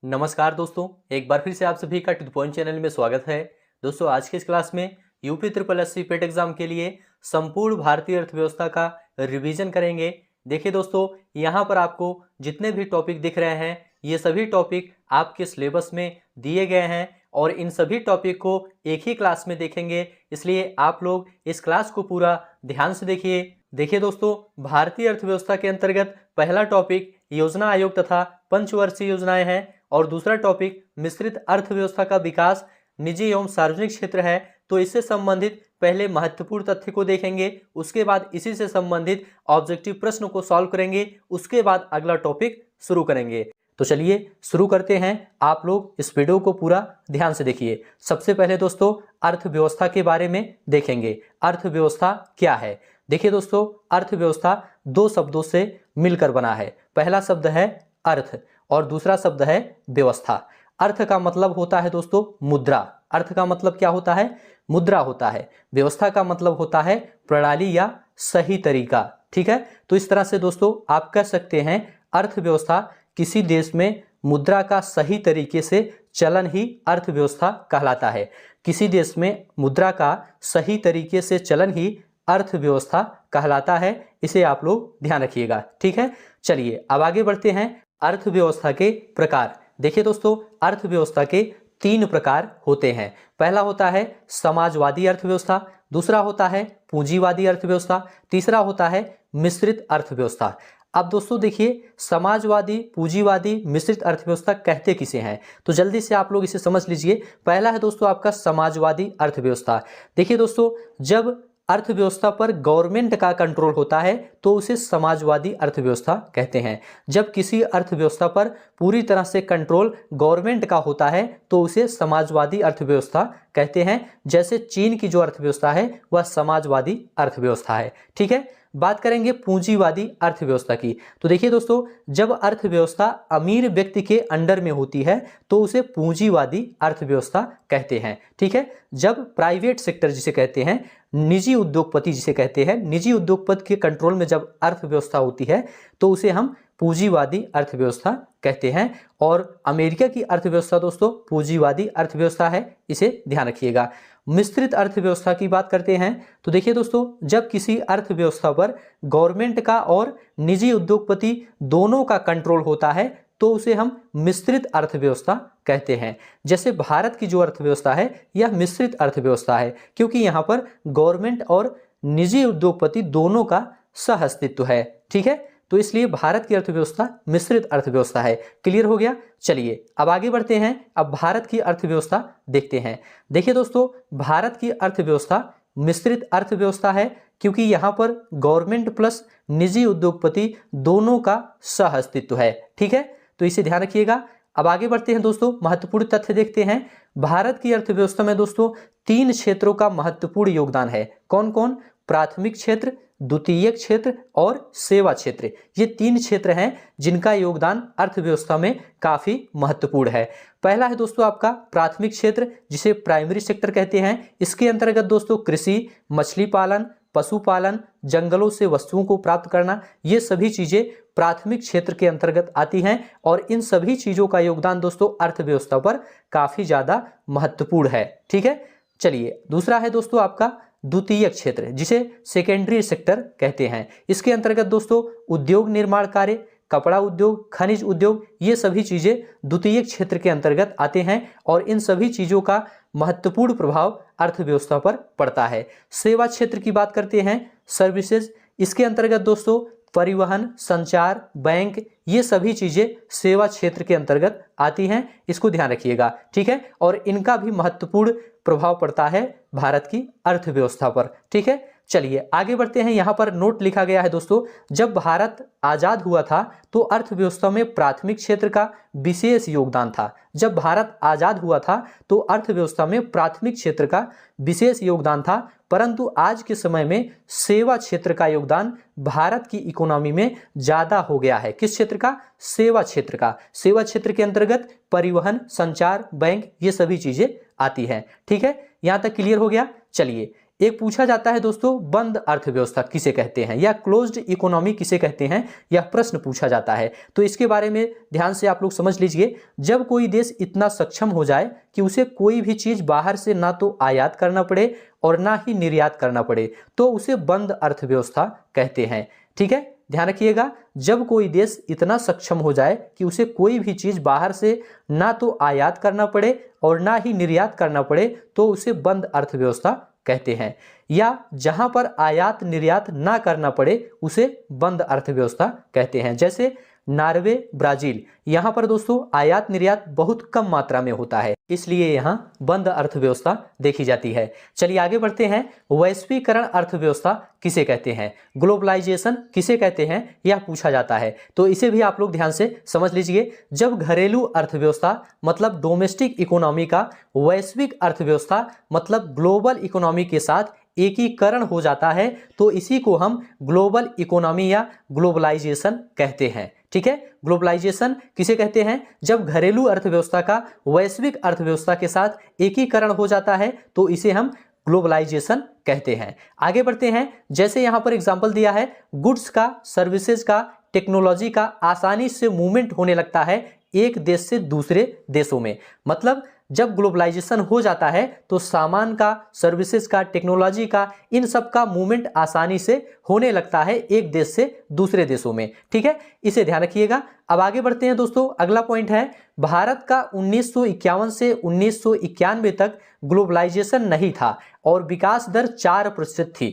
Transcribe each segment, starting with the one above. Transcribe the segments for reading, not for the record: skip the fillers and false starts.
नमस्कार दोस्तों, एक बार फिर से आप सभी का टू द पॉइंट चैनल में स्वागत है। दोस्तों, आज के इस क्लास में यूपी ट्रिपल एससी पेट एग्जाम के लिए संपूर्ण भारतीय अर्थव्यवस्था का रिवीजन करेंगे। देखिए दोस्तों, यहाँ पर आपको जितने भी टॉपिक दिख रहे हैं ये सभी टॉपिक आपके सिलेबस में दिए गए हैं और इन सभी टॉपिक को एक ही क्लास में देखेंगे, इसलिए आप लोग इस क्लास को पूरा ध्यान से देखिए दोस्तों, भारतीय अर्थव्यवस्था के अंतर्गत पहला टॉपिक योजना आयोग तथा पंचवर्षीय योजनाएं हैं और दूसरा टॉपिक मिश्रित अर्थव्यवस्था का विकास निजी एवं सार्वजनिक क्षेत्र है। तो इससे संबंधित पहले महत्वपूर्ण तथ्य को देखेंगे, उसके बाद इसी से संबंधित ऑब्जेक्टिव प्रश्न को सॉल्व करेंगे, उसके बाद अगला टॉपिक शुरू करेंगे। तो चलिए शुरू करते हैं। आप लोग इस वीडियो को पूरा ध्यान से देखिए। सबसे पहले दोस्तों अर्थव्यवस्था के बारे में देखेंगे। अर्थव्यवस्था क्या है? देखिए दोस्तों, अर्थव्यवस्था दो शब्दों से मिलकर बना है। पहला शब्द है अर्थ और दूसरा शब्द है व्यवस्था। अर्थ का मतलब होता है दोस्तों मुद्रा। अर्थ का मतलब क्या होता है? मुद्रा होता है। व्यवस्था का मतलब होता है प्रणाली या सही तरीका। ठीक है, तो इस तरह से दोस्तों आप कह सकते हैं अर्थव्यवस्था किसी देश में मुद्रा का सही तरीके से चलन ही अर्थव्यवस्था कहलाता है। किसी देश में मुद्रा का सही तरीके से चलन ही अर्थव्यवस्था कहलाता है। इसे आप लोग ध्यान रखिएगा। ठीक है, चलिए अब आगे बढ़ते हैं। अर्थव्यवस्था के प्रकार। देखिए दोस्तों, अर्थव्यवस्था के तीन प्रकार होते हैं। पहला होता है समाजवादी अर्थव्यवस्था, दूसरा होता है पूंजीवादी अर्थव्यवस्था, तीसरा होता है मिश्रित अर्थव्यवस्था। अब दोस्तों देखिए, समाजवादी, पूंजीवादी, मिश्रित अर्थव्यवस्था कहते किसे हैं? तो जल्दी से आप लोग इसे समझ लीजिए। पहला है दोस्तों आपका समाजवादी अर्थव्यवस्था। देखिए दोस्तों, जब अर्थव्यवस्था पर गवर्नमेंट का कंट्रोल होता है तो उसे समाजवादी अर्थव्यवस्था कहते हैं। जब किसी अर्थव्यवस्था पर पूरी तरह से कंट्रोल गवर्नमेंट का होता है तो उसे समाजवादी अर्थव्यवस्था कहते हैं। जैसे चीन की जो अर्थव्यवस्था है वह समाजवादी अर्थव्यवस्था है। ठीक है, बात करेंगे पूंजीवादी अर्थव्यवस्था की। तो देखिए दोस्तों, जब अर्थव्यवस्था अमीर व्यक्ति के अंडर में होती है तो उसे पूंजीवादी अर्थव्यवस्था कहते हैं। ठीक है, जब प्राइवेट सेक्टर जिसे कहते हैं, निजी उद्योगपति जिसे कहते हैं, निजी उद्योगपति के कंट्रोल में जब अर्थव्यवस्था होती है तो उसे हम पूंजीवादी अर्थव्यवस्था कहते हैं। और अमेरिका की अर्थव्यवस्था दोस्तों पूंजीवादी अर्थव्यवस्था है, इसे ध्यान रखिएगा। मिश्रित अर्थव्यवस्था की बात करते हैं तो देखिए दोस्तों, जब किसी अर्थव्यवस्था पर गवर्नमेंट का और निजी उद्योगपति दोनों का कंट्रोल होता है तो उसे हम मिश्रित अर्थव्यवस्था कहते हैं। जैसे भारत की जो अर्थव्यवस्था है यह मिश्रित अर्थव्यवस्था है, क्योंकि यहाँ पर गवर्नमेंट और निजी उद्योगपति दोनों का सह अस्तित्व है। ठीक है, तो इसलिए भारत की अर्थव्यवस्था मिश्रित अर्थव्यवस्था है। क्लियर हो गया? चलिए अब आगे बढ़ते हैं। अब भारत की अर्थव्यवस्था देखते हैं। देखिए दोस्तों, भारत की अर्थव्यवस्था मिश्रित अर्थव्यवस्था है, क्योंकि यहाँ पर गवर्नमेंट प्लस निजी उद्योगपति दोनों का सह अस्तित्व है। ठीक है, तो इसे ध्यान रखिएगा। अब आगे बढ़ते हैं दोस्तों, महत्वपूर्ण तथ्य देखते हैं। भारत की अर्थव्यवस्था में दोस्तों तीन क्षेत्रों का महत्वपूर्ण योगदान है। कौन कौन? प्राथमिक क्षेत्र, द्वितीयक क्षेत्र और सेवा क्षेत्र। ये तीन क्षेत्र हैं जिनका योगदान अर्थव्यवस्था में काफी महत्वपूर्ण है। पहला है दोस्तों आपका प्राथमिक क्षेत्र, जिसे प्राइमरी सेक्टर कहते हैं। इसके अंतर्गत दोस्तों कृषि, मछली पालन, पशुपालन, जंगलों से वस्तुओं को प्राप्त करना, ये सभी चीजें प्राथमिक क्षेत्र के अंतर्गत आती हैं और इन सभी चीजों का योगदान दोस्तों अर्थव्यवस्था पर काफी ज्यादा महत्वपूर्ण है। ठीक है, चलिए दूसरा है दोस्तों आपका द्वितीयक क्षेत्र, जिसे सेकेंडरी सेक्टर कहते हैं। इसके अंतर्गत दोस्तों उद्योग निर्माण कार्य, कपड़ा उद्योग, खनिज उद्योग, ये सभी चीजें द्वितीयक क्षेत्र के अंतर्गत आते हैं और इन सभी चीजों का महत्वपूर्ण प्रभाव अर्थव्यवस्था पर पड़ता है। सेवा क्षेत्र की बात करते हैं, सर्विसेज, इसके अंतर्गत दोस्तों परिवहन, संचार, बैंक, ये सभी चीजें सेवा क्षेत्र के अंतर्गत आती हैं। इसको ध्यान रखिएगा। ठीक है, और इनका भी महत्वपूर्ण प्रभाव पड़ता है भारत की अर्थव्यवस्था पर। ठीक है, चलिए आगे बढ़ते हैं। यहाँ पर नोट लिखा गया है दोस्तों, जब भारत आजाद हुआ था तो अर्थव्यवस्था में प्राथमिक क्षेत्र का विशेष योगदान था। जब भारत आजाद हुआ था तो अर्थव्यवस्था में प्राथमिक क्षेत्र का विशेष योगदान था, परंतु आज के समय में सेवा क्षेत्र का योगदान भारत की इकोनॉमी में ज्यादा हो गया है। किस क्षेत्र का? सेवा क्षेत्र का। सेवा क्षेत्र के अंतर्गत परिवहन, संचार, बैंक, ये सभी चीजें आती हैं। ठीक है, यहां तक क्लियर हो गया? चलिए एक पूछा जाता है दोस्तों, बंद अर्थव्यवस्था किसे कहते हैं या क्लोज्ड इकोनॉमी किसे कहते हैं, यह प्रश्न पूछा जाता है। तो इसके बारे में ध्यान से आप लोग समझ लीजिए। जब कोई देश इतना सक्षम हो जाए कि उसे कोई भी चीज बाहर से ना तो आयात करना पड़े और ना ही निर्यात करना पड़े, तो उसे बंद अर्थव्यवस्था कहते हैं। ठीक है, ध्यान रखिएगा, जब कोई देश इतना सक्षम हो जाए कि उसे कोई भी चीज बाहर से ना तो आयात करना पड़े और ना ही निर्यात करना पड़े, तो उसे बंद अर्थव्यवस्था कहते हैं। या जहां पर आयात निर्यात ना करना पड़े उसे बंद अर्थव्यवस्था कहते हैं। जैसे नॉर्वे, ब्राजील, यहां पर दोस्तों आयात निर्यात बहुत कम मात्रा में होता है, इसलिए यहां बंद अर्थव्यवस्था देखी जाती है। चलिए आगे बढ़ते हैं। वैश्वीकरण अर्थव्यवस्था किसे कहते हैं, ग्लोबलाइजेशन किसे कहते हैं, यह पूछा जाता है। तो इसे भी आप लोग ध्यान से समझ लीजिए। जब घरेलू अर्थव्यवस्था मतलब डोमेस्टिक इकोनॉमी का वैश्विक अर्थव्यवस्था मतलब ग्लोबल इकोनॉमी के साथ एकीकरण हो जाता है, तो इसी को हम ग्लोबल इकोनॉमी या ग्लोबलाइजेशन कहते हैं। ठीक है, ग्लोबलाइजेशन किसे कहते हैं, जब घरेलू अर्थव्यवस्था का वैश्विक अर्थव्यवस्था के साथ एकीकरण हो जाता है तो इसे हम ग्लोबलाइजेशन कहते हैं। आगे बढ़ते हैं। जैसे यहां पर एग्जांपल दिया है, गुड्स का, सर्विसेज का, टेक्नोलॉजी का आसानी से मूवमेंट होने लगता है एक देश से दूसरे देशों में। मतलब जब ग्लोबलाइजेशन हो जाता है तो सामान का, सर्विसेज का, टेक्नोलॉजी का, इन सब का मूवमेंट आसानी से होने लगता है एक देश से दूसरे देशों में। ठीक है, इसे ध्यान रखिएगा। अब आगे बढ़ते हैं दोस्तों। अगला पॉइंट है, भारत का 1951 से 1991 तक ग्लोबलाइजेशन नहीं था और विकास दर 4% थी।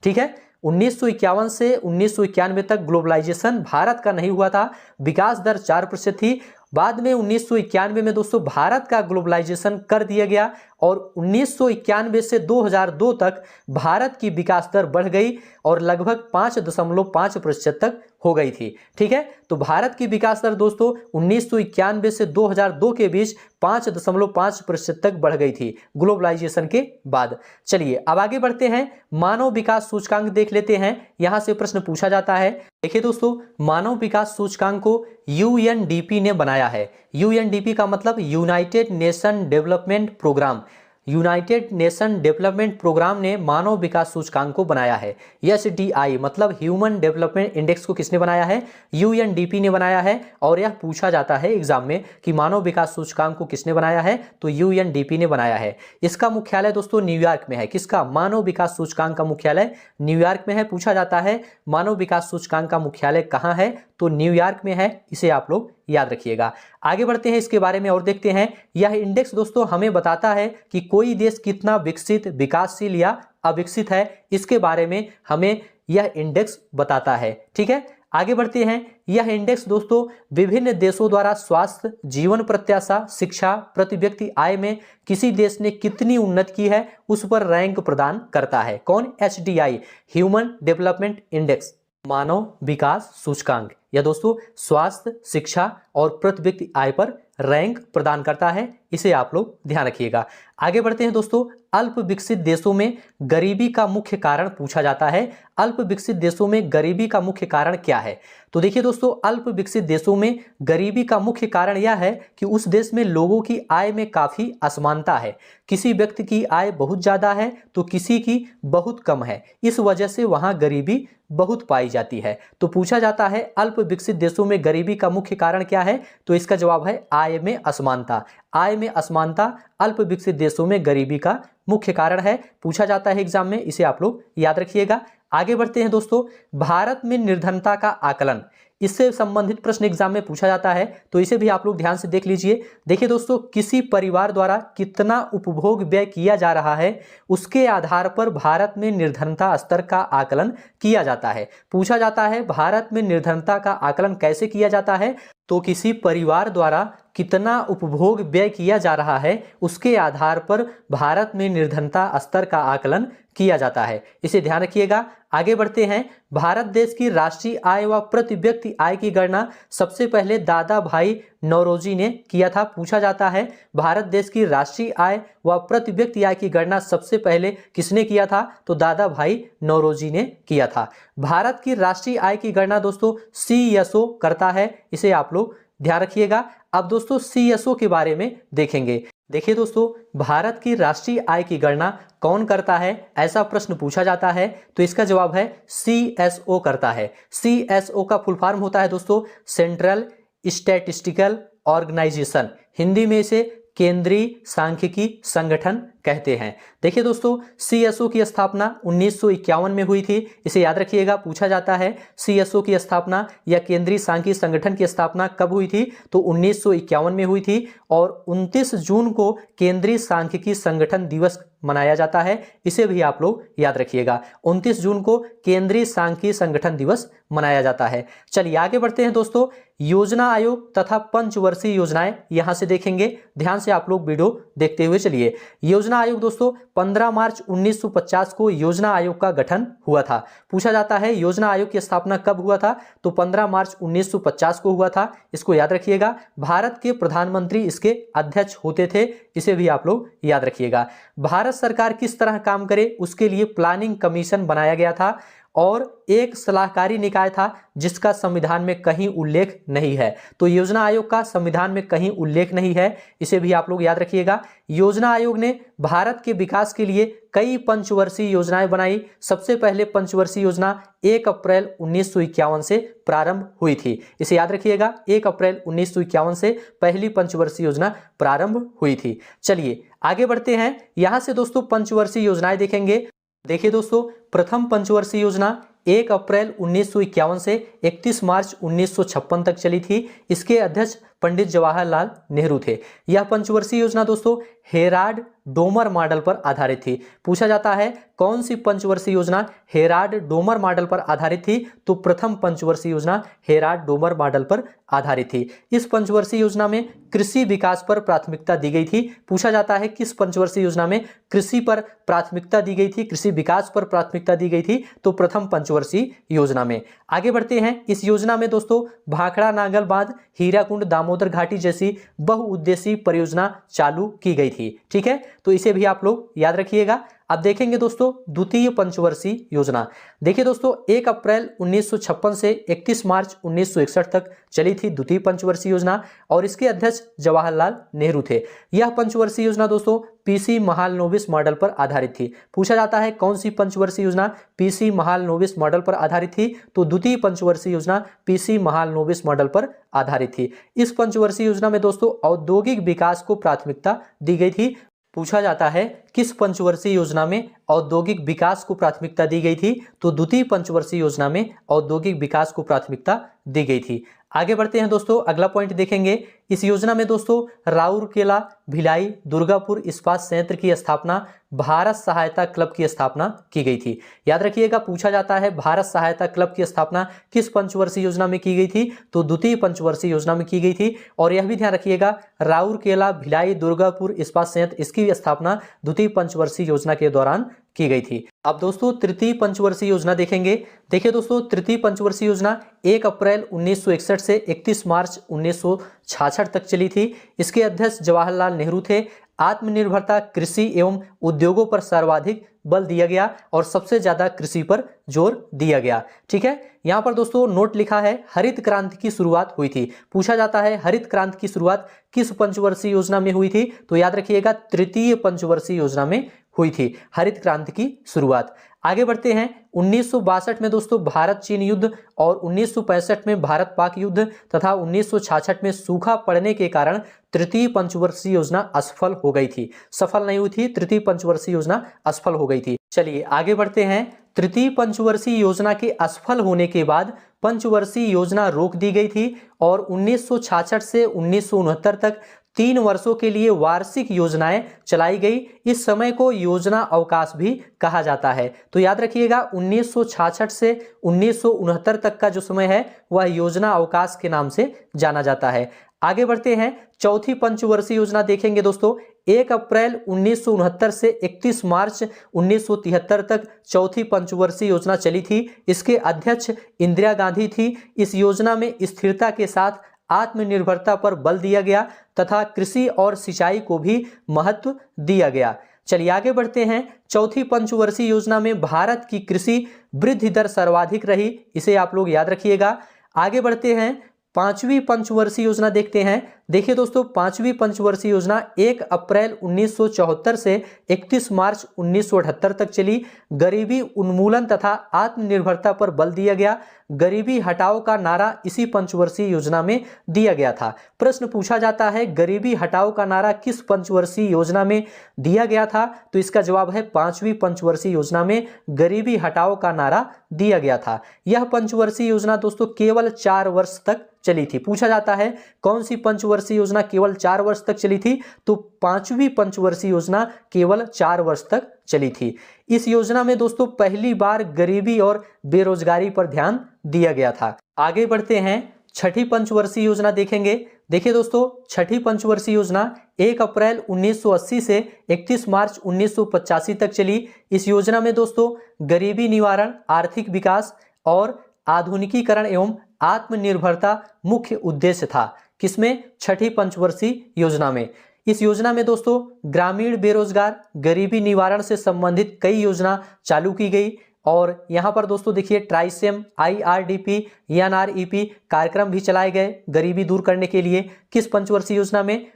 ठीक है, 1951 से 1991 तक ग्लोबलाइजेशन भारत का नहीं हुआ था, विकास दर 4% थी। बाद में 1991 में दोस्तों भारत का ग्लोबलाइजेशन कर दिया गया और 1991 से 2002 तक भारत की विकास दर बढ़ गई और लगभग 5.5% तक हो गई थी। ठीक है, तो भारत की विकास दर दोस्तों 1991 से 2002 के बीच 5.5% तक बढ़ गई थी ग्लोबलाइजेशन के बाद। चलिए अब आगे बढ़ते हैं। मानव विकास सूचकांक देख लेते हैं, यहां से प्रश्न पूछा जाता है। देखिए दोस्तों, मानव विकास सूचकांक को यूएनडीपी ने बनाया है। यूएनडीपी का मतलब United Nation Development programme. United Nation Development programme ने मानव विकास सूचकांक को बनाया है। एसडीआई मतलब ह्यूमन डेवलपमेंट इंडेक्स को किसने बनाया है, यूएनडीपी ने बनाया है। और यह पूछा जाता है एग्जाम में कि मानव विकास सूचकांक को किसने बनाया है, तो यूएनडीपी ने बनाया है। इसका मुख्यालय दोस्तों न्यूयॉर्क में है। किसका, मानव विकास सूचकांक का मुख्यालय न्यूयॉर्क में है। पूछा जाता है मानव विकास सूचकांक का मुख्यालय कहाँ है, तो न्यूयॉर्क में है। इसे आप लोग याद रखिएगा। आगे बढ़ते हैं, इसके बारे में और देखते हैं। यह इंडेक्स दोस्तों हमें बताता है कि कोई देश कितना विकसित, विकासशील या अविकसित है, इसके बारे में हमें यह इंडेक्स बताता है। ठीक है, आगे बढ़ते हैं। यह इंडेक्स दोस्तों विभिन्न देशों द्वारा स्वास्थ्य, जीवन प्रत्याशा, शिक्षा, प्रति व्यक्ति आय में किसी देश ने कितनी उन्नति की है उस पर रैंक प्रदान करता है। कौन, एचडीआई, ह्यूमन डेवलपमेंट इंडेक्स, मानव विकास सूचकांक। यह दोस्तों स्वास्थ्य, शिक्षा और प्रति व्यक्ति आय पर रैंक प्रदान करता है। इसे आप लोग ध्यान रखिएगा। आगे बढ़ते हैं दोस्तों। अल्प विकसित देशों में गरीबी का मुख्य कारण पूछा जाता है। अल्प विकसित देशों में गरीबी का मुख्य कारण क्या है, तो देखिए दोस्तों, अल्प विकसित देशों में गरीबी का मुख्य कारण यह है कि उस देश में लोगों की आय में काफी असमानता है। किसी व्यक्ति की आय बहुत ज्यादा है तो किसी की बहुत कम है, इस वजह से वहां गरीबी बहुत पाई जाती है। तो पूछा जाता है अल्प विकसित देशों में गरीबी का मुख्य कारण क्या है, तो इसका जवाब है आय में असमानता। आय में असमानता अल्प विकसित देशों में गरीबी का मुख्य कारण है। पूछा जाता है एग्जाम में, इसे आप लोग याद रखिएगा। आगे बढ़ते हैं दोस्तों। भारत में निर्धनता का आकलन, इससे संबंधित प्रश्न एग्जाम में पूछा जाता है, तो इसे भी आप लोग ध्यान से देख लीजिए। देखिए दोस्तों, किसी परिवार द्वारा कितना उपभोग व्यय किया जा रहा है उसके आधार पर भारत में निर्धनता स्तर का आकलन किया जाता है। पूछा जाता है भारत में निर्धनता का आकलन कैसे किया जाता है, तो किसी परिवार द्वारा कितना उपभोग व्यय किया जा रहा है उसके आधार पर भारत में निर्धनता स्तर का आकलन किया जाता है। इसे ध्यान रखिएगा। आगे बढ़ते हैं। भारत देश की राष्ट्रीय आय व प्रति व्यक्ति आय की गणना सबसे पहले दादा भाई नौरोजी ने किया था। पूछा जाता है भारत देश की राष्ट्रीय आय व प्रति व्यक्ति आय की गणना सबसे पहले किसने किया था, तो दादा भाई नौरोजी ने किया था। भारत की राष्ट्रीय आय की गणना दोस्तों सीएसओ करता है, इसे आप लोग ध्यान रखिएगा। अब दोस्तों सीएसओ के बारे में देखेंगे। देखिए दोस्तों, भारत की राष्ट्रीय आय की गणना कौन करता है, ऐसा प्रश्न पूछा जाता है तो इसका जवाब है CSO करता है। CSO का फुल फॉर्म होता है दोस्तों सेंट्रल स्टैटिस्टिकल ऑर्गेनाइजेशन, हिंदी में इसे केंद्रीय सांख्यिकी संगठन कहते हैं। देखिए दोस्तों, CSO की स्थापना 1951 में हुई थी, इसे याद रखिएगा, पूछा जाता है CSO की स्थापना या केंद्रीय सांख्यिकी संगठन की स्थापना कब हुई थी, तो 1951 में हुई थी और 29 जून को केंद्रीय सांख्यिकी संगठन दिवस मनाया जाता है, इसे भी आप लोग याद रखिएगा। 29 जून को केंद्रीय सांख्यिकी संगठन दिवस मनाया जाता है। चलिए आगे बढ़ते हैं दोस्तों, योजना आयोग तथा पंचवर्षीय योजनाएं यहां से देखेंगे, ध्यान से आप लोग वीडियो देखते हुए चलिए। योजना आयोग दोस्तों 15 मार्च 1950 को योजना आयोग का गठन हुआ था। पूछा जाता है योजना आयोग की स्थापना कब हुआ था, तो 15 मार्च 1950 को हुआ था, इसको याद रखिएगा। भारत के प्रधानमंत्री इसके अध्यक्ष होते थे, इसे भी आप लोग याद रखिएगा। भारत सरकार किस तरह काम करे उसके लिए प्लानिंग कमीशन बनाया गया था और एक सलाहकारी निकाय था जिसका संविधान में कहीं उल्लेख नहीं है, तो योजना आयोग का संविधान में कहीं उल्लेख नहीं है, इसे भी आप लोग याद रखिएगा। योजना आयोग ने भारत के विकास के लिए कई पंचवर्षीय योजनाएं बनाई। सबसे पहले पंचवर्षीय योजना 1 अप्रैल 1951 से प्रारंभ हुई थी, इसे याद रखिएगा, 1 अप्रैल 1951 से पहली पंचवर्षीय योजना प्रारंभ हुई थी। चलिए आगे बढ़ते हैं, यहां से दोस्तों पंचवर्षीय योजनाएं देखेंगे। देखिए दोस्तों, प्रथम पंचवर्षीय योजना 1 अप्रैल 1951 से 31 मार्च 1956 तक चली थी, इसके अध्यक्ष पंडित जवाहरलाल नेहरू थे। यह पंचवर्षीय योजना दोस्तों हेराल्ड डोमर मॉडल पर आधारित थी। पूछा जाता है कौन सी पंचवर्षीय योजना हेराल्ड डोमर मॉडल पर आधारित थी, तो प्रथम पंचवर्षीय योजना हेराल्ड डोमर मॉडल पर आधारित थी। इस पंचवर्षीय योजना में कृषि विकास पर प्राथमिकता दी गई थी। पूछा जाता है किस पंचवर्षीय योजना में कृषि पर प्राथमिकता दी गई थी, कृषि विकास पर प्राथमिकता दी गई थी, तो प्रथम पंचवर्षीय योजना में। आगे बढ़ते हैं, इस योजना में दोस्तों भाखड़ा नांगल बांध, हीराकुंड दामोदर घाटी जैसी बहुउद्देशीय परियोजना चालू की गई थी। ठीक है, तो इसे भी आप लोग याद रखिएगा। अब देखेंगे दोस्तों द्वितीय पंचवर्षीय योजना। देखिए दोस्तों 1 अप्रैल 1956 से 31 मार्च 1961 तक चली थी द्वितीय पंचवर्षीय योजना और इसके अध्यक्ष जवाहरलाल नेहरू थे। यह पंचवर्षीय योजना दोस्तों PC महालनोबिस मॉडल पर आधारित थी। पूछा जाता है कौन सी पंचवर्षीय योजना PC महालनोबिस मॉडल पर आधारित थी, तो द्वितीय पंचवर्षीय योजना PC महालनोबिस मॉडल पर आधारित थी। इस पंचवर्षीय योजना में दोस्तों औद्योगिक विकास को प्राथमिकता दी गई थी। पूछा जाता है किस पंचवर्षीय योजना में औद्योगिक विकास को प्राथमिकता दी गई थी, तो द्वितीय पंचवर्षीय योजना में औद्योगिक विकास को प्राथमिकता दी गई थी। आगे बढ़ते हैं दोस्तों, अगला पॉइंट देखेंगे। इस योजना में दोस्तों राउरकेला, भिलाई, दुर्गापुर इस्पात संयंत्र की स्थापना भारत सहायता क्लब की स्थापना की गई थी। याद रखिएगा, पूछा जाता है भारत सहायता क्लब की स्थापना किस पंचवर्षीय योजना में की गई थी, तो द्वितीय पंचवर्षीय योजना में की गई थी। और यह भी ध्यान रखिएगा राउरकेला, भिलाई, दुर्गापुर इस्पात संयंत्र इसकी स्थापना द्वितीय पंचवर्षीय योजना के दौरान की गई थी। अब दोस्तों तृतीय पंचवर्षीय योजना देखेंगे। देखिए दोस्तों तृतीय पंचवर्षीय योजना 1 अप्रैल 1961 से 31 मार्च 1966 तक चली थी। इसके अध्यक्ष जवाहरलाल नेहरू थे। आत्मनिर्भरता, कृषि एवं उद्योगों पर सर्वाधिक बल दिया गया और सबसे ज्यादा कृषि पर जोर दिया गया। ठीक है, यहाँ पर दोस्तों नोट लिखा है हरित क्रांति की शुरुआत हुई थी। पूछा जाता है हरित क्रांति की शुरुआत किस पंचवर्षीय योजना में हुई थी, तो याद रखिएगा तृतीय पंचवर्षीय योजना में हुई थी हरित क्रांति की शुरुआत। आगे बढ़ते हैं, 1962 में दोस्तों भारत चीन युद्ध और 1965 में भारत पाक युद्ध तथा 1966 में सूखा पड़ने के कारण तृतीय पंचवर्षीय योजना असफल हो गई थी। सफल नहीं हुई थी, तृतीय पंचवर्षीय योजना असफल हो गई थी। चलिए आगे बढ़ते हैं, तृतीय पंचवर्षीय योजना के असफल होने के बाद पंचवर्षीय योजना रोक दी गई थी और 1966 से 1969 तक 3 वर्षों के लिए वार्षिक योजनाएं चलाई गई। इस समय को योजना अवकाश भी कहा जाता है। तो याद रखिएगा 1966 से 1969 तक का जो समय है वह योजना अवकाश के नाम से जाना जाता है। आगे बढ़ते हैं, चौथी पंचवर्षीय योजना देखेंगे दोस्तों। 1 अप्रैल 1969 से 31 मार्च 1973 तक चौथी पंचवर्षीय योजना चली थी। इसके अध्यक्ष इंदिरा गांधी थी। इस योजना में स्थिरता के साथ आत्मनिर्भरता पर बल दिया गया तथा कृषि और सिंचाई को भी महत्व दिया गया। चलिए आगे बढ़ते हैं, चौथी पंचवर्षीय योजना में भारत की कृषि वृद्धि दर सर्वाधिक रही, इसे आप लोग याद रखिएगा। आगे बढ़ते हैं, 5वीं पंचवर्षीय योजना देखते हैं। देखिए दोस्तों, पांचवी पंचवर्षीय योजना 1 अप्रैल 1974 से 31 मार्च 1978 तक चली। गरीबी उन्मूलन तथा आत्मनिर्भरता पर बल दिया गया। गरीबी हटाओ का नारा इसी पंचवर्षीय योजना में दिया गया था। प्रश्न पूछा जाता है, गरीबी हटाओ का नारा किस पंचवर्षीय योजना में दिया गया था? तो इसका जवाब है पांचवी पंचवर्षीय योजना में गरीबी हटाओ का नारा दिया गया था। यह पंचवर्षीय योजना दोस्तों केवल 4 वर्ष तक चली थी। पूछा जाता है कौन सी पंचवर्षीय योजना केवल 4 वर्ष तक चली थी? तो पांचवी पंचवर्षीय योजना केवल 4 वर्ष तक चली थी। इस योजना में दोस्तों पहली बार गरीबी और बेरोजगारी पर ध्यान दिया गया था। आगे बढ़ते हैं, छठी पंचवर्षीय योजना देखेंगे। देखिए दोस्तों, छठी पंचवर्षीय योजना 1 अप्रैल 1980 से 31 मार्च 1985 तक चली। इस योजना में दोस्तों गरीबी निवारण, आर्थिक विकास और आधुनिकीकरण एवं आत्मनिर्भरता मुख्य उद्देश्य था। किसमें? छठी पंचवर्षीय योजना में। इस योजना में दोस्तों ग्रामीण बेरोजगार, गरीबी निवारण से संबंधित कई योजना चालू की गई और यहाँ पर दोस्तों देखिए ट्राइसेम, IRDP, NREP कार्यक्रम भी चलाए गए गरीबी दूर करने के लिए। किस पंचवर्षीय योजना में?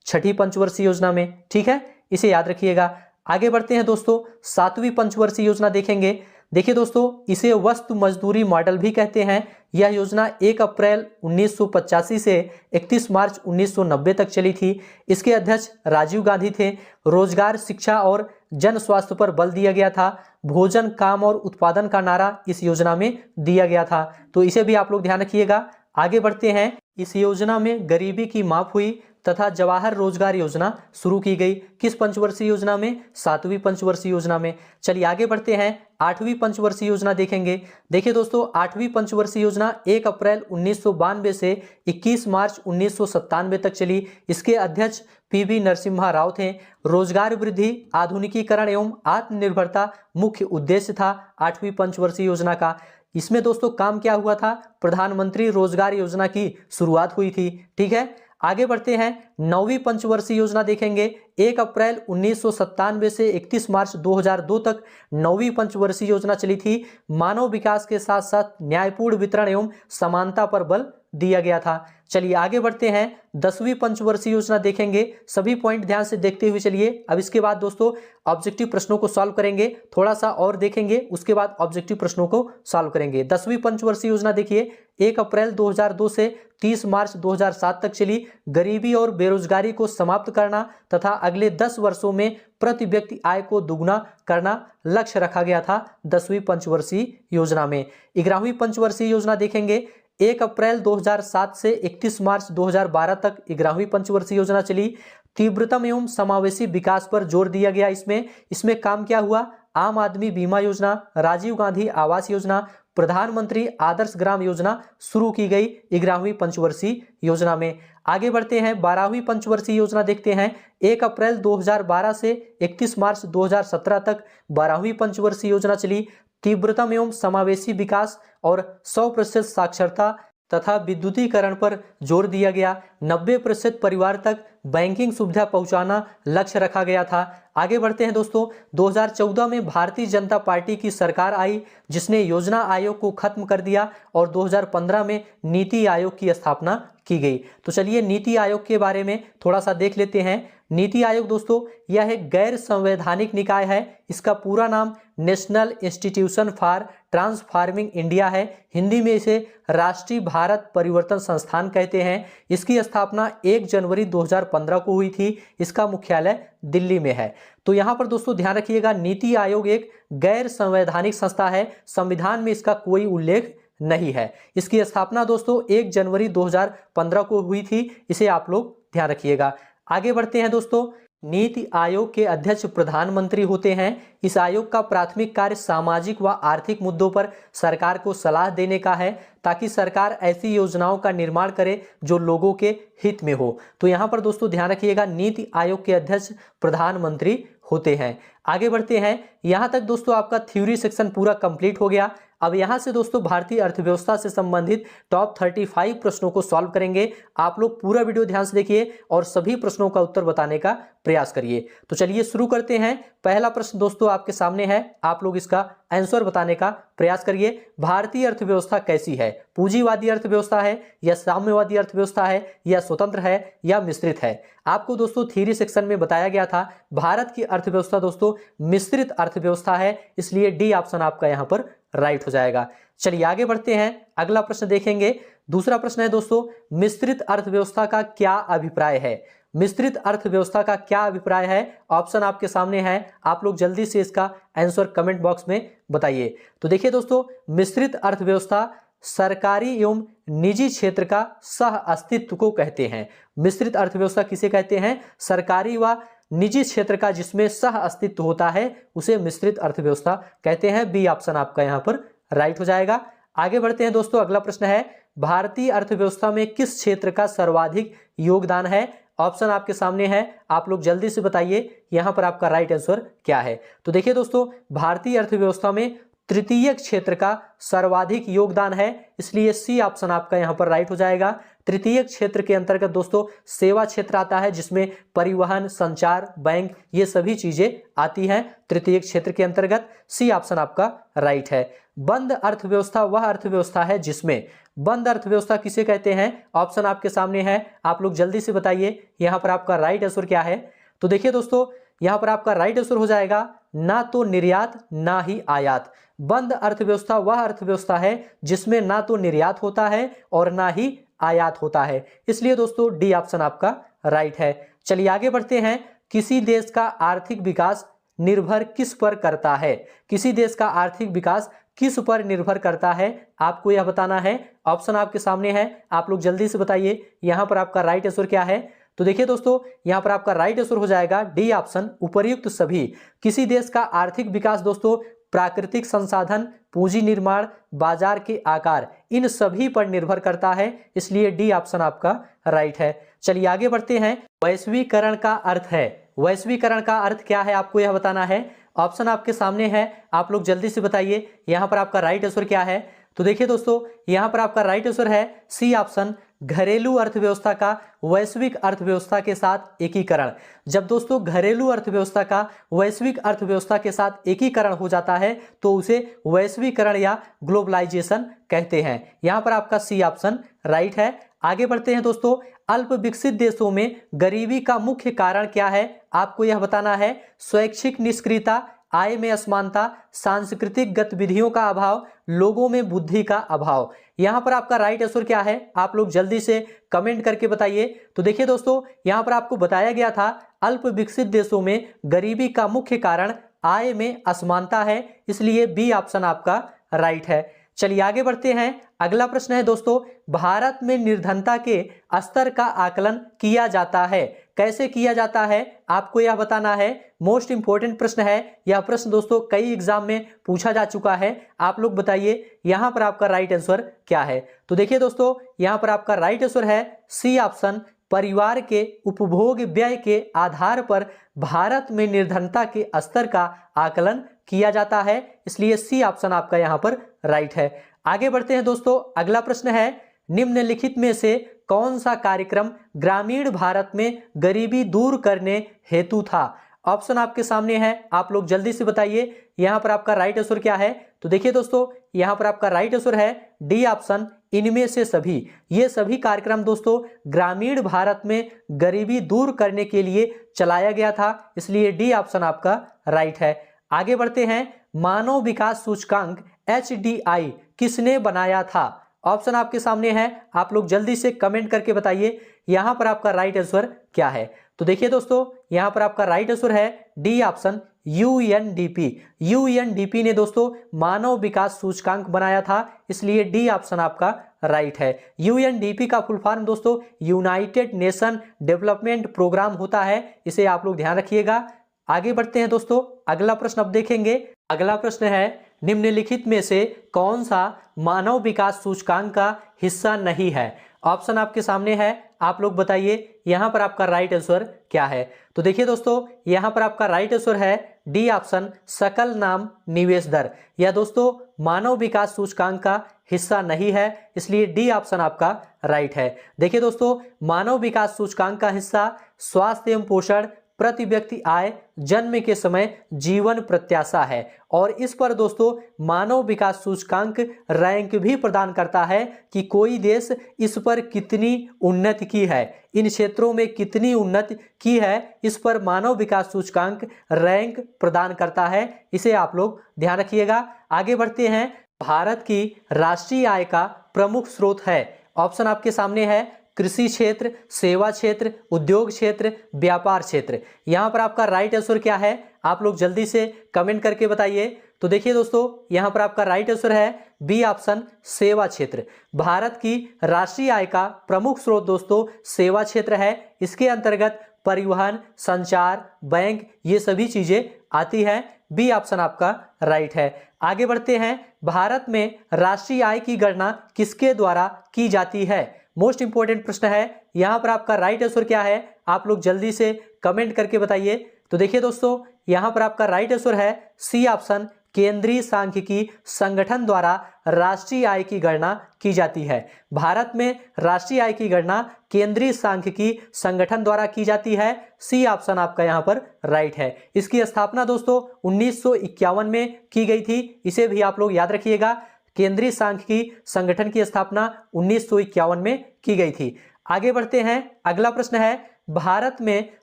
छठी पंचवर्षीय योजना में। ठीक है, इसे याद रखिएगा। आगे बढ़ते हैं दोस्तों, सातवीं पंचवर्षीय योजना देखेंगे। देखिए दोस्तों, इसे वस्तु मजदूरी मॉडल भी कहते हैं। यह योजना 1 अप्रैल 1985 से 31 मार्च 1990 तक चली थी। इसके अध्यक्ष राजीव गांधी थे। रोजगार, शिक्षा और जन स्वास्थ्य पर बल दिया गया था। भोजन, काम और उत्पादन का नारा इस योजना में दिया गया था। तो इसे भी आप लोग ध्यान रखिएगा। आगे बढ़ते हैं, इस योजना में गरीबी की माप हुई तथा जवाहर रोजगार योजना शुरू की गई। किस पंचवर्षीय योजना में? सातवीं पंचवर्षीय योजना में। चलिए आगे बढ़ते हैं, आठवीं पंचवर्षीय योजना देखेंगे। देखिए दोस्तों, आठवीं पंचवर्षीय योजना 1 अप्रैल 1992 से 21 मार्च 1997 तक चली। इसके अध्यक्ष PV नरसिम्हा राव थे। रोजगार वृद्धि, आधुनिकीकरण एवं आत्मनिर्भरता मुख्य उद्देश्य था आठवीं पंचवर्षीय योजना का। इसमें दोस्तों काम क्या हुआ था? प्रधानमंत्री रोजगार योजना की शुरुआत हुई थी। ठीक है, आगे बढ़ते हैं, नौवीं पंचवर्षीय योजना देखेंगे। 1 अप्रैल 1997 से 31 मार्च 2002 तक नौवीं पंचवर्षीय योजना चली थी। मानव विकास के साथ साथ न्यायपूर्ण वितरण एवं समानता पर बल दिया गया था। चलिए आगे बढ़ते हैं, 10वीं पंचवर्षीय योजना देखेंगे। सभी पॉइंट ध्यान से देखते हुए चलिए। अब इसके बाद दोस्तों ऑब्जेक्टिव प्रश्नों को सॉल्व करेंगे, थोड़ा सा और देखेंगे, उसके बाद ऑब्जेक्टिव प्रश्नों को सॉल्व करेंगे। 10वीं पंचवर्षीय योजना देखिए, 1 अप्रैल 2002 से 30 मार्च 2007 तक चली। गरीबी और बेरोजगारी को समाप्त करना तथा अगले 10 वर्षों में प्रति व्यक्ति आय को दुगना करना लक्ष्य रखा गया था 10वीं पंचवर्षीय योजना में। 11वीं पंचवर्षीय योजना देखेंगे। 1 अप्रैल 2007 से 31 मार्च 2012 तक 11वीं पंचवर्षीय योजना चली। तीव्रतम एवं समावेशी विकास पर जोर दिया गया। इसमें काम क्या हुआ? आम आदमी बीमा योजना, राजीव गांधी आवास योजना, प्रधानमंत्री आदर्श ग्राम योजना शुरू की गई 11वीं पंचवर्षीय योजना में। आगे बढ़ते हैं, 12वीं पंचवर्षीय योजना देखते हैं। 1 अप्रैल 2012 से 31 मार्च 2017 तक 12वीं पंचवर्षीय योजना चली। तीव्रतम एवं समावेशी विकास और 100% साक्षरता तथा विद्युतीकरण पर जोर दिया गया। 90% परिवार तक बैंकिंग सुविधा पहुंचाना लक्ष्य रखा गया था। आगे बढ़ते हैं दोस्तों, 2014 में भारतीय जनता पार्टी की सरकार आई जिसने योजना आयोग को खत्म कर दिया और 2015 में नीति आयोग की स्थापना की गई। तो चलिए नीति आयोग के बारे में थोड़ा सा देख लेते हैं। नीति आयोग दोस्तों यह एक गैर संवैधानिक निकाय है। इसका पूरा नाम national institution for transforming India है। हिंदी में इसे राष्ट्रीय भारत परिवर्तन संस्थान कहते हैं। इसकी स्थापना 1 जनवरी 2015 को हुई थी। इसका मुख्यालय दिल्ली में है। तो यहाँ पर दोस्तों ध्यान रखिएगा, नीति आयोग एक गैर संवैधानिक संस्था है। संविधान में इसका कोई उल्लेख नहीं है। इसकी स्थापना दोस्तों 1 जनवरी 2015 को हुई थी। इसे आप लोग ध्यान रखिएगा। आगे बढ़ते हैं दोस्तों, नीति आयोग के अध्यक्ष प्रधानमंत्री होते हैं। इस आयोग का प्राथमिक कार्य सामाजिक व आर्थिक मुद्दों पर सरकार को सलाह देने का है ताकि सरकार ऐसी योजनाओं का निर्माण करे जो लोगों के हित में हो। तो यहाँ पर दोस्तों ध्यान रखिएगा, नीति आयोग के अध्यक्ष प्रधानमंत्री होते हैं। आगे बढ़ते हैं, यहाँ तक दोस्तों आपका थ्योरी सेक्शन पूरा कंप्लीट हो गया। अब यहाँ से दोस्तों भारतीय अर्थव्यवस्था से संबंधित टॉप 35 प्रश्नों को सॉल्व करेंगे। आप लोग पूरा वीडियो ध्यान से देखिए और सभी प्रश्नों का उत्तर बताने का प्रयास करिए। तो चलिए शुरू करते हैं। पहला प्रश्न दोस्तों आपके सामने है, आप लोग इसका आंसर बताने का प्रयास करिए। भारतीय अर्थव्यवस्था कैसी है? पूंजीवादी अर्थव्यवस्था है या साम्यवादी अर्थव्यवस्था है या स्वतंत्र है या मिश्रित है? आपको दोस्तों थ्योरी सेक्शन में बताया गया था भारत की अर्थव्यवस्था दोस्तों मिश्रित अर्थव्यवस्था है, इसलिए डी ऑप्शन आपका यहां पर राइट हो जाएगा। चलिए आगे बढ़ते हैं, अगला प्रश्न देखेंगे। दूसरा प्रश्न है दोस्तों, मिश्रित अर्थव्यवस्था का क्या अभिप्राय है? मिश्रित अर्थव्यवस्था का क्या अभिप्राय है? ऑप्शन आपके सामने है, आप लोग जल्दी से इसका आंसर कमेंट बॉक्स में बताइए। तो देखिए दोस्तों, मिश्रित अर्थव्यवस्था सरकारी एवं निजी क्षेत्र का सह अस्तित्व को कहते हैं। मिश्रित अर्थव्यवस्था किसे कहते हैं? सरकारी व निजी क्षेत्र का जिसमें सह अस्तित्व होता है उसे मिश्रित अर्थव्यवस्था कहते हैं। बी ऑप्शन आपका यहां पर राइट हो जाएगा। आगे बढ़ते हैं दोस्तों, अगला प्रश्न है, भारतीय अर्थव्यवस्था में किस क्षेत्र का सर्वाधिक योगदान है? ऑप्शन आपके सामने है, आप लोग जल्दी से बताइए यहां पर आपका राइट आंसर क्या है। तो देखिए दोस्तों, भारतीय अर्थव्यवस्था में तृतीय क्षेत्र का सर्वाधिक योगदान है, इसलिए सी ऑप्शन आपका यहां पर राइट हो जाएगा। तृतीय क्षेत्र के अंतर्गत दोस्तों सेवा क्षेत्र आता है, जिसमें परिवहन, संचार, बैंक ये सभी चीजें आती हैं तृतीय क्षेत्र के अंतर्गत। सी ऑप्शन आपका राइट है। बंद अर्थव्यवस्था वह अर्थव्यवस्था है जिसमें, बंद अर्थव्यवस्था किसे कहते हैं? ऑप्शन आपके सामने है, आप लोग जल्दी से बताइए यहां पर आपका राइट आंसर क्या है। तो देखिए दोस्तों, यहां पर आपका राइट आंसर हो जाएगा ना तो निर्यात ना ही आयात। बंद अर्थव्यवस्था वह अर्थव्यवस्था है जिसमें ना तो निर्यात होता है और ना ही आयात होता है, इसलिए दोस्तों डी ऑप्शन आपका राइट है। चलिए आगे बढ़ते हैं। किसी देश का आर्थिक विकास निर्भर किस पर करता है? किसी देश का आर्थिक विकास किस पर निर्भर करता है? आपको यह बताना है। ऑप्शन आपके सामने है, आप लोग जल्दी से बताइए यहां पर आपका राइट आंसर क्या है। तो देखिए दोस्तों, यहां पर आपका राइट आंसर हो जाएगा डी ऑप्शन, उपर्युक्त सभी। किसी देश का आर्थिक विकास दोस्तों प्राकृतिक संसाधन, पूंजी निर्माण, बाजार के आकार, इन सभी पर निर्भर करता है, इसलिए डी ऑप्शन आपका राइट है। चलिए आगे बढ़ते हैं। वैश्वीकरण का अर्थ है, वैश्वीकरण का अर्थ क्या है आपको यह बताना है। ऑप्शन आपके सामने है, आप लोग जल्दी से बताइए यहां पर आपका राइट आंसर क्या है। तो देखिए दोस्तों, यहां पर आपका राइट आंसर है सी ऑप्शन, घरेलू अर्थव्यवस्था का वैश्विक अर्थव्यवस्था के साथ एकीकरण। जब दोस्तों घरेलू अर्थव्यवस्था का वैश्विक अर्थव्यवस्था के साथ एकीकरण हो जाता है तो उसे वैश्वीकरण या ग्लोबलाइजेशन कहते हैं। यहां पर आपका सी ऑप्शन राइट है। आगे बढ़ते हैं दोस्तों, अल्प विकसित देशों में गरीबी का मुख्य कारण क्या है? आपको यह बताना है। स्वैच्छिक निष्क्रियता, आय में असमानता, सांस्कृतिक गतिविधियों का अभाव, लोगों में बुद्धि का अभाव। यहां पर आपका राइट आंसर क्या है? आप लोग जल्दी से कमेंट करके बताइए। तो देखिए दोस्तों, यहां पर आपको बताया गया था अल्प विकसित देशों में गरीबी का मुख्य कारण आय में असमानता है, इसलिए बी ऑप्शन आपका राइट है। चलिए आगे बढ़ते हैं। अगला प्रश्न है दोस्तों, भारत में निर्धनता के स्तर का आकलन किया जाता है, कैसे किया जाता है? आपको यह बताना है। मोस्ट इंपोर्टेंट प्रश्न है यह प्रश्न दोस्तों, कई एग्जाम में पूछा जा चुका है। आप लोग बताइए यहां पर आपका राइट आंसर क्या है। तो देखिए दोस्तों, यहां पर आपका राइट आंसर है सी ऑप्शन, परिवार के उपभोग व्यय के आधार पर भारत में निर्धनता के स्तर का आकलन किया जाता है, इसलिए सी ऑप्शन आपका यहां पर राइट है। आगे बढ़ते हैं दोस्तों, अगला प्रश्न है, निम्नलिखित में से कौन सा कार्यक्रम ग्रामीण भारत में गरीबी दूर करने हेतु था? ऑप्शन आपके सामने है, आप लोग जल्दी से बताइए यहां पर आपका राइट आंसर क्या है। तो देखिए दोस्तों, यहां पर आपका राइट आंसर है डी ऑप्शन, इनमें से सभी। ये सभी कार्यक्रम दोस्तों ग्रामीण भारत में गरीबी दूर करने के लिए चलाया गया था, इसलिए डी ऑप्शन आपका राइट है। आगे बढ़ते हैं। मानव विकास सूचकांक HDI किसने बनाया था? ऑप्शन आपके सामने है, आप लोग जल्दी से कमेंट करके बताइए यहां पर आपका राइट आंसर क्या है। तो देखिए दोस्तों, यहां पर आपका राइट आंसर है डी ऑप्शन, UNDP। UNDP ने दोस्तों मानव विकास सूचकांक बनाया था, इसलिए डी ऑप्शन आपका राइट है। UNDP का फुल फॉर्म दोस्तों यूनाइटेड नेशन डेवलपमेंट प्रोग्राम होता है, इसे आप लोग ध्यान रखिएगा। आगे बढ़ते हैं दोस्तों, अगला प्रश्न अब देखेंगे। अगला प्रश्न है, निम्नलिखित में से कौन सा मानव विकास सूचकांक का हिस्सा नहीं है? ऑप्शन आपके सामने है, आप लोग बताइए यहां पर आपका राइट आंसर क्या है। तो देखिए दोस्तों, यहां पर आपका राइट आंसर है डी ऑप्शन सकल नाम निवेश दर। यह दोस्तों मानव विकास सूचकांक का हिस्सा नहीं है, इसलिए डी ऑप्शन आपका राइट है। देखिए दोस्तों, मानव विकास सूचकांक का हिस्सा स्वास्थ्य एवं पोषण, प्रति व्यक्ति आय, जन्म के समय, जीवन प्रत्याशा है। और इस पर दोस्तों मानव विकास सूचकांक रैंक भी प्रदान करता है कि कोई देश इस पर कितनी उन्नति की है, इन क्षेत्रों में कितनी उन्नति की है, इस पर मानव विकास सूचकांक रैंक प्रदान करता है। इसे आप लोग ध्यान रखिएगा। आगे बढ़ते हैं। भारत की राष्ट्रीय आय का प्रमुख स्रोत है। ऑप्शन आपके सामने है कृषि क्षेत्र, सेवा क्षेत्र, उद्योग क्षेत्र, व्यापार क्षेत्र। यहां पर आपका राइट आंसर क्या है, आप लोग जल्दी से कमेंट करके बताइए। तो देखिए दोस्तों, यहां पर आपका राइट आंसर है बी ऑप्शन सेवा क्षेत्र। भारत की राष्ट्रीय आय का प्रमुख स्रोत दोस्तों सेवा क्षेत्र है। इसके अंतर्गत परिवहन, संचार, बैंक, ये सभी चीजें आती हैं। बी ऑप्शन आपका राइट है। आगे बढ़ते हैं। भारत में राष्ट्रीय आय की गणना किसके द्वारा की जाती है? मोस्ट इंपोर्टेंट प्रश्न है। यहां पर आपका राइट आंसर क्या है, आप लोग जल्दी से कमेंट करके बताइए। तो देखिए दोस्तों, यहां पर आपका राइट आंसर है सी ऑप्शन केंद्रीय सांख्यिकी संगठन द्वारा राष्ट्रीय आय की गणना की जाती है। भारत में राष्ट्रीय आय की गणना केंद्रीय सांख्यिकी संगठन द्वारा की जाती है। सी ऑप्शन आपका यहां पर राइट है। इसकी स्थापना दोस्तों 1951 में की गई थी, इसे भी आप लोग याद रखिएगा। केंद्रीय सांख्यिकी संगठन की स्थापना 1951 में की गई थी। आगे बढ़ते हैं। अगला प्रश्न है, भारत में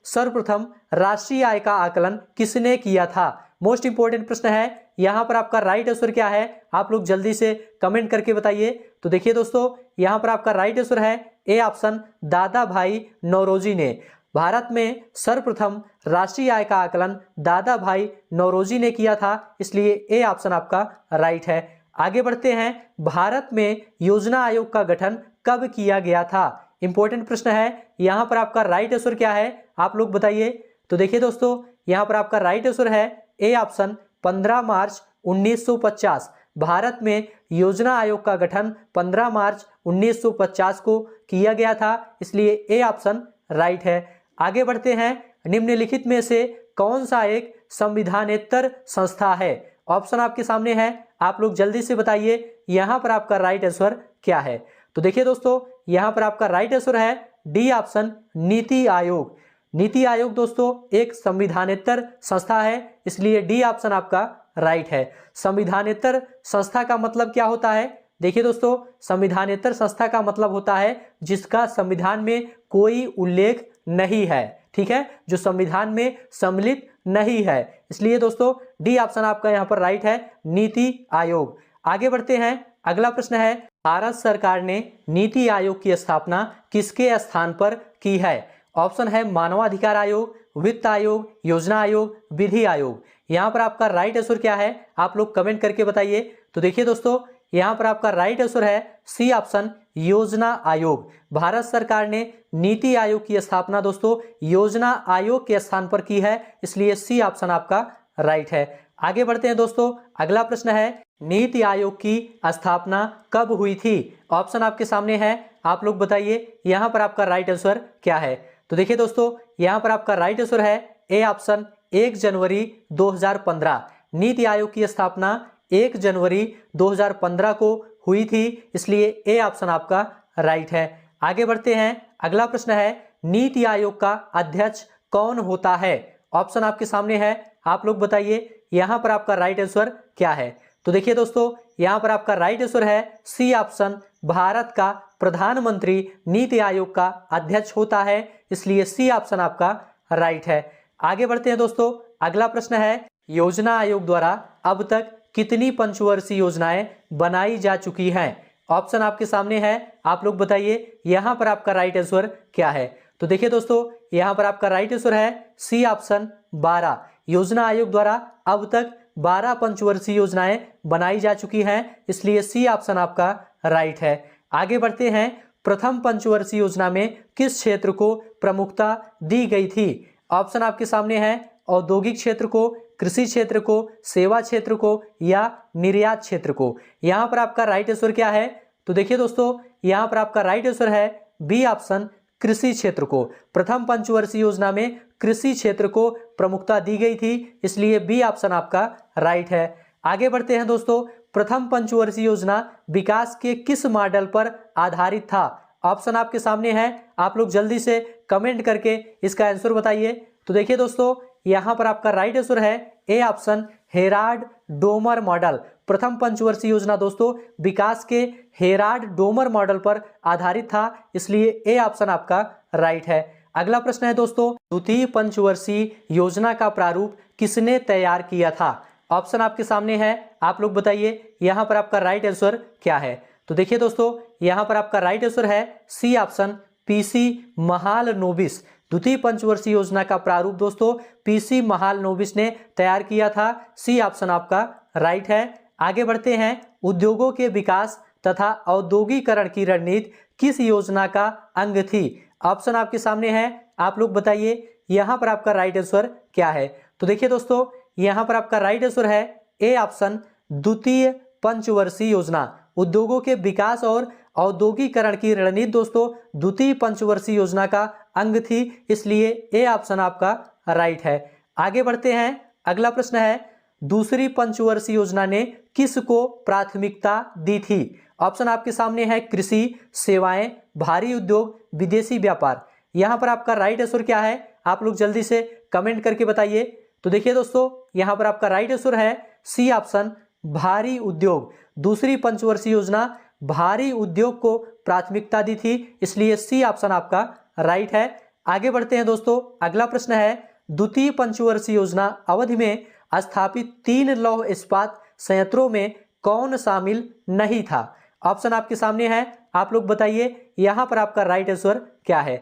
सर्वप्रथम राष्ट्रीय आय का आकलन किसने किया था? मोस्ट इंपोर्टेंट प्रश्न है। यहां पर आपका राइट आंसर क्या है, आप लोग जल्दी से कमेंट करके बताइए। तो देखिए दोस्तों, यहां पर आपका राइट आंसर है ए ऑप्शन दादा भाई नौरोजी ने। भारत में सर्वप्रथम राष्ट्रीय आय का आकलन दादा भाई नौरोजी ने किया था, इसलिए ए ऑप्शन आपका राइट है। आगे बढ़ते हैं। भारत में योजना आयोग का गठन कब किया गया था? इंपॉर्टेंट प्रश्न है। यहां पर आपका राइट आंसर क्या है, आप लोग बताइए। तो देखिए दोस्तों, यहां पर आपका राइट आंसर है ए ऑप्शन 15 मार्च 1950। भारत में योजना आयोग का गठन 15 मार्च 1950 को किया गया था, इसलिए ए ऑप्शन राइट है। आगे बढ़ते हैं। निम्नलिखित में से कौन सा एक संविधानेतर संस्था है? ऑप्शन आपके सामने है, आप लोग जल्दी से बताइए। यहां पर आपका राइट आंसर क्या है? तो देखिए दोस्तों, यहां पर आपका राइट आंसर है डी ऑप्शन नीति आयोग। नीति आयोग दोस्तों एक संविधानेतर संस्था है, इसलिए डी ऑप्शन आपका राइट है। संविधानेतर संस्था का मतलब क्या होता है? देखिए दोस्तों, संविधानेतर संस्था का मतलब होता है जिसका संविधान में कोई उल्लेख नहीं है, ठीक है, जो संविधान में सम्मिलित नहीं है। इसलिए दोस्तों डी ऑप्शन आपका यहां पर राइट है, नीति आयोग। आगे बढ़ते हैं। अगला प्रश्न है, भारत सरकार ने नीति आयोग की स्थापना किसके स्थान पर की है? ऑप्शन है मानवाधिकार आयोग, वित्त आयोग, योजना आयोग, विधि आयोग। यहां पर आपका राइट आंसर क्या है, आप लोग कमेंट करके बताइए। तो देखिए दोस्तों, यहां पर आपका राइट आंसर है सी ऑप्शन योजना आयोग। भारत सरकार ने नीति आयोग की स्थापना दोस्तों योजना आयोग के स्थान पर की है, इसलिए सी ऑप्शन आपका राइट है। आगे बढ़ते हैं दोस्तों। अगला प्रश्न है, नीति आयोग की स्थापना कब हुई थी? ऑप्शन आपके सामने है, आप लोग बताइए। यहां पर आपका राइट आंसर क्या है? तो देखिए दोस्तों, यहां पर आपका राइट आंसर है ए ऑप्शन 1 जनवरी 2015। नीति आयोग की स्थापना 1 जनवरी 2015 को हुई थी, इसलिए ए ऑप्शन आपका राइट है। आगे बढ़ते हैं। अगला प्रश्न है, नीति आयोग का अध्यक्ष कौन होता है? ऑप्शन आपके सामने है, आप लोग बताइए। यहां पर आपका राइट आंसर क्या है? तो देखिए दोस्तों, यहां पर आपका राइट आंसर है सी ऑप्शन भारत का प्रधानमंत्री नीति आयोग का अध्यक्ष होता है, इसलिए सी ऑप्शन आपका राइट है। आगे बढ़ते हैं दोस्तों। अगला प्रश्न है, योजना आयोग द्वारा अब तक कितनी पंचवर्षीय योजनाएं बनाई जा चुकी हैं? ऑप्शन आपके सामने है, आप लोग बताइए। यहां पर आपका राइट आंसर क्या है? तो देखिए दोस्तों, यहां पर आपका राइट आंसर है सी ऑप्शन 12। योजना आयोग द्वारा अब तक 12 पंचवर्षीय योजनाएं बनाई जा चुकी हैं, इसलिए सी ऑप्शन आपका राइट है। आगे बढ़ते हैं। प्रथम पंचवर्षीय योजना में किस क्षेत्र को प्रमुखता दी गई थी? ऑप्शन आपके सामने है, औद्योगिक क्षेत्र को, कृषि क्षेत्र को, सेवा क्षेत्र को या निर्यात क्षेत्र को। यहां पर आपका राइट आंसर क्या है? तो देखिए दोस्तों, यहां पर आपका राइट आंसर है बी ऑप्शन कृषि क्षेत्र को। प्रथम पंचवर्षीय योजना में कृषि क्षेत्र को प्रमुखता दी गई थी, इसलिए बी ऑप्शन आपका राइट है। आगे बढ़ते हैं दोस्तों, प्रथम पंचवर्षीय योजना विकास के किस मॉडल पर आधारित था? ऑप्शन आपके सामने है, आप लोग जल्दी से कमेंट करके इसका आंसर बताइए। तो देखिए दोस्तों, यहाँ पर आपका राइट आंसर है A option, Herald Domar model. प्रथम पंचवर्षीय योजना दोस्तों विकास के हेराल्ड डोमर मॉडल पर आधारित था, इसलिए ए ऑप्शन आपका राइट है। अगला प्रश्न है दोस्तों, द्वितीय पंचवर्षीय योजना का प्रारूप किसने तैयार किया था? ऑप्शन आपके सामने है, आप लोग बताइए यहाँ पर आपका राइट आंसर क्या है। तो देखिए दोस्तों, यहाँ पर आपका राइट आंसर है सी ऑप्शन, पीसी महालनोबिस। द्वितीय पंचवर्षीय योजना का प्रारूप दोस्तों पीसी महालनोबिस ने तैयार किया था, सी ऑप्शन आपका राइट है। आगे बढ़ते हैं, उद्योगों के विकास तथा औद्योगिकरण की रणनीति किस योजना का अंग थी? ऑप्शन आपके सामने है, आप लोग बताइए यहाँ पर आपका राइट आंसर क्या है। तो देखिए दोस्तों, यहाँ पर आपका राइट आंसर है ए ऑप्शन, द्वितीय पंचवर्षीय योजना। उद्योगों के विकास और औद्योगिकरण की रणनीति दोस्तों द्वितीय पंचवर्षीय योजना का अंग थी, इसलिए ए ऑप्शन आपका राइट है। आगे बढ़ते हैं, अगला प्रश्न है, दूसरी पंचवर्षीय योजना ने किसको प्राथमिकता दी थी? ऑप्शन आपके सामने है, कृषि, सेवाएं, भारी उद्योग, विदेशी व्यापार। यहाँ पर आपका राइट आंसर क्या है, आप लोग जल्दी से कमेंट करके बताइए। तो देखिए दोस्तों, यहाँ पर आपका राइट आंसर है सी ऑप्शन, भारी उद्योग। दूसरी पंचवर्षीय योजना भारी उद्योग को प्राथमिकता दी थी, इसलिए सी ऑप्शन आपका राइट है। आगे बढ़ते हैं दोस्तों, अगला प्रश्न है, द्वितीय पंचवर्षीय योजना अवधि में स्थापित 3 लौह इस्पात संयंत्रों में कौन शामिल नहीं था? ऑप्शन आपके सामने है, आप लोग बताइए यहाँ पर आपका राइट आंसर क्या है।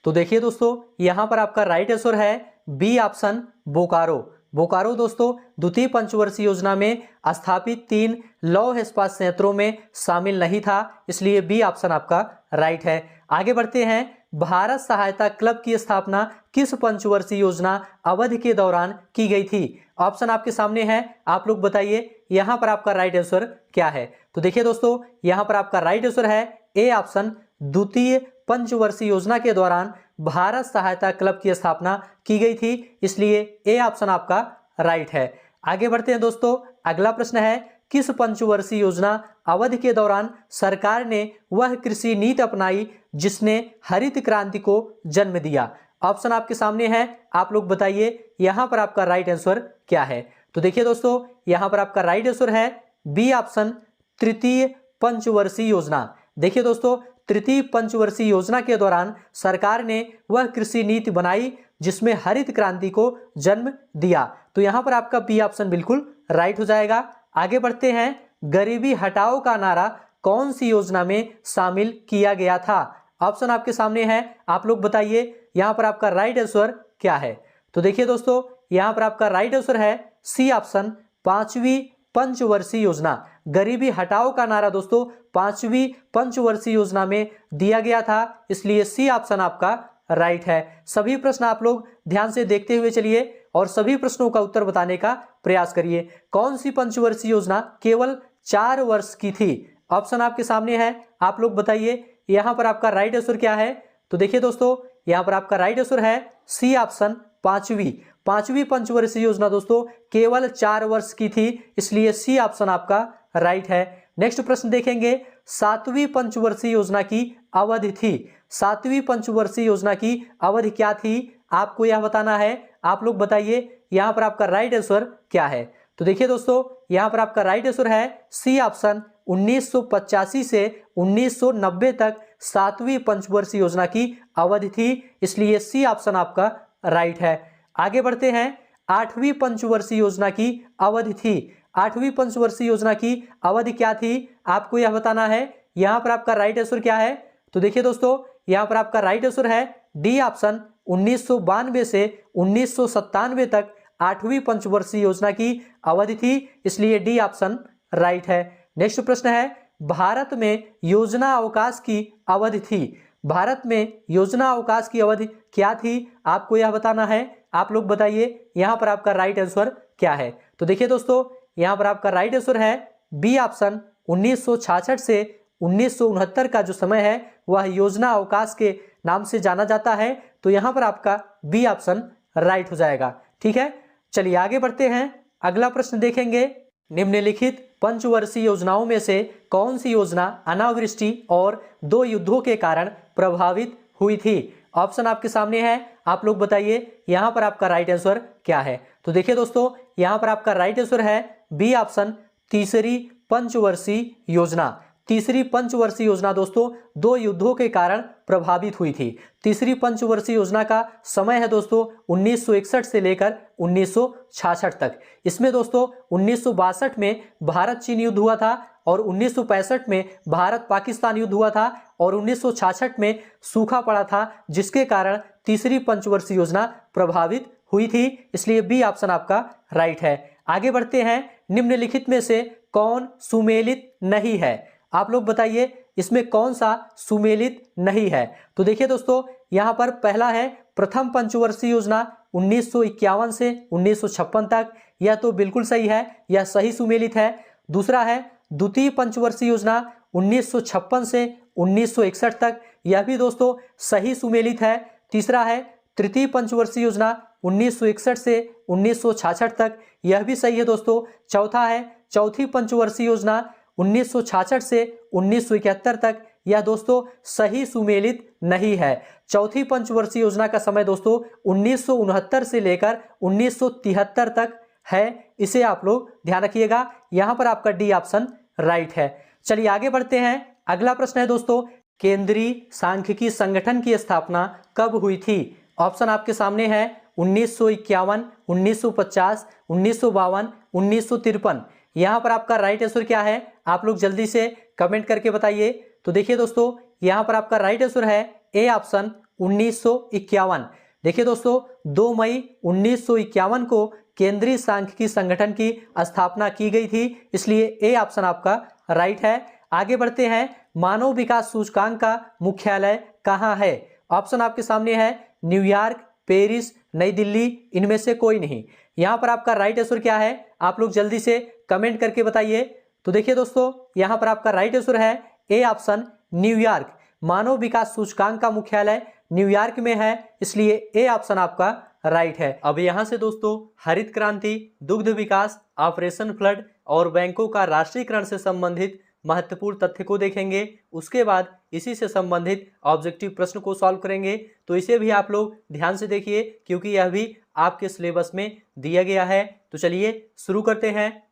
तो देखिए दोस्तों, यहाँ पर आपका राइट आंसर है बी ऑप्शन, बोकारो। बोकारो दोस्तों द्वितीय पंचवर्षीय योजना में स्थापित 3 लौह इस्पात संयंत्रों में शामिल नहीं था, इसलिए बी ऑप्शन आपका राइट है। आगे बढ़ते हैं, भारत सहायता क्लब की स्थापना किस पंचवर्षीय योजना अवधि के दौरान की गई थी? ऑप्शन आपके सामने है, आप लोग बताइए यहाँ पर आपका राइट आंसर क्या है। तो देखिए दोस्तों, यहाँ पर आपका राइट आंसर है ए ऑप्शन, द्वितीय पंचवर्षीय योजना के दौरान भारत सहायता क्लब की स्थापना की गई थी, इसलिए ए ऑप्शन आपका राइट है। आगे बढ़ते हैं दोस्तों, अगला प्रश्न है, किस पंचवर्षीय योजना अवधि के दौरान सरकार ने वह कृषि नीति अपनाई जिसने हरित क्रांति को जन्म दिया? ऑप्शन आपके सामने है, आप लोग बताइए यहाँ पर आपका राइट आंसर क्या है। तो देखिए दोस्तों, यहाँ पर आपका राइट आंसर है बी ऑप्शन, तृतीय पंचवर्षीय योजना। देखिए दोस्तों, तृतीय पंचवर्षीय योजना के दौरान सरकार ने वह कृषि नीति बनाई जिसमें हरित क्रांति को जन्म दिया। तो यहाँ पर आपका बी ऑप्शन बिल्कुल राइट हो जाएगा। आगे बढ़ते हैं, गरीबी हटाओ का नारा कौन सी योजना में शामिल किया गया था? ऑप्शन आपके सामने है, आप लोग बताइए यहाँ पर आपका राइट आंसर क्या है। तो देखिए दोस्तों, यहाँ पर आपका राइट आंसर है सी ऑप्शन, 5वीं पंचवर्षीय योजना। गरीबी हटाओ का नारा दोस्तों 5वीं पंचवर्षीय योजना में दिया गया था, इसलिए सी ऑप्शन आपका राइट है। सभी प्रश्न आप लोग ध्यान से देखते हुए चलिए और सभी प्रश्नों का उत्तर बताने का प्रयास करिए। कौन सी पंचवर्षीय योजना केवल 4 वर्ष की थी? ऑप्शन आपके सामने है, आप लोग बताइए यहाँ पर आपका राइट आंसर क्या है। तो देखिए दोस्तों, यहाँ पर आपका राइट आंसर है सी ऑप्शन, 5वीं पंचवर्षीय योजना दोस्तों केवल 4 वर्ष की थी, इसलिए सी ऑप्शन आपका राइट है। नेक्स्ट प्रश्न देखेंगे, 7वीं पंचवर्षीय योजना की अवधि थी। 7वीं पंचवर्षीय योजना की अवधि क्या थी, आपको यह बताना है। आप लोग बताइए यहाँ पर आपका राइट आंसर क्या है। तो देखिए दोस्तों, यहाँ पर आपका राइट आंसर है सी ऑप्शन, 1985 से 1990 तक 7वीं पंचवर्षीय योजना की अवधि थी, इसलिए सी ऑप्शन आपका राइट है। आगे बढ़ते हैं, 8वीं पंचवर्षीय योजना की अवधि थी। 8वीं पंचवर्षीय योजना की अवधि क्या थी, आपको यह बताना है। यहाँ पर आपका राइट आंसर क्या है। तो देखिए दोस्तों, यहाँ पर आपका राइट आंसर है डी ऑप्शन, 1992 से 1997 तक 8वीं पंचवर्षीय योजना की अवधि थी, इसलिए डी ऑप्शन राइट है। नेक्स्ट प्रश्न है, भारत में योजना अवकाश की अवधि थी। भारत में योजना अवकाश की अवधि क्या थी, आपको यह बताना है। आप लोग बताइए यहाँ पर आपका राइट आंसर क्या है। तो देखिए दोस्तों, यहाँ पर आपका राइट आंसर है बी ऑप्शन, 1966 से 1969 का जो समय है वह योजना अवकाश के नाम से जाना जाता है। तो यहाँ पर आपका बी ऑप्शन राइट हो जाएगा। ठीक है, चलिए आगे बढ़ते हैं। अगला प्रश्न देखेंगे, निम्नलिखित पंचवर्षीय योजनाओं में से कौन सी योजना अनावृष्टि और 2 युद्धों के कारण प्रभावित हुई थी? ऑप्शन आपके सामने है, आप लोग बताइए यहाँ पर आपका राइट आंसर क्या है। तो देखिए दोस्तों, यहाँ पर आपका राइट आंसर है बी ऑप्शन, तीसरी पंचवर्षीय योजना। तीसरी पंचवर्षीय योजना दोस्तों 2 युद्धों के कारण प्रभावित हुई थी। तीसरी पंचवर्षीय योजना का समय है दोस्तों 1961 से लेकर 1966 तक। इसमें दोस्तों 1962 में भारत चीन युद्ध हुआ था और 1965 में भारत पाकिस्तान युद्ध हुआ था और 1966 में सूखा पड़ा था, जिसके कारण तीसरी पंचवर्षीय योजना प्रभावित हुई थी। इसलिए बी ऑप्शन आपका राइट है। आगे बढ़ते हैं, निम्नलिखित में से कौन सुमेलित नहीं है? आप लोग बताइए इसमें कौन सा सुमेलित नहीं है। तो देखिए दोस्तों, यहाँ पर पहला है प्रथम पंचवर्षीय योजना 1951 से 1956 तक, यह तो बिल्कुल सही है, यह सही सुमेलित है। दूसरा है द्वितीय पंचवर्षीय योजना 1956 से 1961 तक, यह भी दोस्तों सही सुमेलित है। तीसरा है तृतीय पंचवर्षीय योजना 1961 से 1966 तक, यह भी सही है दोस्तों। चौथा है चौथी पंचवर्षीय योजना 1966 से 1971 तक, यह दोस्तों सही सुमेलित नहीं है। चौथी पंचवर्षीय योजना का समय दोस्तों 1969 से लेकर 1973 तक है, इसे आप लोग ध्यान रखिएगा। यहाँ पर आपका डी ऑप्शन राइट है। चलिए आगे बढ़ते हैं। अगला प्रश्न है दोस्तों, केंद्रीय सांख्यिकी संगठन की स्थापना कब हुई थी? ऑप्शन आपके सामने है 1951, 1950, 1952, 1953। यहाँ पर आपका राइट आंसर क्या है? आप लोग जल्दी से कमेंट करके बताइए। तो देखिए दोस्तों, यहाँ पर आपका राइट आंसर है ए ऑप्शन 1951। देखिए दोस्तों, 2 मई 1951 को केंद्रीय सांख्यिकी संगठन की स्थापना की गई थी, इसलिए ए ऑप्शन आपका राइट है। आगे बढ़ते हैं, मानव विकास सूचकांक का मुख्यालय कहाँ है? ऑप्शन आपके सामने है न्यूयॉर्क, पेरिस, नई दिल्ली, इनमें से कोई नहीं। यहाँ पर आपका राइट आंसर क्या है? आप लोग जल्दी से कमेंट करके बताइए। तो देखिए दोस्तों, यहाँ पर आपका राइट आंसर है ए ऑप्शन न्यूयॉर्क। मानव विकास सूचकांक का मुख्यालय न्यूयॉर्क में है, इसलिए ए ऑप्शन आपका राइट है। अब यहाँ से दोस्तों हरित क्रांति, दुग्ध विकास, ऑपरेशन फ्लड और बैंकों का राष्ट्रीयकरण से संबंधित महत्वपूर्ण तथ्य को देखेंगे। उसके बाद इसी से संबंधित ऑब्जेक्टिव प्रश्न को सॉल्व करेंगे। तो इसे भी आप लोग ध्यान से देखिए, क्योंकि यह भी आपके सिलेबस में दिया गया है। तो चलिए शुरू करते हैं।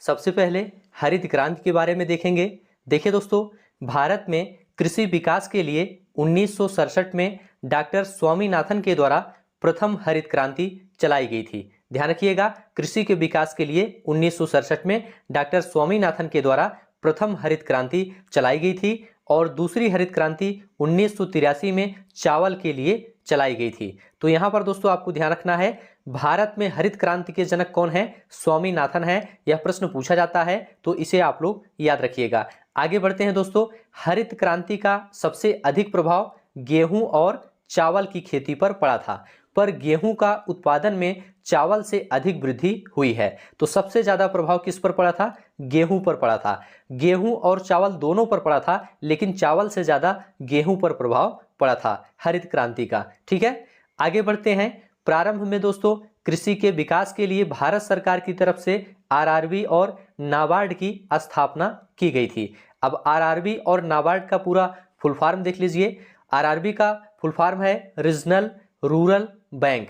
सबसे पहले हरित क्रांति के बारे में देखेंगे। देखिए दोस्तों, भारत में कृषि विकास के लिए 1967 में डॉक्टर स्वामीनाथन के द्वारा प्रथम हरित क्रांति चलाई गई थी। ध्यान रखिएगा, कृषि के विकास के लिए 1967 में डॉक्टर स्वामीनाथन के द्वारा प्रथम हरित क्रांति चलाई गई थी और दूसरी हरित क्रांति 1983 में चावल के लिए चलाई गई थी। तो यहाँ पर दोस्तों आपको ध्यान रखना है, भारत में हरित क्रांति के जनक कौन है? स्वामीनाथन है। यह प्रश्न पूछा जाता है, तो इसे आप लोग याद रखिएगा। आगे बढ़ते हैं दोस्तों, हरित क्रांति का सबसे अधिक प्रभाव गेहूं और चावल की खेती पर पड़ा था, पर गेहूं का उत्पादन में चावल से अधिक वृद्धि हुई है। तो सबसे ज्यादा प्रभाव किस पर पड़ा था? गेहूं पर पड़ा था। गेहूं और चावल दोनों पर पड़ा था, लेकिन चावल से ज्यादा गेहूं पर प्रभाव पड़ा था हरित क्रांति का। ठीक है, आगे बढ़ते हैं। प्रारंभ में दोस्तों कृषि के विकास के लिए भारत सरकार की तरफ से आरआरबी और नाबार्ड की स्थापना की गई थी। अब आरआरबी और नाबार्ड का पूरा फुल फॉर्म देख लीजिए। आरआरबी का फुल फॉर्म है रीजनल रूरल बैंक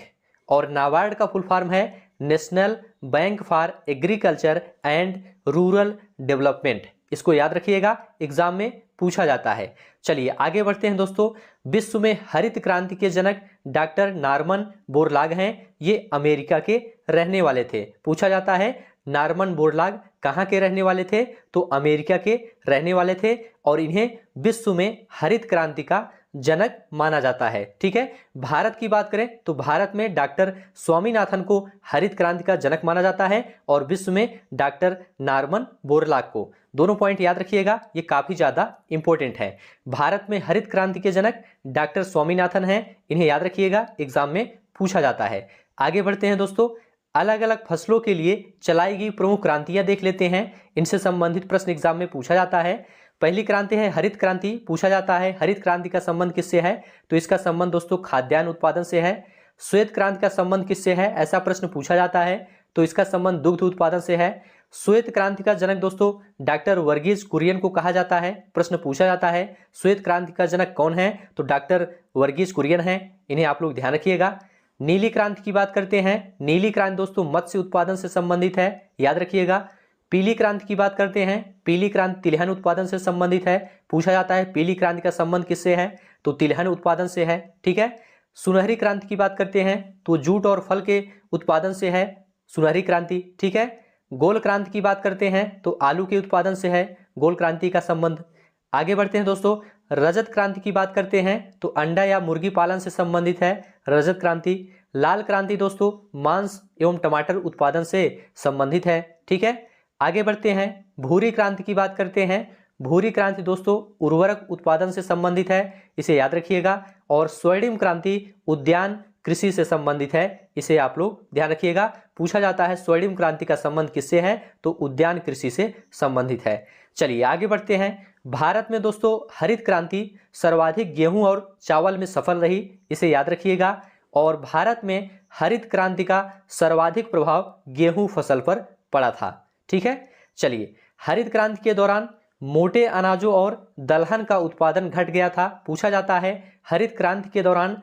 और नाबार्ड का फुल फॉर्म है national bank for agriculture and rural development. इसको याद रखिएगा, एग्जाम में पूछा जाता है। चलिए आगे बढ़ते हैं दोस्तों। विश्व में हरित क्रांति के जनक डॉक्टर नॉर्मन बोरलाग हैं। ये अमेरिका के रहने वाले थे। पूछा जाता है नॉर्मन बोरलाग कहाँ के रहने वाले थे? तो अमेरिका के रहने वाले थे और इन्हें विश्व में हरित क्रांति का जनक माना जाता है। ठीक है, भारत की बात करें तो भारत में डॉक्टर स्वामीनाथन को हरित क्रांति का जनक माना जाता है और विश्व में डॉक्टर नॉर्मन बोरलाग को। दोनों पॉइंट याद रखिएगा, ये काफी ज्यादा इंपॉर्टेंट है। भारत में हरित क्रांति के जनक डॉक्टर स्वामीनाथन हैं, इन्हें याद रखिएगा, एग्जाम में पूछा जाता है। आगे बढ़ते हैं दोस्तों, अलग अलग फसलों के लिए चलाई गई प्रमुख क्रांतियां देख लेते हैं। इनसे संबंधित प्रश्न एग्जाम में पूछा जाता है। पहली क्रांति है हरित क्रांति। पूछा जाता है हरित क्रांति का संबंध किससे है, तो इसका संबंध दोस्तों खाद्यान्न उत्पादन से है। श्वेत क्रांति का संबंध किससे है, ऐसा प्रश्न पूछा जाता है, तो इसका संबंध दुग्ध उत्पादन से है। श्वेत क्रांति का जनक दोस्तों डॉक्टर वर्गीज कुरियन को कहा जाता है। प्रश्न पूछा जाता है श्वेत क्रांति का जनक कौन है, तो डॉक्टर वर्गीज कुरियन है। इन्हें आप लोग ध्यान रखिएगा। नीली क्रांति की बात करते हैं। नीली क्रांति दोस्तों मत्स्य उत्पादन से संबंधित है, याद रखिएगा। पीली क्रांति की बात करते हैं। पीली क्रांति तिलहन उत्पादन से संबंधित है। पूछा जाता है पीली क्रांति का संबंध किससे है, तो तिलहन उत्पादन से है। ठीक है। सुनहरी क्रांति की बात करते हैं तो जूट और फल के उत्पादन से है सुनहरी क्रांति। ठीक है। गोल क्रांति की बात करते हैं तो आलू के उत्पादन से है गोल क्रांति का संबंध। आगे बढ़ते हैं दोस्तों। रजत क्रांति की बात करते हैं तो अंडा या मुर्गी पालन से संबंधित है रजत क्रांति। लाल क्रांति दोस्तों मांस एवं टमाटर उत्पादन से संबंधित है। ठीक है। आगे बढ़ते हैं। भूरी क्रांति की बात करते हैं। भूरी क्रांति दोस्तों उर्वरक उत्पादन से संबंधित है, इसे याद रखिएगा। और स्वर्णिम क्रांति उद्यान कृषि से संबंधित है, इसे आप लोग ध्यान रखिएगा। पूछा जाता है स्वर्णिम क्रांति का संबंध किससे है, तो उद्यान कृषि से संबंधित है। चलिए आगे बढ़ते हैं। भारत में दोस्तों हरित क्रांति सर्वाधिक गेहूं और चावल में सफल रही, इसे याद रखिएगा। और भारत में हरित क्रांति का सर्वाधिक प्रभाव गेहूं फसल पर पड़ा था। ठीक है। चलिए हरित क्रांति के दौरान मोटे अनाजों और दलहन का उत्पादन घट गया था। पूछा जाता है हरित क्रांति के दौरान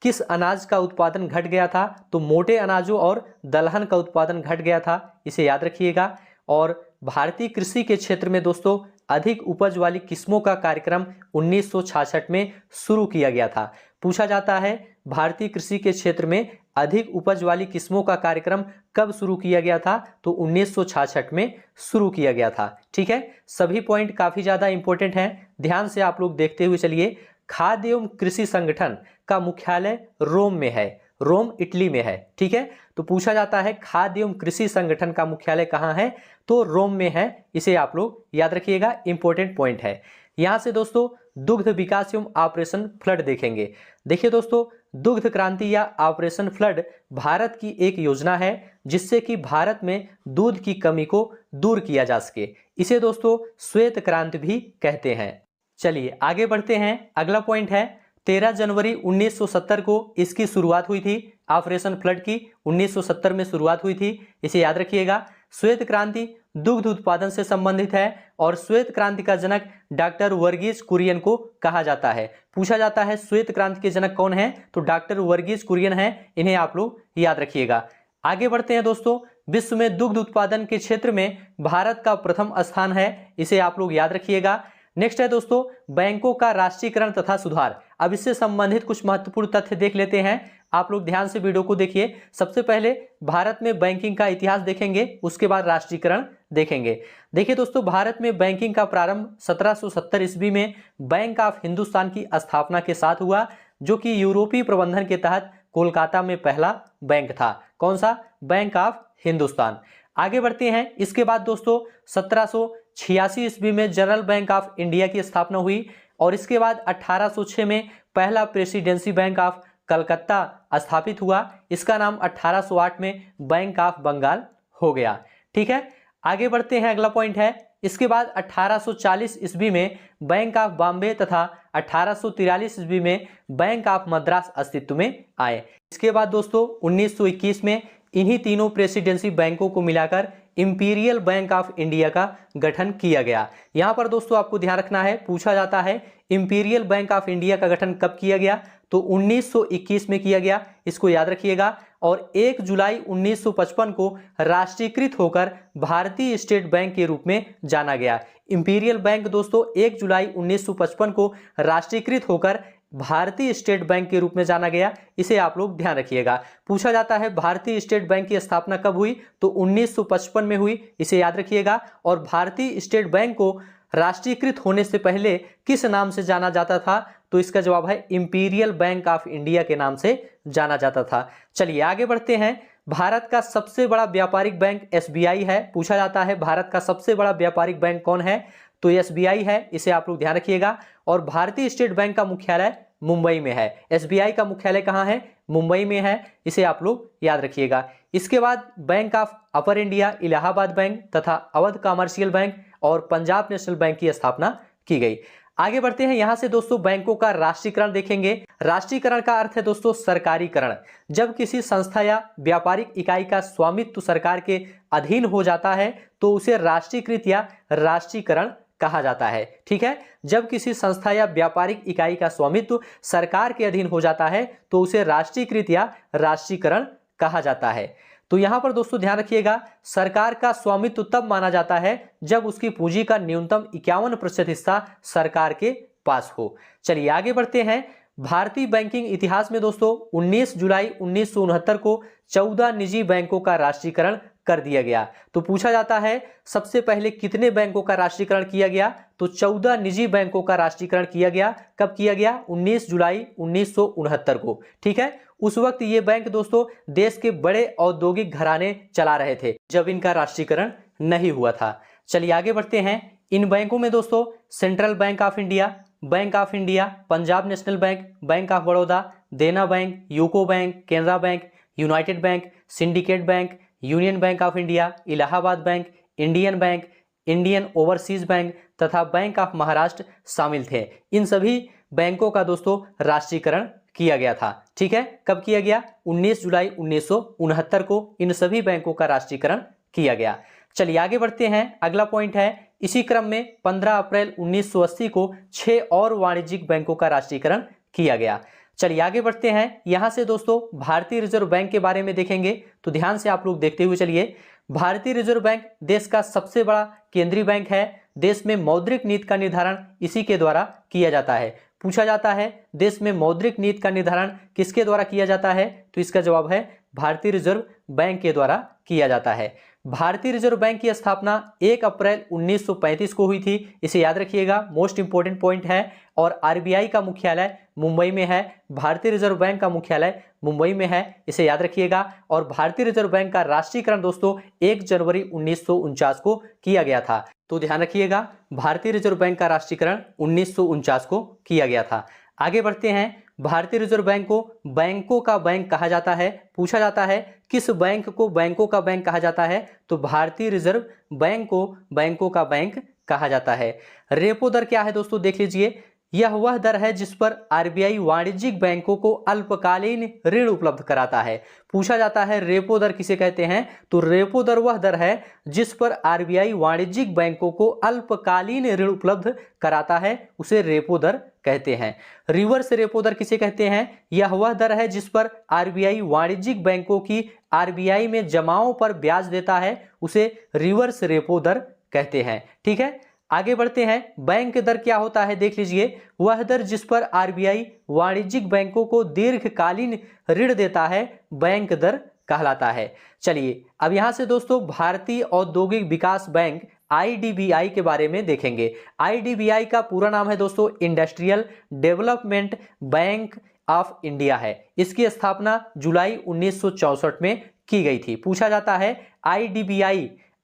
किस अनाज का उत्पादन घट गया था, तो मोटे अनाजों और दलहन का उत्पादन घट गया था, इसे याद रखिएगा। और भारतीय कृषि के क्षेत्र में दोस्तों अधिक उपज वाली किस्मों का कार्यक्रम 1966 में शुरू किया गया था। पूछा जाता है भारतीय कृषि के क्षेत्र में अधिक उपज वाली किस्मों का कार्यक्रम कब शुरू किया गया था, तो 1966 में शुरू किया गया था। ठीक है। सभी पॉइंट काफी ज्यादा इंपॉर्टेंट हैं, ध्यान से आप लोग देखते हुए चलिए। खाद्य एवं कृषि संगठन का मुख्यालय रोम में है, रोम इटली में है। ठीक है। तो पूछा जाता है खाद्य एवं कृषि संगठन का मुख्यालय कहाँ है, तो रोम में है, इसे आप लोग याद रखिएगा, इंपॉर्टेंट पॉइंट है। यहां से दोस्तों दुग्ध विकास एवं ऑपरेशन फ्लड देखेंगे। देखिए दोस्तों दुग्ध क्रांति या ऑपरेशन फ्लड भारत की एक योजना है जिससे कि भारत में दूध की कमी को दूर किया जा सके। इसे दोस्तों श्वेत क्रांति भी कहते हैं। चलिए आगे बढ़ते हैं। अगला पॉइंट है 13 जनवरी 1970 को इसकी शुरुआत हुई थी, ऑपरेशन फ्लड की 1970 में शुरुआत हुई थी, इसे याद रखिएगा। श्वेत क्रांति दुग्ध उत्पादन से संबंधित है और श्वेत क्रांति का जनक डॉक्टर वर्गीज कुरियन को कहा जाता है। पूछा जाता है श्वेत क्रांति के जनक कौन है, तो डॉक्टर वर्गीज कुरियन है, इन्हें आप लोग याद रखिएगा। आगे बढ़ते हैं दोस्तों। विश्व में दुग्ध उत्पादन के क्षेत्र में भारत का प्रथम स्थान है, इसे आप लोग याद रखिएगा। नेक्स्ट है दोस्तों बैंकों का राष्ट्रीयकरण तथा सुधार। अब इससे संबंधित कुछ महत्वपूर्ण तथ्य देख लेते हैं, आप लोग ध्यान से वीडियो को देखिए। सबसे पहले भारत में बैंकिंग का इतिहास देखेंगे, उसके बाद राष्ट्रीयकरण देखेंगे। देखिए दोस्तों भारत में बैंकिंग का प्रारंभ 1770 ईस्वी में बैंक ऑफ हिंदुस्तान की स्थापना के साथ हुआ, जो कि यूरोपीय प्रबंधन के तहत कोलकाता में पहला बैंक था। कौन सा? Bank of Hindustan. आगे बढ़ते हैं। इसके बाद दोस्तों 1786 ईस्वी में जनरल बैंक ऑफ इंडिया की स्थापना हुई और इसके बाद 1806 में पहला प्रेसिडेंसी बैंक ऑफ कलकत्ता स्थापित हुआ। इसका नाम 1808 में बैंक ऑफ बंगाल हो गया। ठीक है। आगे बढ़ते हैं। अगला पॉइंट है, इसके बाद 1840 ईस्वी में बैंक ऑफ बॉम्बे तथा 1843 ईस्वी में बैंक ऑफ मद्रास अस्तित्व में आए। इसके बाद दोस्तों 1921 में इन्हीं तीनों प्रेसिडेंसी बैंकों को मिलाकर इंपीरियल बैंक ऑफ इंडिया का गठन किया गया। यहां पर दोस्तों आपको ध्यान रखना है, पूछा जाता है इंपीरियल बैंक ऑफ इंडिया का गठन कब किया गया, तो 1921 में किया गया, इसको याद रखिएगा। और 1 जुलाई 1955 को राष्ट्रीयकृत होकर भारतीय स्टेट बैंक के रूप में जाना गया। इंपीरियल बैंक दोस्तों 1 जुलाई 1955 को राष्ट्रीयकृत होकर भारतीय स्टेट बैंक के रूप में जाना गया, इसे आप लोग ध्यान रखिएगा। पूछा जाता है भारतीय स्टेट बैंक की स्थापना कब हुई, तो 1955 में हुई, इसे याद रखिएगा। और भारतीय स्टेट बैंक को राष्ट्रीयकृत होने से पहले किस नाम से जाना जाता था, तो इसका जवाब है इंपीरियल बैंक ऑफ इंडिया के नाम से जाना जाता था। चलिए आगे बढ़ते हैं। भारत का सबसे बड़ा व्यापारिक बैंक एसबीआई है। पूछा जाता है भारत का सबसे बड़ा व्यापारिक बैंक कौन है, तो एसबीआई है, इसे आप लोग ध्यान रखिएगा। और भारतीय स्टेट बैंक का मुख्यालय मुंबई में है। एसबीआई का मुख्यालय कहाँ है, मुंबई में है, इसे आप लोग याद रखिएगा। इसके बाद bank of upper India, Allahabad bank तथा अवध कमर्शियल बैंक और पंजाब नेशनल बैंक की स्थापना की गई। आगे बढ़ते हैं, यहां से दोस्तों बैंकों का राष्ट्रीयकरण देखेंगे। राष्ट्रीयकरण का अर्थ है दोस्तों सरकारीकरण। जब किसी संस्था या व्यापारिक इकाई का स्वामित्व सरकार के अधीन हो जाता है तो उसे राष्ट्रीयकृत या राष्ट्रीयकरण कहा जाता है। ठीक है, जब किसी संस्था या व्यापारिक इकाई का स्वामित्व सरकार के अधीन हो जाता है तो उसे राष्ट्रीयकृत या राष्ट्रीयकरण कहा जाता है। तो यहां पर दोस्तों ध्यान रखिएगा, सरकार का स्वामित्व तब माना जाता है जब उसकी पूंजी का न्यूनतम 51% हिस्सा सरकार के पास हो। चलिए आगे बढ़ते हैं। भारतीय बैंकिंग इतिहास में दोस्तों 19 जुलाई 1969 को 14 निजी बैंकों का राष्ट्रीयकरण कर दिया गया। तो पूछा जाता है सबसे पहले कितने बैंकों का राष्ट्रीयकरण किया गया, तो 14 निजी बैंकों का राष्ट्रीयकरण किया गया। कब किया गया? 19 जुलाई 1969 को। ठीक है, उस वक्त ये बैंक दोस्तों देश के बड़े औद्योगिक घराने चला रहे थे जब इनका राष्ट्रीयकरण नहीं हुआ था। चलिए आगे बढ़ते हैं। इन बैंकों में दोस्तों central bank of India, bank of India, Punjab national bank, bank of Baroda, Dena bank, UCO bank, Canara bank, united bank, syndicate bank, union bank of India, Allahabad bank, Indian bank, Indian overseas bank तथा बैंक ऑफ महाराष्ट्र शामिल थे। इन सभी बैंकों का दोस्तों राष्ट्रीयकरण किया गया था। ठीक है, कब किया गया? 19 जुलाई 1969 को इन सभी बैंकों का राष्ट्रीयकरण किया गया। चलिए आगे बढ़ते हैं। अगला पॉइंट है, इसी क्रम में 15 अप्रैल 1980 को 6 और वाणिज्यिक बैंकों का राष्ट्रीयकरण किया गया। चलिए आगे बढ़ते हैं। यहां से दोस्तों भारतीय रिजर्व बैंक के बारे में देखेंगे, तो ध्यान से आप लोग देखते हुए चलिए। भारतीय रिजर्व बैंक देश का सबसे बड़ा केंद्रीय बैंक है। देश में मौद्रिक नीति का निर्धारण इसी के द्वारा किया जाता है। पूछा जाता है देश में मौद्रिक नीति का निर्धारण किसके द्वारा किया जाता है, तो इसका जवाब है भारतीय रिजर्व बैंक के द्वारा किया जाता है। भारतीय रिजर्व बैंक की स्थापना 1 अप्रैल 1935 को हुई थी। इसे याद रखिएगा, मोस्ट इंपोर्टेंट पॉइंट है। और आरबीआई का मुख्यालय मुंबई में है। भारतीय रिजर्व बैंक का मुख्यालय मुंबई में है, इसे याद रखिएगा। और भारतीय रिजर्व बैंक का राष्ट्रीयकरण दोस्तों 1 जनवरी 1949 को किया गया था। तो ध्यान रखिएगा, भारतीय रिजर्व बैंक का राष्ट्रीयकरण 1949 को किया गया था। आगे बढ़ते हैं। भारतीय रिजर्व बैंक को बैंकों का बैंक कहा जाता है। पूछा जाता है किस बैंक को बैंकों का बैंक कहा जाता है, तो भारतीय रिजर्व बैंक को बैंकों का बैंक कहा जाता है। रेपो दर क्या है दोस्तों, देख लीजिए। यह वह दर है जिस पर आरबीआई वाणिज्यिक बैंकों को अल्पकालीन ऋण उपलब्ध कराता है। पूछा जाता है रेपो दर किसे कहते हैं, तो रेपो दर वह दर है जिस पर आरबीआई वाणिज्यिक बैंकों को अल्पकालीन ऋण उपलब्ध कराता है, उसे रेपो दर कहते हैं। रिवर्स रेपो दर किसे कहते हैं? यह वह दर है जिस पर आरबीआई वाणिज्यिक बैंकों की आरबीआई में जमाओं पर ब्याज देता है, उसे रिवर्स रेपो दर कहते हैं। ठीक है, आगे बढ़ते हैं। बैंक दर क्या होता है, देख लीजिए। वह दर जिस पर आरबीआई वाणिज्यिक बैंकों को दीर्घकालीन ऋण देता है, बैंक दर कहलाता है। चलिए अब यहां से दोस्तों भारतीय औद्योगिक विकास बैंक आईडीबीआई के बारे में देखेंगे। आईडीबीआई का पूरा नाम है दोस्तों industrial development bank of India है। इसकी स्थापना जुलाई 1964 में की गई थी। पूछा जाता है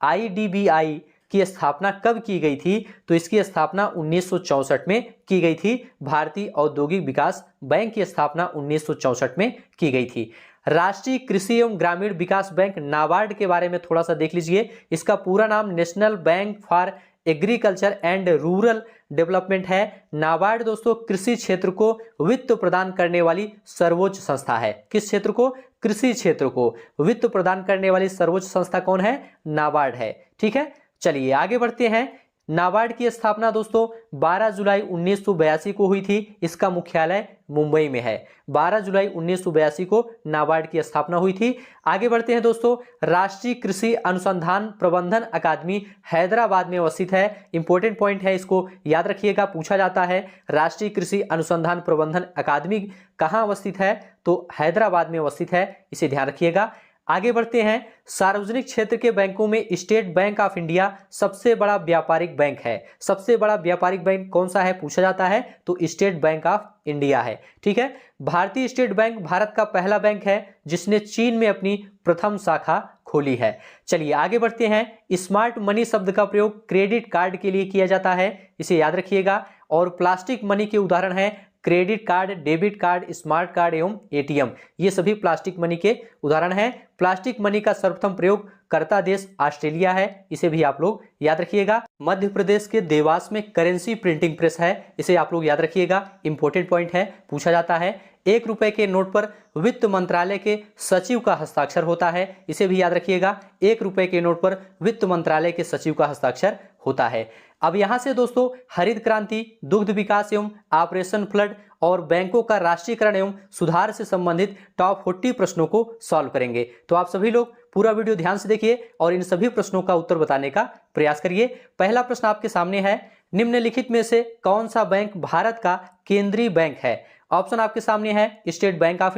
आईडीबीआई की स्थापना कब की गई थी, तो इसकी स्थापना 1964 में की गई थी। भारतीय औद्योगिक विकास बैंक की स्थापना 1964 में की गई थी। राष्ट्रीय कृषि एवं ग्रामीण विकास बैंक नाबार्ड के बारे में थोड़ा सा देख लीजिए। इसका पूरा नाम national bank for agriculture and rural development है। नाबार्ड दोस्तों कृषि क्षेत्र को वित्त प्रदान करने वाली सर्वोच्च संस्था है। किस क्षेत्र को? कृषि क्षेत्र को वित्त प्रदान करने वाली सर्वोच्च संस्था कौन है? नाबार्ड है। ठीक है, चलिए आगे बढ़ते हैं। नाबार्ड की स्थापना दोस्तों 12 जुलाई 1982 को हुई थी। इसका मुख्यालय मुंबई में है। 12 जुलाई 1982 को नाबार्ड की स्थापना हुई थी। आगे बढ़ते हैं दोस्तों। राष्ट्रीय कृषि अनुसंधान प्रबंधन अकादमी हैदराबाद में अवस्थित है। इंपॉर्टेंट पॉइंट है, इसको याद रखिएगा, पूछा जाता है राष्ट्रीय कृषि अनुसंधान प्रबंधन अकादमी कहाँ अवस्थित है, तो हैदराबाद में अवस्थित है, इसे ध्यान रखिएगा। आगे बढ़ते हैं। सार्वजनिक क्षेत्र के बैंकों में स्टेट बैंक ऑफ इंडिया सबसे बड़ा व्यापारिक बैंक है। सबसे बड़ा व्यापारिक बैंक कौन सा है, पूछा जाता है, तो स्टेट बैंक ऑफ इंडिया है। ठीक है, भारतीय स्टेट बैंक भारत का पहला बैंक है जिसने चीन में अपनी प्रथम शाखा खोली है। चलिए आगे बढ़ते हैं। स्मार्ट मनी शब्द का प्रयोग क्रेडिट कार्ड के लिए किया जाता है, इसे याद रखिएगा। और प्लास्टिक मनी के उदाहरण है credit card, debit card, smart card एवं एटीएम, ये सभी प्लास्टिक मनी के उदाहरण हैं। प्लास्टिक मनी का सर्वप्रथम प्रयोग करता देश ऑस्ट्रेलिया है, इसे भी आप लोग याद रखिएगा। मध्य प्रदेश के देवास में करेंसी प्रिंटिंग प्रेस है, इसे आप लोग याद रखिएगा, इंपॉर्टेंट पॉइंट है, पूछा जाता है। 1 रुपए के नोट पर वित्त मंत्रालय के सचिव का हस्ताक्षर होता है, इसे भी याद रखिएगा। 1 रुपए के नोट पर वित्त मंत्रालय के सचिव का हस्ताक्षर होता है। अब यहां से दोस्तों हरित क्रांति, दुग्ध विकास एवं ऑपरेशन फ्लड और बैंकों का राष्ट्रीयकरण एवं सुधार से संबंधित टॉप 40 प्रश्नों को सॉल्व करेंगे। तो आप सभी लोग पूरा वीडियो ध्यान से देखिए और इन सभी प्रश्नों का उत्तर बताने का प्रयास करिए। पहला प्रश्न आपके सामने है, निम्नलिखित में से कौन सा बैंक भारत का केंद्रीय बैंक है? ऑप्शन आपके सामने है, state bank of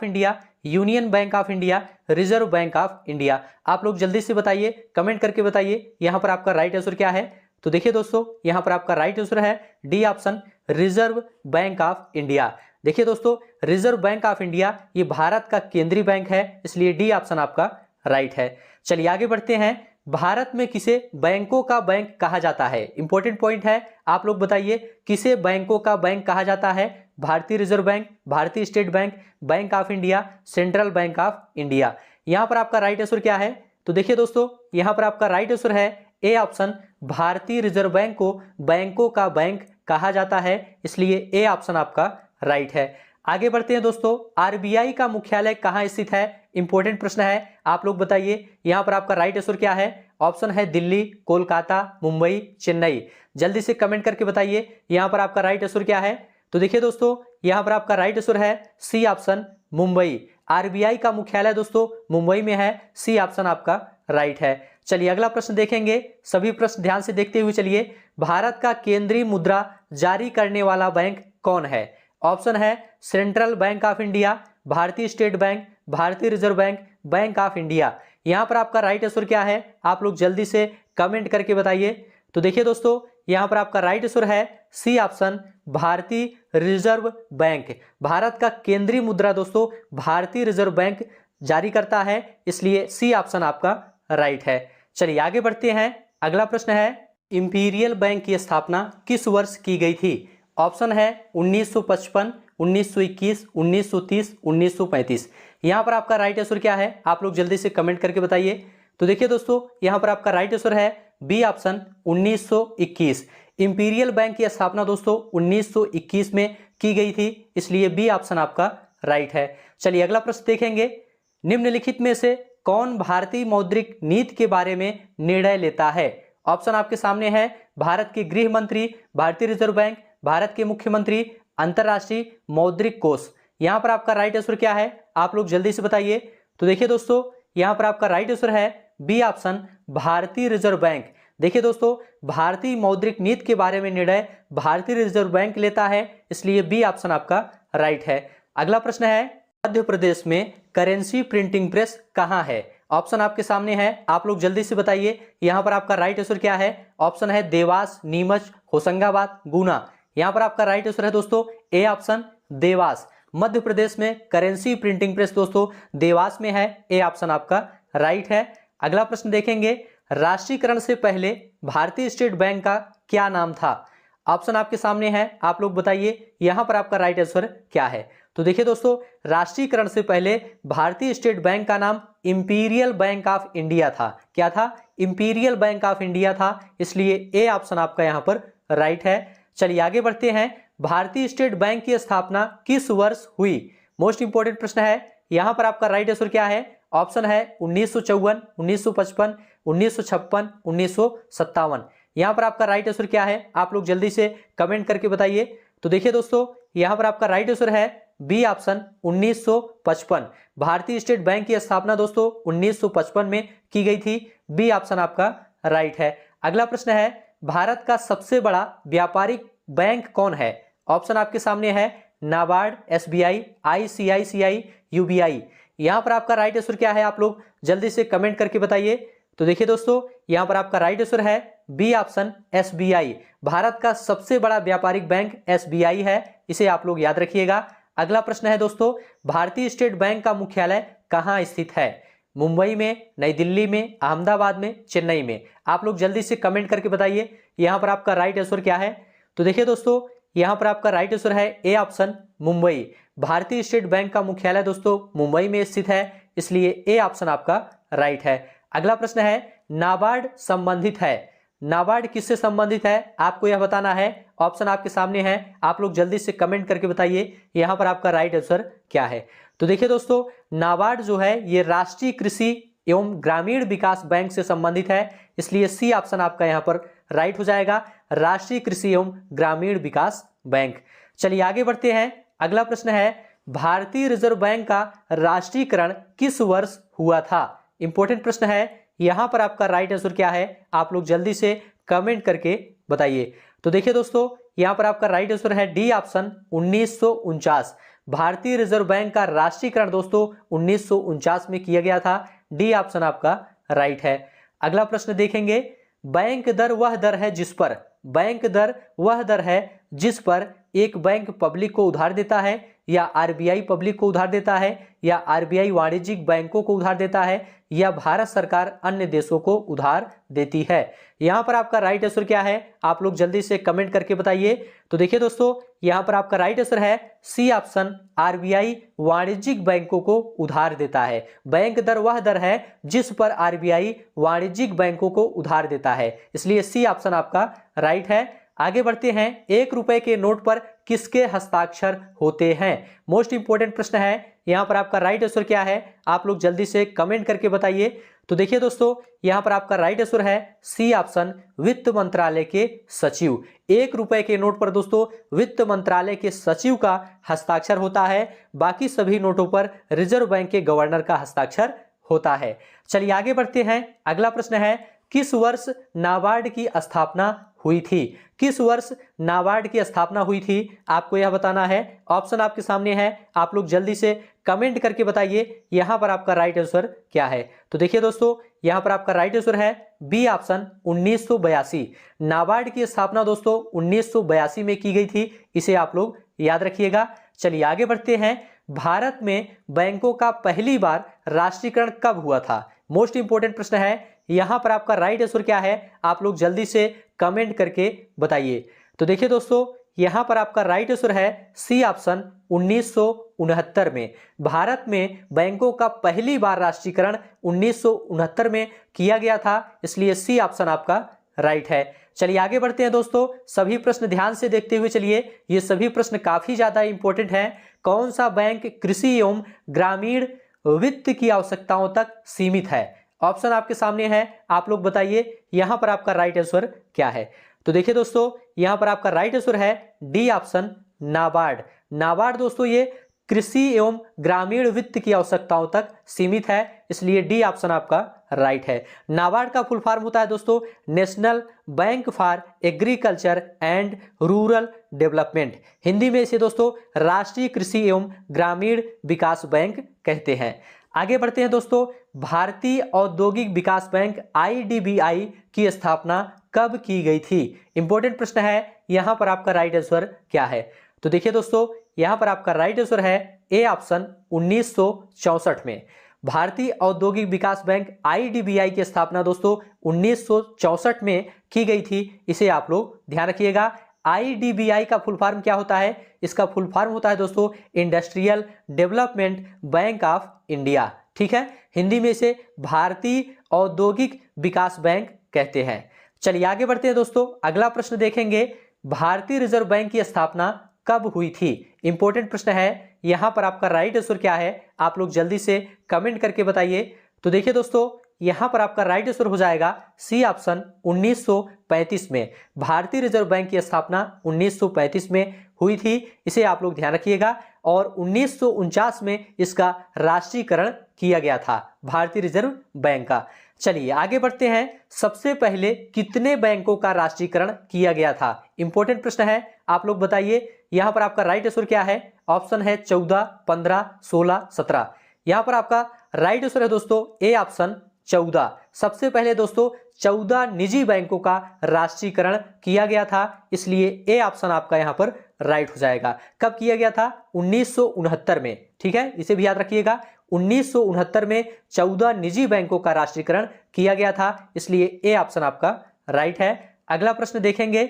India, union bank of India, reserve bank of India. आप लोग जल्दी से बताइए, कमेंट करके बताइए यहां पर आपका राइट आंसर क्या है। तो देखिए दोस्तों, यहां पर आपका राइट आंसर है D option, reserve bank of India. देखिए दोस्तों, रिजर्व बैंक ऑफ इंडिया ये भारत का केंद्रीय बैंक है, इसलिए डी ऑप्शन आपका राइट है। चलिए आगे बढ़ते हैं। भारत में किसे बैंकों का बैंक कहा जाता है? इंपॉर्टेंट पॉइंट है, आप लोग बताइए किसे बैंकों का बैंक कहा जाता है? भारतीय रिजर्व बैंक, भारतीय state bank, bank of India, central bank of India. यहां पर आपका राइट आंसर क्या है? तो देखिए दोस्तों, यहां पर आपका राइट आंसर है ए ऑप्शन, भारतीय रिजर्व बैंक को बैंकों का बैंक कहा जाता है, इसलिए ए ऑप्शन आपका राइट है। आगे बढ़ते हैं दोस्तों, आरबीआई का मुख्यालय कहां स्थित है? इंपॉर्टेंट प्रश्न है, आप लोग बताइए यहां पर आपका राइट आंसर क्या है? ऑप्शन है दिल्ली, कोलकाता, मुंबई, चेन्नई। जल्दी से कमेंट करके बताइए यहां पर आपका राइट आंसर क्या है। तो देखिए दोस्तों, यहां पर आपका राइट आंसर है सी ऑप्शन, मुंबई। आरबीआई का मुख्यालय दोस्तों मुंबई में है, सी ऑप्शन आपका राइट है। चलिए अगला प्रश्न देखेंगे, सभी प्रश्न ध्यान से देखते हुए चलिए। भारत का केंद्रीय मुद्रा जारी करने वाला बैंक कौन है? ऑप्शन है सेंट्रल बैंक ऑफ इंडिया, भारतीय स्टेट बैंक, भारतीय reserve bank, bank of India. यहां पर आपका राइट आंसर क्या है? आप लोग जल्दी से कमेंट करके बताइए। तो देखिए दोस्तों, यहां पर आपका राइट आंसर है सी ऑप्शन, भारतीय रिजर्व बैंक। भारत का केंद्रीय मुद्रा दोस्तों भारतीय रिजर्व बैंक जारी करता है, इसलिए सी ऑप्शन आपका राइट है। चलिए आगे बढ़ते हैं। अगला प्रश्न है, इंपीरियल बैंक की स्थापना किस वर्ष की गई थी? ऑप्शन है 1955, 1921, 1930, 1935। यहां पर आपका राइट आंसर क्या है? आप लोग जल्दी से कमेंट करके बताइए। तो देखिए दोस्तों, यहां पर आपका राइट आंसर है बी ऑप्शन, 1921। इंपीरियल बैंक की स्थापना दोस्तों 1921 में की गई थी, इसलिए बी ऑप्शन आपका राइट है। चलिए अगला प्रश्न देखेंगे, निम्नलिखित में से कौन भारतीय मौद्रिक नीति के बारे में निर्णय लेता है? ऑप्शन आपके सामने है, भारत के गृह मंत्री, भारतीय रिजर्व बैंक, भारत के मुख्यमंत्री, अंतरराष्ट्रीय मौद्रिक कोष। यहां पर आपका राइट आंसर क्या है? आप लोग जल्दी से बताइए। तो देखिए दोस्तों, यहां पर आपका राइट आंसर है बी ऑप्शन, भारतीय रिजर्व बैंक। देखिए दोस्तों, भारतीय मौद्रिक नीति के बारे में निर्णय भारतीय रिजर्व बैंक लेता है, इसलिए बी ऑप्शन आपका राइट है। अगला प्रश्न है, मध्य प्रदेश में करेंसी प्रिंटिंग प्रेस कहां है? ऑप्शन आपके सामने है, आप लोग जल्दी से बताइए यहां पर आपका राइट आंसर क्या है? ऑप्शन है देवास, नीमच, होशंगाबाद, गुना। यहां पर आपका राइट आंसर है दोस्तों ए ऑप्शन, देवास। मध्य प्रदेश में करेंसी प्रिंटिंग प्रेस दोस्तों देवास में है, ए ऑप्शन आपका राइट है। अगला प्रश्न देखेंगे, राष्ट्रीयकरण से पहले भारतीय स्टेट बैंक का क्या नाम था? ऑप्शन आपके सामने है, आप लोग बताइए यहां पर आपका राइट आंसर क्या है। तो देखिए दोस्तों, राष्ट्रीयकरण से पहले भारतीय स्टेट बैंक का नाम इंपीरियल बैंक ऑफ इंडिया था। क्या था? इंपीरियल बैंक ऑफ इंडिया था, इसलिए ए ऑप्शन आपका यहां पर राइट है। चलिए आगे बढ़ते हैं, भारतीय स्टेट बैंक की स्थापना किस वर्ष हुई? मोस्ट इंपोर्टेंट प्रश्न है, यहां पर आपका राइट आंसर क्या है? ऑप्शन है 1954, 1955, 1956, 1957। यहां पर आपका राइट आंसर क्या है? आप लोग जल्दी से कमेंट करके बताइए। तो देखिए दोस्तों, यहां पर आपका राइट आंसर है बी ऑप्शन, 1955। भारतीय स्टेट बैंक की स्थापना दोस्तों 1955 में की गई थी, बी ऑप्शन आपका राइट है। अगला प्रश्न है, भारत का सबसे बड़ा व्यापारिक बैंक कौन है? ऑप्शन आपके सामने है, नाबार्ड, एसबीआई, आईसीआईसीआई, यूबीआई। यहां पर आपका राइट आंसर क्या है? आप लोग जल्दी से कमेंट करके बताइए। तो देखिए दोस्तों, यहां पर आपका राइट आंसर है बी ऑप्शन, एसबीआई। भारत का सबसे बड़ा व्यापारिक बैंक एसबीआई है, इसे आप लोग याद रखिएगा। अगला प्रश्न है दोस्तों, भारतीय स्टेट बैंक का मुख्यालय कहां स्थित है? मुंबई में, नई दिल्ली में, अहमदाबाद में, चेन्नई में। आप लोग जल्दी से कमेंट करके बताइए यहां पर आपका राइट आंसर क्या है। तो देखिए दोस्तों, यहाँ पर आपका राइट आंसर है ए ऑप्शन मुंबई। भारतीय स्टेट बैंक का मुख्यालय दोस्तों मुंबई में स्थित है, इसलिए ए ऑप्शन आपका राइट है। अगला प्रश्न है, नाबार्ड संबंधित है। नाबार्ड किससे संबंधित है आपको यह बताना है। ऑप्शन आपके सामने है, आप लोग जल्दी से कमेंट करके बताइए यहाँ पर आपका राइट आंसर क्या है। तो देखिए दोस्तों, नाबार्ड जो है ये राष्ट्रीय कृषि एवं ग्रामीण विकास बैंक से संबंधित है, इसलिए सी ऑप्शन आपका यहाँ पर राइट हो जाएगा, राष्ट्रीय कृषि एवं ग्रामीण विकास बैंक। चलिए आगे बढ़ते हैं। अगला प्रश्न है, भारतीय रिजर्व बैंक का राष्ट्रीयकरण किस वर्ष हुआ था। इंपॉर्टेंट प्रश्न है, यहां पर आपका राइट आंसर क्या है आप लोग जल्दी से कमेंट करके बताइए। तो देखिए दोस्तों, यहां पर आपका राइट आंसर है डी ऑप्शन 1949। भारतीय रिजर्व बैंक का राष्ट्रीयकरण दोस्तों 1949 में किया गया था। डी ऑप्शन आपका राइट है। अगला प्रश्न देखेंगे, बैंक दर वह दर है जिस पर, बैंक दर वह दर है जिस पर एक बैंक पब्लिक को उधार देता है, या आरबीआई पब्लिक को उधार देता है, या आरबीआई वाणिज्यिक बैंकों को उधार देता है, या भारत सरकार अन्य देशों को उधार देती है। यहां पर आपका राइट आंसर क्या है आप लोग जल्दी से कमेंट करके बताइए। तो देखिए दोस्तों, यहां पर आपका राइट आंसर है सी ऑप्शन, आरबीआई वाणिज्यिक बैंकों को उधार देता है। बैंक दर वह दर है जिस पर आरबीआई वाणिज्यिक बैंकों को उधार देता है, इसलिए सी ऑप्शन आपका राइट है। आगे बढ़ते हैं, 1 रुपए के नोट पर किसके हस्ताक्षर होते हैं। मोस्ट इंपोर्टेंट प्रश्न है, यहां पर आपका राइट आंसर क्या है आप लोग जल्दी से कमेंट करके बताइए। तो देखिए दोस्तों, यहां पर आपका राइट आंसर है सी ऑप्शन, वित्त मंत्रालय के सचिव। 1 रुपए के नोट पर दोस्तों वित्त मंत्रालय के सचिव का हस्ताक्षर होता है, बाकी सभी नोटों पर रिजर्व बैंक के गवर्नर का हस्ताक्षर होता है। चलिए आगे बढ़ते हैं। अगला प्रश्न है, किस वर्ष नाबार्ड की स्थापना हुई थी। किस वर्ष नाबार्ड की स्थापना हुई थी आपको यह बताना है। ऑप्शन आपके सामने है, आप लोग जल्दी से कमेंट करके बताइए यहां पर आपका राइट आंसर क्या है। तो देखिए दोस्तों, यहां पर आपका राइट आंसर है बी ऑप्शन 1982। नाबार्ड की स्थापना दोस्तों 1982 में की गई थी, इसे आप लोग याद रखिएगा। चलिए आगे बढ़ते हैं। भारत में बैंकों का पहली बार राष्ट्रीयकरण कब हुआ था। मोस्ट इंपोर्टेंट प्रश्न है, यहां पर आपका राइट आंसर क्या है आप लोग जल्दी से कमेंट करके बताइए। तो देखिए दोस्तों, यहां पर आपका राइट आंसर है सी ऑप्शन 1969 में। भारत में बैंकों का पहली बार राष्ट्रीयकरण 1969 में किया गया था, इसलिए सी ऑप्शन आपका राइट है। चलिए आगे बढ़ते हैं दोस्तों, सभी प्रश्न ध्यान से देखते हुए चलिए, ये सभी प्रश्न काफी ज्यादा इंपॉर्टेंट हैं। कौन सा बैंक कृषि एवं ग्रामीण वित्त की आवश्यकताओं तक सीमित है। ऑप्शन आपके सामने है, आप लोग बताइए यहां पर आपका राइट आंसर क्या है। तो देखिए दोस्तों, यहां पर आपका राइट आंसर है डी ऑप्शन, नाबार्ड। नाबार्ड दोस्तों ये कृषि एवं ग्रामीण वित्त की आवश्यकताओं तक सीमित है, इसलिए डी ऑप्शन आपका राइट है। नाबार्ड का फुल फॉर्म होता है दोस्तों national bank for agriculture and rural development. Hindi में इसे दोस्तों राष्ट्रीय कृषि एवं ग्रामीण विकास बैंक कहते हैं। आगे बढ़ते हैं दोस्तों, भारतीय औद्योगिक विकास बैंक आईडीबीआई की स्थापना कब की गई थी। इंपॉर्टेंट प्रश्न है, यहां पर आपका राइट आंसर क्या है। तो देखिए दोस्तों, यहां पर आपका राइट आंसर है ए ऑप्शन 1964 में। भारतीय औद्योगिक विकास बैंक आईडीबीआई की स्थापना दोस्तों 1964 में की गई थी, इसे आप लोग ध्यान रखिएगा। आईडीबीआई का फुल फॉर्म क्या होता है, इसका फुल फॉर्म होता है दोस्तों industrial development bank of India. ठीक है, हिंदी में इसे भारतीय औद्योगिक विकास बैंक कहते हैं। चलिए आगे बढ़ते हैं दोस्तों, अगला प्रश्न देखेंगे, भारतीय रिजर्व बैंक की स्थापना कब हुई थी। इंपॉर्टेंट प्रश्न है, यहां पर आपका राइट आंसर क्या है आप लोग जल्दी से कमेंट करके बताइए। तो देखिए दोस्तों, यहां पर आपका राइट आंसर हो जाएगा सी ऑप्शन 1935 में। भारतीय रिजर्व बैंक की स्थापना 1935 में हुई थी, इसे आप लोग ध्यान रखिएगा। और 1949 में इसका राष्ट्रीयकरण किया गया था भारतीय रिजर्व बैंक का। चलिए आगे बढ़ते हैं, सबसे पहले कितने बैंकों का राष्ट्रीयकरण किया गया था। इंपॉर्टेंट प्रश्न है, आप लोग बताइए यहां पर आपका राइट आंसर क्या है। ऑप्शन है 14, 15, 16, 17। यहां पर आपका राइट आंसर है दोस्तों ए ऑप्शन 14। सबसे पहले दोस्तों 14 निजी बैंकों का राष्ट्रीयकरण किया गया था, इसलिए ए ऑप्शन आपका यहां पर राइट हो जाएगा। कब किया गया था, 1969 में। ठीक है, इसे भी याद रखिएगा, 1969 में 14 निजी बैंकों का राष्ट्रीयकरण किया गया था, इसलिए ए ऑप्शन आपका राइट है। अगला प्रश्न देखेंगे,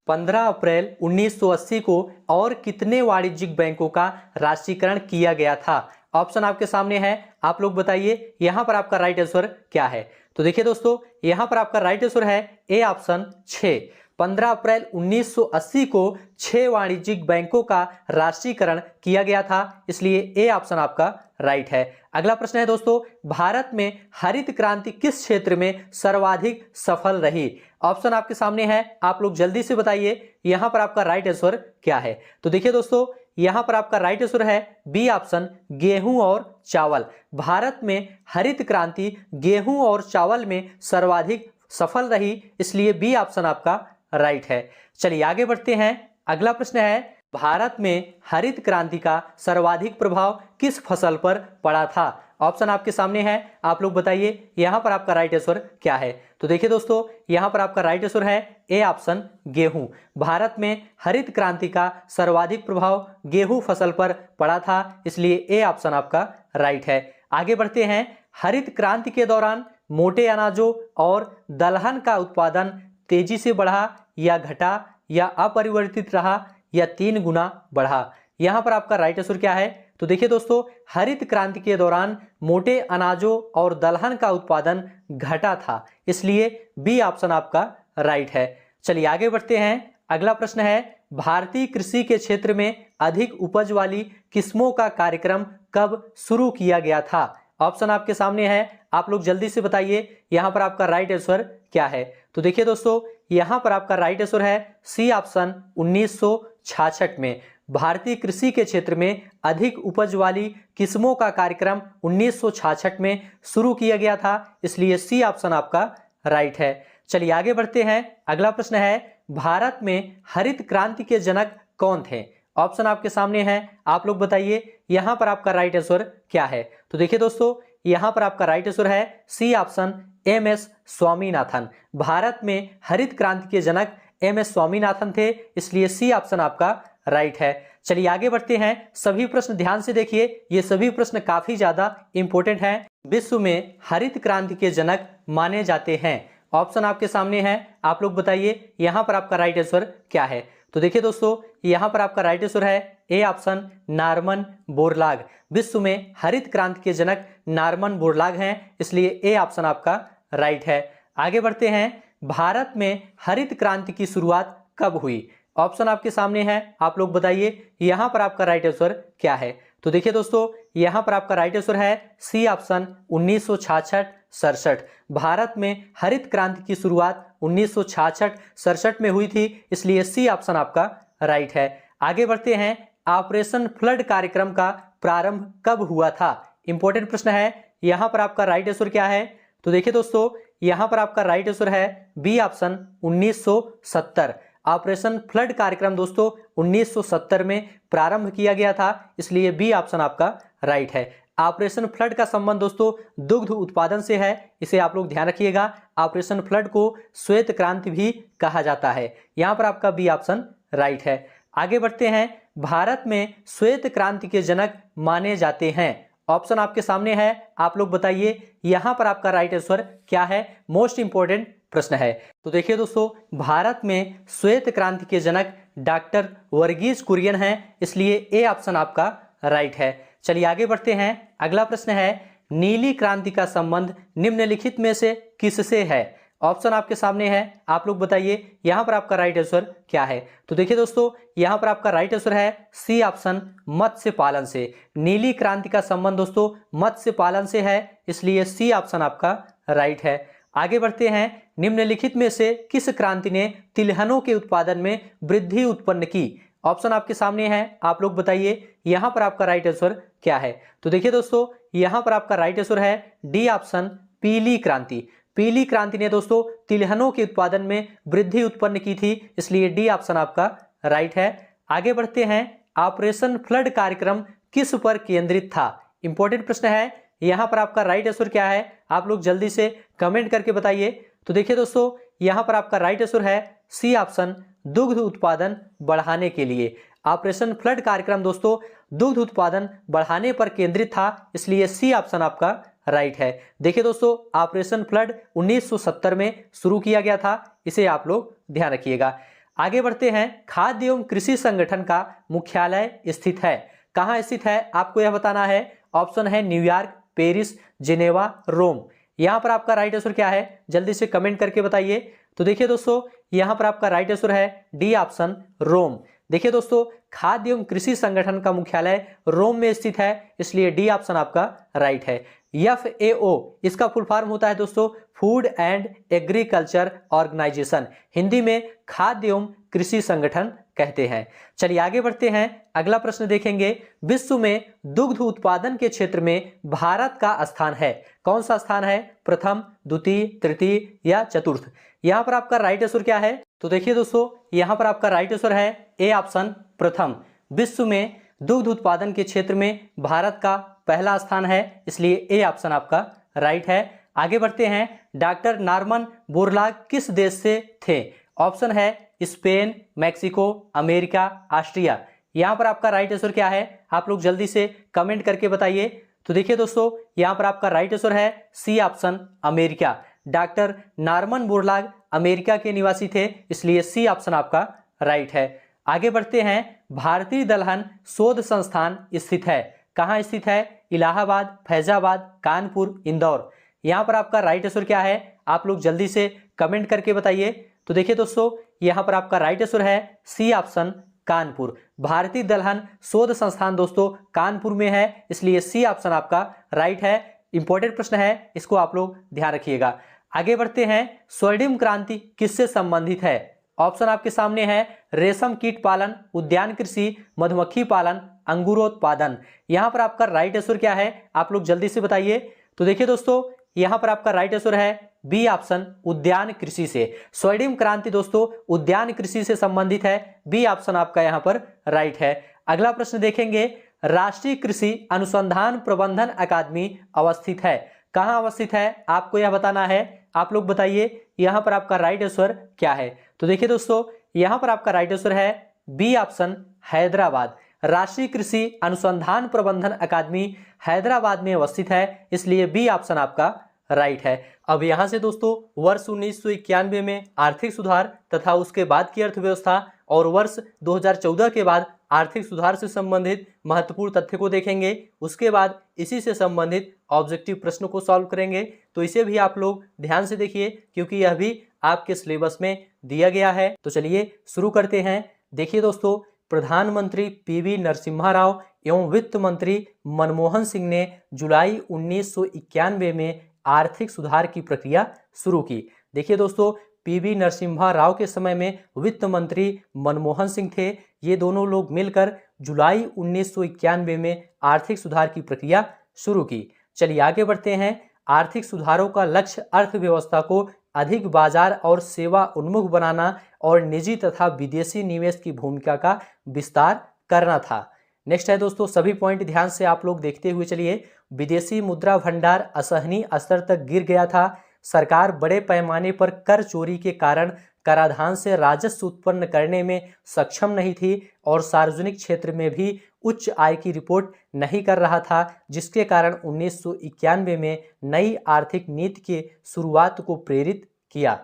15 अप्रैल 1980 को और कितने वाणिज्यिक बैंकों का राष्ट्रीयकरण किया गया था? ऑप्शन आपके सामने है, आप लोग बताइए यहां पर आपका राइट आंसर क्या है। तो देखिए दोस्तों, यहां पर आपका राइट आंसर है ए ऑप्शन 6। 15 अप्रैल 1980 को 6 वाणिज्यिक बैंकों का राष्ट्रीयकरण किया गया था, इसलिए ए ऑप्शन आपका राइट है। अगला प्रश्न है दोस्तों, भारत में हरित क्रांति किस क्षेत्र में सर्वाधिक सफल रही? ऑप्शन आपके सामने है, आप लोग जल्दी से बताइए यहां पर आपका राइट आंसर क्या है। तो देखिए दोस्तों, यहां पर आपका राइट आंसर है बी ऑप्शन, गेहूं और चावल। भारत में हरित क्रांति गेहूं और चावल में सर्वाधिक सफल रही, इसलिए बी ऑप्शन आपका राइट है। चलिए आगे बढ़ते हैं। अगला प्रश्न है, भारत में हरित क्रांति का सर्वाधिक प्रभाव किस फसल पर पड़ा था? ऑप्शन आपके सामने है, आप लोग बताइए यहां पर आपका राइट आंसर क्या है। तो देखिए दोस्तों, यहां पर आपका राइट आंसर है ए ऑप्शन, गेहूं। भारत में हरित क्रांति का सर्वाधिक प्रभाव गेहूं फसल पर पड़ा था, इसलिए ए ऑप्शन आपका राइट है। आगे बढ़ते हैं। हरित क्रांति के दौरान मोटे अनाजों और दलहन का उत्पादन तेजी से बढ़ा या घटा या अपरिवर्तित रहा या 3 गुना बढ़ा? यहां पर आपका राइट आंसर क्या है? तो देखिए दोस्तों, हरित क्रांति के दौरान मोटे अनाजों और दलहन का उत्पादन घटा था, इसलिए बी ऑप्शन आपका राइट है। चलिए आगे बढ़ते हैं। अगला प्रश्न है, भारतीय कृषि के क्षेत्र में अधिक उपज वाली किस्मों का कार्यक्रम कब शुरू किया गया था? ऑप्शन आपके सामने है, आप लोग जल्दी से बताइए यहां पर आपका राइट आंसर क्या है। तो देखिए दोस्तों, यहां पर आपका राइट आंसर है सी ऑप्शन, 1966 में। भारतीय कृषि के क्षेत्र में अधिक उपज वाली किस्मों का कार्यक्रम 1966 में शुरू किया गया था, इसलिए सी ऑप्शन आपका राइट है। चलिए आगे बढ़ते हैं। अगला प्रश्न है, भारत में हरित क्रांति के जनक कौन थे? ऑप्शन आपके सामने है, आप लोग बताइए यहां पर आपका राइट आंसर क्या है। तो देखिए दोस्तों, यहां पर आपका राइट आंसर है C option, M S Swaminathan. Bharat में हरित क्रांति के जनक एम एस स्वामीनाथन थे, इसलिए सी ऑप्शन आपका राइट है। चलिए आगे बढ़ते हैं। सभी प्रश्न ध्यान से देखिए, ये सभी प्रश्न काफी ज्यादा इंपॉर्टेंट हैं। विश्व में हरित क्रांति के जनक माने जाते हैं। ऑप्शन आपके सामने है, आप लोग बताइए यहां पर आपका राइट आंसर क्या है। तो देखिए दोस्तों, यहां पर आपका राइट आंसर है ए ऑप्शन, नॉर्मन बोरलाग। विश्व में हरित क्रांति के जनक नॉर्मन बोरलाग हैं, इसलिए ए ऑप्शन आपका राइट है। आगे बढ़ते हैं। भारत में हरित क्रांति की शुरुआत कब हुई? ऑप्शन आपके सामने है, आप लोग बताइए यहां पर आपका राइट आंसर क्या है। तो देखिए दोस्तों, यहां पर आपका राइट आंसर है सी ऑप्शन, 1966-67। भारत में हरित क्रांति की शुरुआत 1966-67 में हुई थी, इसलिए सी ऑप्शन आपका राइट है। आगे बढ़ते हैं। ऑपरेशन फ्लड कार्यक्रम का प्रारंभ कब हुआ था? इंपॉर्टेंट प्रश्न है। यहां पर आपका राइट आंसर क्या है? तो देखिए दोस्तों, यहां पर आपका राइट आंसर है बी ऑप्शन, 1970। ऑपरेशन फ्लड कार्यक्रम दोस्तों 1970 में प्रारंभ किया गया था, इसलिए बी ऑप्शन आपका राइट है। ऑपरेशन फ्लड का संबंध दोस्तों दुग्ध उत्पादन से है, इसे आप लोग ध्यान रखिएगा। ऑपरेशन फ्लड को श्वेत क्रांति भी कहा जाता है। यहां पर आपका बी ऑप्शन राइट है। आगे बढ़ते हैं। भारत में श्वेत क्रांति के जनक माने जाते हैं। ऑप्शन आपके सामने है, आप लोग बताइए यहां पर आपका राइट आंसर क्या है। मोस्ट इंपोर्टेंट प्रश्न है। तो देखिए दोस्तों, भारत में श्वेत क्रांति के जनक डॉक्टर वर्गीस कुरियन हैं, इसलिए ए ऑप्शन आपका राइट है। चलिए आगे बढ़ते हैं। अगला प्रश्न है, नीली क्रांति का संबंध निम्नलिखित में से किससे है? ऑप्शन आपके सामने है, आप लोग बताइए यहां पर आपका राइट आंसर क्या है। तो देखिए दोस्तों, यहां पर आपका राइट आंसर है सी ऑप्शन, मत्स्य पालन से। नीली क्रांति का संबंध दोस्तों मत्स्य पालन से है, इसलिए सी ऑप्शन आपका राइट है। आगे बढ़ते हैं। निम्नलिखित में से किस क्रांति ने तिलहनों के उत्पादन में वृद्धि उत्पन्न की? ऑप्शन आपके सामने है, आप लोग बताइए यहां पर आपका राइट आंसर क्या है। तो देखिए दोस्तों, यहां पर आपका राइट आंसर है डी ऑप्शन, पीली क्रांति। पीली क्रांति ने दोस्तों तिलहनों के उत्पादन में वृद्धि उत्पन्न की थी, इसलिए डी ऑप्शन आपका राइट है। आगे बढ़ते हैं। ऑपरेशन फ्लड कार्यक्रम किस पर केंद्रित था? इंपॉर्टेंट प्रश्न है। यहां पर आपका राइट आंसर क्या है, आप लोग जल्दी से कमेंट करके बताइए। तो देखिए दोस्तों, यहां पर आपका राइट आंसर है सी ऑप्शन, दुग्ध उत्पादन बढ़ाने के लिए। ऑपरेशन फ्लड कार्यक्रम दोस्तों दुग्ध उत्पादन बढ़ाने पर केंद्रित था, इसलिए सी ऑप्शन आपका राइट है। देखिए दोस्तों, ऑपरेशन फ्लड 1970 में शुरू किया गया था, इसे आप लोग ध्यान रखिएगा। आगे बढ़ते हैं, खाद्य एवं कृषि संगठन का मुख्यालय स्थित है, कहाँ स्थित है आपको यह बताना है। ऑप्शन है न्यूयॉर्क, पेरिस, जिनेवा, रोम। यहाँ पर आपका राइट आंसर क्या है, जल्दी से कमेंट करके बताइए। तो देखिए दोस्तों, यहाँ पर आपका राइट आंसर है डी ऑप्शन, रोम। देखिए दोस्तों, खाद्य एवं कृषि संगठन का मुख्यालय रोम में स्थित है, इसलिए डी ऑप्शन आपका राइट है। FAO इसका फुल फॉर्म होता है दोस्तों food and agriculture organisation, Hindi में खाद्य एवं कृषि संगठन कहते हैं। चलिए आगे बढ़ते हैं, अगला प्रश्न देखेंगे। विश्व में दुग्ध उत्पादन के क्षेत्र में भारत का स्थान है, कौन सा स्थान है, प्रथम, द्वितीय, तृतीय या चतुर्थ। यहाँ पर आपका राइट आंसर क्या है, तो देखिए दोस्तों, यहाँ पर आपका राइट आंसर है ए ऑप्शन, प्रथम। विश्व में दुग्ध उत्पादन के क्षेत्र में भारत का पहला स्थान है, इसलिए ए ऑप्शन आपका राइट है। आगे बढ़ते हैं, डॉक्टर नॉर्मन बोरलाग किस देश से थे। ऑप्शन है स्पेन, मैक्सिको, अमेरिका, ऑस्ट्रिया। यहाँ पर आपका राइट आंसर क्या है, आप लोग जल्दी से कमेंट करके बताइए। तो देखिए दोस्तों, यहाँ पर आपका राइट आंसर है C option, America. Doctor Norman Borlaug America के निवासी थे, इसलिए सी ऑप्शन आपका राइट है। आगे बढ़ते हैं, भारतीय दलहन शोध संस्थान स्थित है, कहाँ स्थित है, इलाहाबाद, फैजाबाद, कानपुर, इंदौर। यहाँ पर आपका राइट आंसर क्या है, आप लोग जल्दी से कमेंट करके बताइए। तो देखिए दोस्तों, यहाँ पर आपका राइट आंसर है सी ऑप्शन, कानपुर। भारतीय दलहन शोध संस्थान दोस्तों कानपुर में है, इसलिए सी ऑप्शन आपका राइट है। इंपॉर्टेंट प्रश्न है, इसको आप लोग ध्यान रखिएगा। आगे बढ़ते हैं, स्वर्णिम क्रांति किससे संबंधित है। ऑप्शन आपके सामने है रेशम कीट पालन, उद्यान कृषि, मधुमक्खी पालन, अंगूरोत्पादन। यहाँ पर आपका राइट आंसर क्या है, आप लोग जल्दी से बताइए। तो देखिए दोस्तों, यहाँ पर आपका राइट आंसर है बी ऑप्शन, उद्यान कृषि से। स्वर्णिम क्रांति दोस्तों उद्यान कृषि से संबंधित है, बी ऑप्शन आपका यहाँ पर राइट है। अगला प्रश्न देखेंगे, राष्ट्रीय कृषि अनुसंधान प्रबंधन अकादमी अवस्थित है, कहाँ अवस्थित है आपको यह बताना है। आप लोग बताइए यहाँ पर आपका राइट आंसर क्या है। तो देखिए दोस्तों, यहाँ पर आपका राइट आंसर है बी ऑप्शन, हैदराबाद। राष्ट्रीय कृषि अनुसंधान प्रबंधन अकादमी हैदराबाद में अवस्थित है, इसलिए बी ऑप्शन आपका राइट है। अब यहाँ से दोस्तों वर्ष 1991 में आर्थिक सुधार तथा उसके बाद की अर्थव्यवस्था और वर्ष 2014 के बाद आर्थिक सुधार से संबंधित महत्वपूर्ण तथ्य को देखेंगे। उसके बाद इसी से संबंधित ऑब्जेक्टिव प्रश्न को सॉल्व करेंगे। तो इसे भी आप लोग ध्यान से देखिए, क्योंकि यह भी आपके सिलेबस में दिया गया है। तो चलिए शुरू करते हैं। देखिए दोस्तों, प्रधानमंत्री PV नरसिम्हा राव एवं वित्त मंत्री मनमोहन सिंह ने जुलाई 1991 में आर्थिक सुधार की प्रक्रिया शुरू की। देखिए दोस्तों, PV नरसिम्हा राव के समय में वित्त मंत्री मनमोहन सिंह थे। ये दोनों लोग मिलकर जुलाई 1991 में आर्थिक सुधार की प्रक्रिया शुरू की। चलिए आगे बढ़ते हैं। आर्थिक सुधारों का लक्ष्य अर्थव्यवस्था को अधिक बाजार और सेवा उन्मुख बनाना और निजी तथा विदेशी निवेश की भूमिका का विस्तार करना था। नेक्स्ट है दोस्तों, सभी पॉइंट ध्यान से आप लोग देखते हुए चलिए। विदेशी मुद्रा भंडार असहनीय स्तर तक गिर गया था। सरकार बड़े पैमाने पर कर चोरी के कारण कराधान से राजस्व उत्पन्न करने में सक्षम नहीं थी और सार्वजनिक क्षेत्र में भी उच्च आय की रिपोर्ट नहीं कर रहा था, जिसके कारण 1991 में नई आर्थिक नीति के शुरुआत को प्रेरित किया।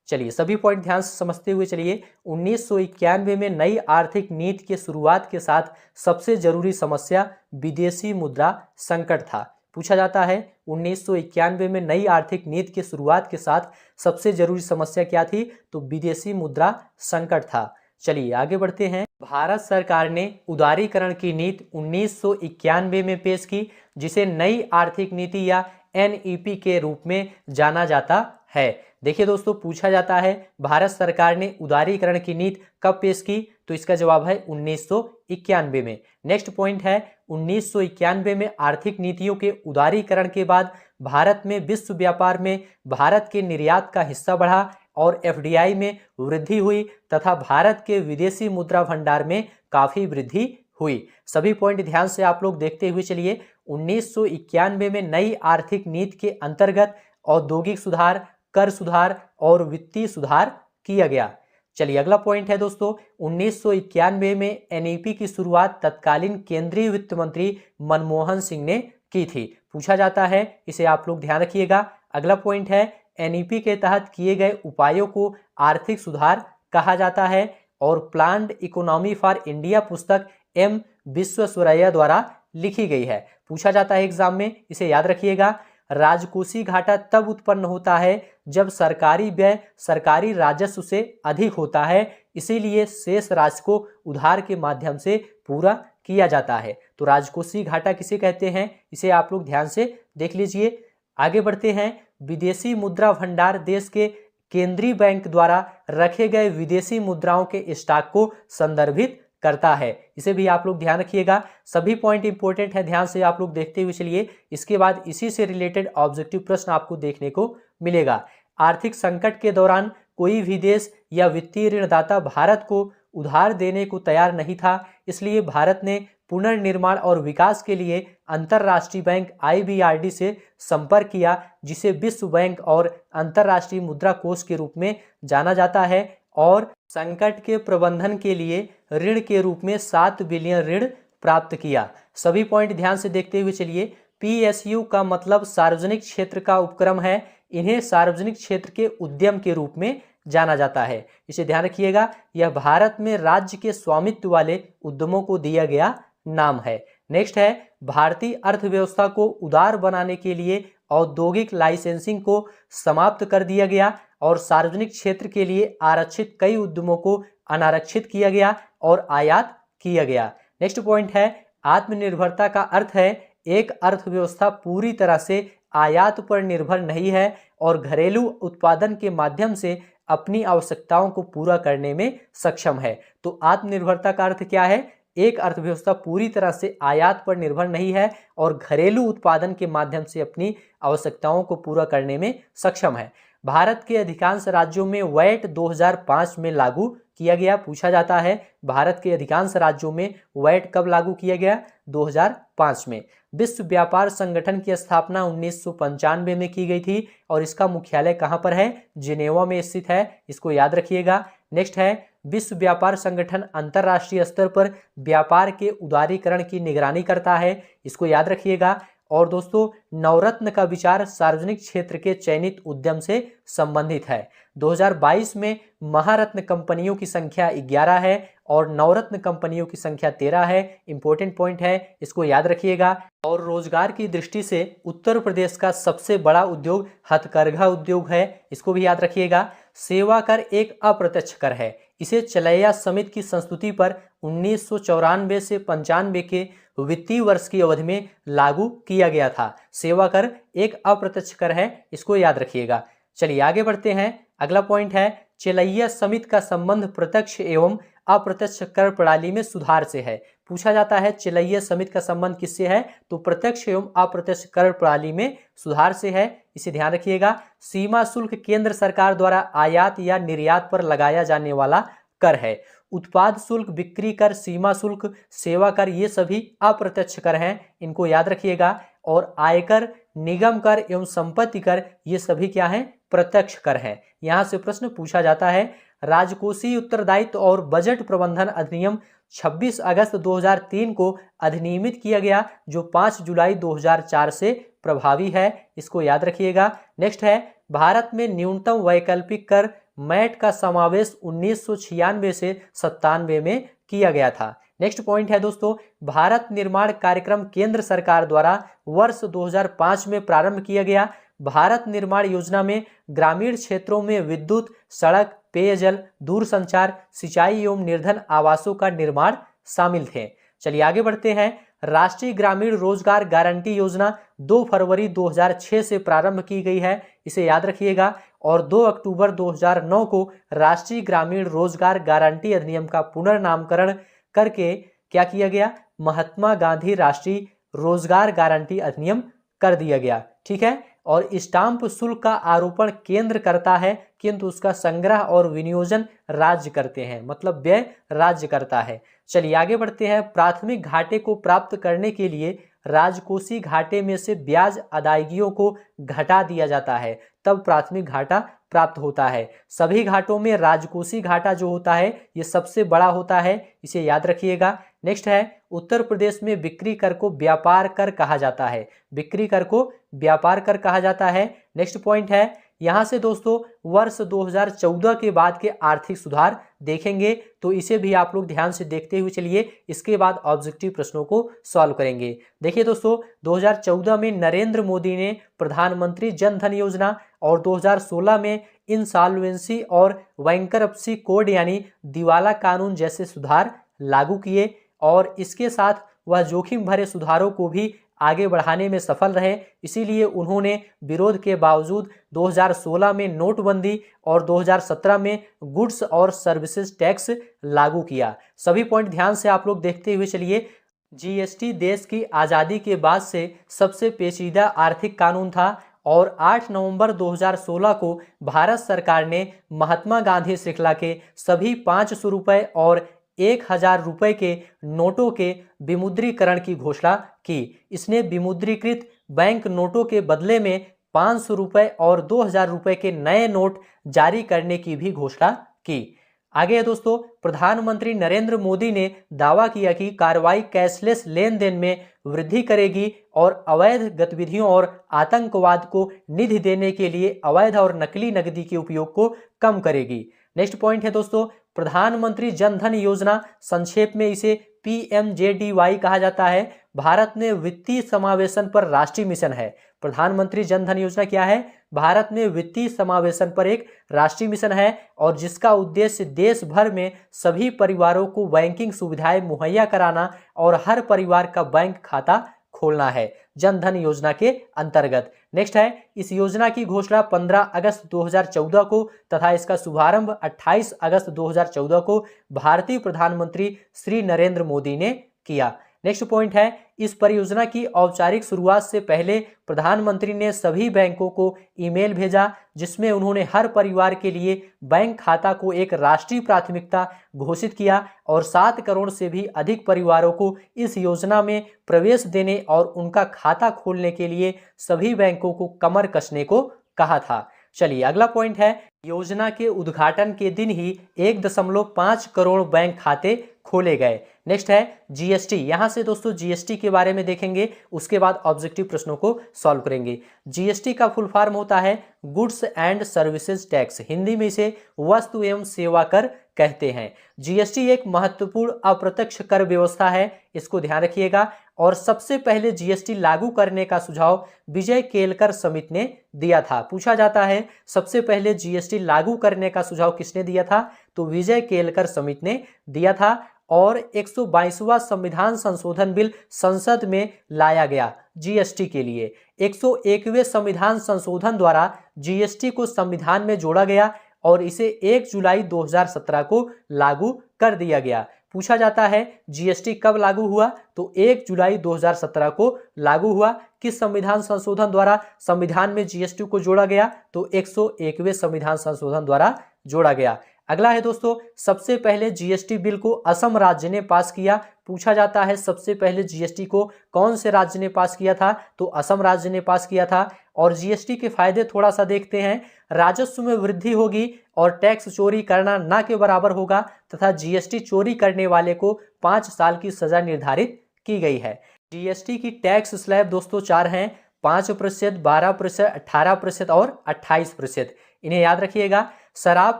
चलिए सभी पॉइंट ध्यान से समझते हुए चलिए। 1991 में नई आर्थिक नीति के शुरुआत के साथ सबसे जरूरी समस्या विदेशी मुद्रा संकट था। पूछा जाता है 1991 में नई आर्थिक नीति के शुरुआत के साथ सबसे जरूरी समस्या क्या थी, तो विदेशी मुद्रा संकट था। चलिए आगे बढ़ते हैं। भारत सरकार ने उदारीकरण की नीति 1991 में पेश की, जिसे नई आर्थिक नीति या NEP के रूप में जाना जाता है। देखिए दोस्तों, पूछा जाता है भारत सरकार ने उदारीकरण की नीति कब पेश की, तो इसका जवाब है 1991 में। नेक्स्ट पॉइंट है 1991 में आर्थिक नीतियों के उदारीकरण के बाद भारत में विश्व व्यापार में भारत के निर्यात का हिस्सा बढ़ा और FDI में वृद्धि हुई तथा भारत के विदेशी मुद्रा भंडार में काफी वृद्धि हुई। सभी पॉइंट ध्यान से आप लोग देखते हुए चलिए। 1991 में नई आर्थिक नीति के अंतर्गत औद्योगिक सुधार, कर सुधार और वित्तीय सुधार किया गया। चलिए अगला पॉइंट है दोस्तों, 1991 में NEP की शुरुआत तत्कालीन केंद्रीय वित्त मंत्री मनमोहन सिंह ने की थी। पूछा जाता है, इसे आप लोग ध्यान रखिएगा। अगला पॉइंट है NEP के तहत किए गए उपायों को आर्थिक सुधार कहा जाता है। और प्लान्ड इकोनॉमी फॉर इंडिया पुस्तक एम विश्वेश्वरैया द्वारा लिखी गई है। पूछा जाता है एग्जाम में, इसे याद रखिएगा। राजकोषीय घाटा तब उत्पन्न होता है जब सरकारी व्यय सरकारी राजस्व से अधिक होता है, इसीलिए शेष राशि को उधार के माध्यम से पूरा किया जाता है। तो राजकोषीय घाटा किसे कहते हैं, इसे आप लोग ध्यान से देख लीजिए। आगे बढ़ते हैं। विदेशी मुद्रा भंडार देश के केंद्रीय बैंक द्वारा रखे गए विदेशी मुद्राओं के स्टॉक को संदर्भित करता है। इसे भी आप लोग ध्यान रखिएगा। सभी पॉइंट इंपॉर्टेंट है, ध्यान से आप लोग देखते हुए चलिए। इसके बाद इसी से रिलेटेड ऑब्जेक्टिव प्रश्न आपको देखने को मिलेगा। आर्थिक संकट के दौरान कोई भी देश या वित्तीय ऋणदाता भारत को उधार देने को तैयार नहीं था, इसलिए भारत ने पुनर्निर्माण और विकास के लिए अंतर्राष्ट्रीय बैंक IBRD से संपर्क किया, जिसे विश्व बैंक और अंतर्राष्ट्रीय मुद्रा कोष के रूप में जाना जाता है, और संकट के प्रबंधन के लिए ऋण के रूप में 7 बिलियन ऋण प्राप्त किया। सभी पॉइंट ध्यान से देखते हुए चलिए। PSU का मतलब सार्वजनिक क्षेत्र का उपक्रम है। इन्हें सार्वजनिक क्षेत्र के उद्यम के रूप में जाना जाता है, इसे ध्यान रखिएगा। यह भारत में राज्य के स्वामित्व वाले उद्यमों को दिया गया नाम है। नेक्स्ट है, भारतीय अर्थव्यवस्था को उदार बनाने के लिए औद्योगिक लाइसेंसिंग को समाप्त कर दिया गया और सार्वजनिक क्षेत्र के लिए आरक्षित कई उद्यमों को अनारक्षित किया गया और आयात किया गया। नेक्स्ट पॉइंट है, आत्मनिर्भरता का अर्थ है एक अर्थव्यवस्था पूरी तरह से आयात पर निर्भर नहीं है और घरेलू उत्पादन के माध्यम से अपनी आवश्यकताओं को पूरा करने में सक्षम है। तो आत्मनिर्भरता का अर्थ क्या है, एक अर्थव्यवस्था पूरी तरह से आयात पर निर्भर नहीं है और घरेलू उत्पादन के माध्यम से अपनी आवश्यकताओं को पूरा करने में सक्षम है। भारत के अधिकांश राज्यों में वैट 2005 में लागू किया गया। पूछा जाता है भारत के अधिकांश राज्यों में वैट कब लागू किया गया, 2005 में। विश्व व्यापार संगठन की स्थापना 1995 में की गई थी और इसका मुख्यालय कहाँ पर है, जिनेवा में स्थित है, इसको याद रखिएगा। नेक्स्ट है, विश्व व्यापार संगठन अंतर्राष्ट्रीय स्तर पर व्यापार के उदारीकरण की निगरानी करता है, इसको याद रखिएगा। और दोस्तों, नवरत्न का विचार सार्वजनिक क्षेत्र के चयनित उद्यम से संबंधित है। 2022 में महारत्न कंपनियों की संख्या 11 है और नवरत्न कंपनियों की संख्या 13 है। इंपॉर्टेंट पॉइंट है, इसको याद रखिएगा। और रोजगार की दृष्टि से उत्तर प्रदेश का सबसे बड़ा उद्योग हथकरघा उद्योग है, इसको भी याद रखिएगा। सेवा कर एक अप्रत्यक्ष कर है, इसे चलैया समिति की संस्तुति पर 1994 से 95 के वित्तीय वर्ष की अवधि में लागू किया गया था। सेवा कर एक अप्रत्यक्ष कर है, इसको याद रखिएगा। चलिए आगे बढ़ते हैं। अगला पॉइंट है, चलैया समिति का संबंध प्रत्यक्ष एवं अप्रत्यक्ष कर प्रणाली में सुधार से है। पूछा जाता है चलैया समिति का संबंध किससे है, तो प्रत्यक्ष एवं अप्रत्यक्ष कर प्रणाली में सुधार से है, इसे ध्यान रखिएगा। सीमा शुल्क केंद्र सरकार द्वारा आयात या निर्यात पर लगाया जाने वाला कर है। उत्पाद शुल्क, बिक्री कर, सीमा शुल्क, सेवा कर, ये सभी अप्रत्यक्ष कर हैं, इनको याद रखिएगा। और आयकर, निगम कर एवं संपत्ति कर, ये सभी क्या हैं, प्रत्यक्ष कर हैं। यहां से प्रश्न पूछा जाता है। राजकोषीय उत्तरदायित्व और बजट प्रबंधन अधिनियम 26 अगस्त 2003 को अधिनियमित किया गया, जो 5 जुलाई 2004 से प्रभावी है, इसको याद रखिएगा। नेक्स्ट है, भारत में न्यूनतम वैकल्पिक कर मैट का समावेश 1996 से 97 में किया गया था। नेक्स्ट पॉइंट है दोस्तों, भारत निर्माण कार्यक्रम केंद्र सरकार द्वारा वर्ष 2005 में प्रारंभ किया गया। भारत निर्माण योजना में ग्रामीण क्षेत्रों में विद्युत, सड़क, पेयजल, दूरसंचार, सिंचाई एवं निर्धन आवासों का निर्माण शामिल थे। चलिए आगे बढ़ते हैं। राष्ट्रीय ग्रामीण रोजगार गारंटी योजना 2 फरवरी 2006 से प्रारंभ की गई है, इसे याद रखिएगा। और 2 अक्टूबर 2009 को राष्ट्रीय ग्रामीण रोजगार गारंटी अधिनियम का पुनर्नामकरण करके क्या किया गया, महात्मा गांधी राष्ट्रीय रोजगार गारंटी अधिनियम कर दिया गया। ठीक है। और स्टाम्प शुल्क का आरोपण केंद्र करता है, किंतु उसका संग्रह और विनियोजन राज्य करते हैं, मतलब व्यय राज्य करता है। चलिए आगे बढ़ते हैं। प्राथमिक घाटे को प्राप्त करने के लिए राजकोषीय घाटे में से ब्याज अदायगियों को घटा दिया जाता है, तब प्राथमिक घाटा प्राप्त होता है। सभी घाटों में राजकोषीय घाटा जो होता है ये सबसे बड़ा होता है, इसे याद रखिएगा। नेक्स्ट है, उत्तर प्रदेश में बिक्री कर को व्यापार कर कहा जाता है। बिक्री कर को व्यापार कर कहा जाता है। नेक्स्ट पॉइंट है, यहां से दोस्तों वर्ष 2014 के बाद के आर्थिक सुधार देखेंगे, तो इसे भी आप लोग ध्यान से देखते हुए चलिए, इसके बाद ऑब्जेक्टिव प्रश्नों को सॉल्व करेंगे। देखिए दोस्तों, 2014 में नरेंद्र मोदी ने प्रधानमंत्री जन धन योजना और 2016 में इंसॉल्वेंसी और बैंकरप्सी कोड यानी दिवाला कानून जैसे सुधार लागू किए, और इसके साथ वह जोखिम भरे सुधारों को भी आगे बढ़ाने में सफल रहे। इसीलिए उन्होंने विरोध के बावजूद 2016 में नोटबंदी और 2017 में गुड्स और सर्विसेज टैक्स लागू किया। सभी पॉइंट ध्यान से आप लोग देखते हुए चलिए। जीएसटी देश की आज़ादी के बाद से सबसे पेचीदा आर्थिक कानून था और 8 नवंबर 2016 को भारत सरकार ने महात्मा गांधी श्रृंखला के सभी 500 रुपये और 1000 रुपये के नोटों के विमुद्रीकरण की घोषणा की। इसने विमुद्रीकृत बैंक नोटों के बदले में 500 रुपये और 2000 रुपये के नए नोट जारी करने की भी घोषणा की। आगे है दोस्तों, प्रधानमंत्री नरेंद्र मोदी ने दावा किया कि कार्रवाई कैशलेस लेन देन में वृद्धि करेगी और अवैध गतिविधियों और आतंकवाद को निधि देने के लिए अवैध और नकली नकदी के उपयोग को कम करेगी। नेक्स्ट पॉइंट है दोस्तों, प्रधानमंत्री जन धन योजना, संक्षेप में इसे PMJDY कहा जाता है, भारत में वित्तीय समावेशन पर राष्ट्रीय मिशन है। प्रधानमंत्री जन धन योजना क्या है? भारत में वित्तीय समावेशन पर एक राष्ट्रीय मिशन है और जिसका उद्देश्य देश भर में सभी परिवारों को बैंकिंग सुविधाएं मुहैया कराना और हर परिवार का बैंक खाता खोलना है जन धन योजना के अंतर्गत। नेक्स्ट है, इस योजना की घोषणा 15 अगस्त 2014 को तथा इसका शुभारंभ 28 अगस्त 2014 को भारतीय प्रधानमंत्री श्री नरेंद्र मोदी ने किया। नेक्स्ट पॉइंट है, इस परियोजना की औपचारिक शुरुआत से पहले प्रधानमंत्री ने सभी बैंकों को ईमेल भेजा जिसमें उन्होंने हर परिवार के लिए बैंक खाता को एक राष्ट्रीय प्राथमिकता घोषित किया और 7 करोड़ से भी अधिक परिवारों को इस योजना में प्रवेश देने और उनका खाता खोलने के लिए सभी बैंकों को कमर कसने को कहा था। चलिए अगला पॉइंट है, योजना के उद्घाटन के दिन ही 1.5 करोड़ बैंक खाते खोले गए। नेक्स्ट है जीएसटी। यहां से दोस्तों जीएसटी के बारे में देखेंगे, उसके बाद ऑब्जेक्टिव प्रश्नों को सॉल्व करेंगे। जीएसटी का फुल फॉर्म होता है goods and services tax, Hindi में इसे वस्तु एवं सेवा कर कहते हैं। जीएसटी एक महत्वपूर्ण अप्रत्यक्ष कर व्यवस्था है, इसको ध्यान रखिएगा। और सबसे पहले जीएसटी लागू करने का सुझाव विजय केलकर समिति ने दिया था। पूछा जाता है सबसे पहले जीएसटी लागू करने का सुझाव किसने दिया था? तो विजय केलकर समिति ने दिया था। और 122वां संविधान संशोधन बिल संसद में लाया गया जीएसटी के लिए। 101वें संविधान संशोधन द्वारा जीएसटी को संविधान में जोड़ा गया और इसे 1 जुलाई 2017 को लागू कर दिया गया। पूछा जाता है जीएसटी कब लागू हुआ? तो 1 जुलाई 2017 को लागू हुआ। किस संविधान संशोधन द्वारा संविधान में जीएसटी को जोड़ा गया? तो 101वें संविधान संशोधन द्वारा जोड़ा गया। अगला है दोस्तों, सबसे पहले जीएसटी बिल को असम राज्य ने पास किया। पूछा जाता है सबसे पहले जीएसटी को कौन से राज्य ने पास किया था? तो असम राज्य ने पास किया था। और जीएसटी के फायदे थोड़ा सा देखते हैं। राजस्व में वृद्धि होगी और टैक्स चोरी करना ना के बराबर होगा तथा जीएसटी चोरी करने वाले को 5 साल की सजा निर्धारित की गई है। जीएसटी की टैक्स स्लैब दोस्तों 4 हैं, 5%, 12%, 18% और 28%। इन्हें याद रखिएगा। शराब,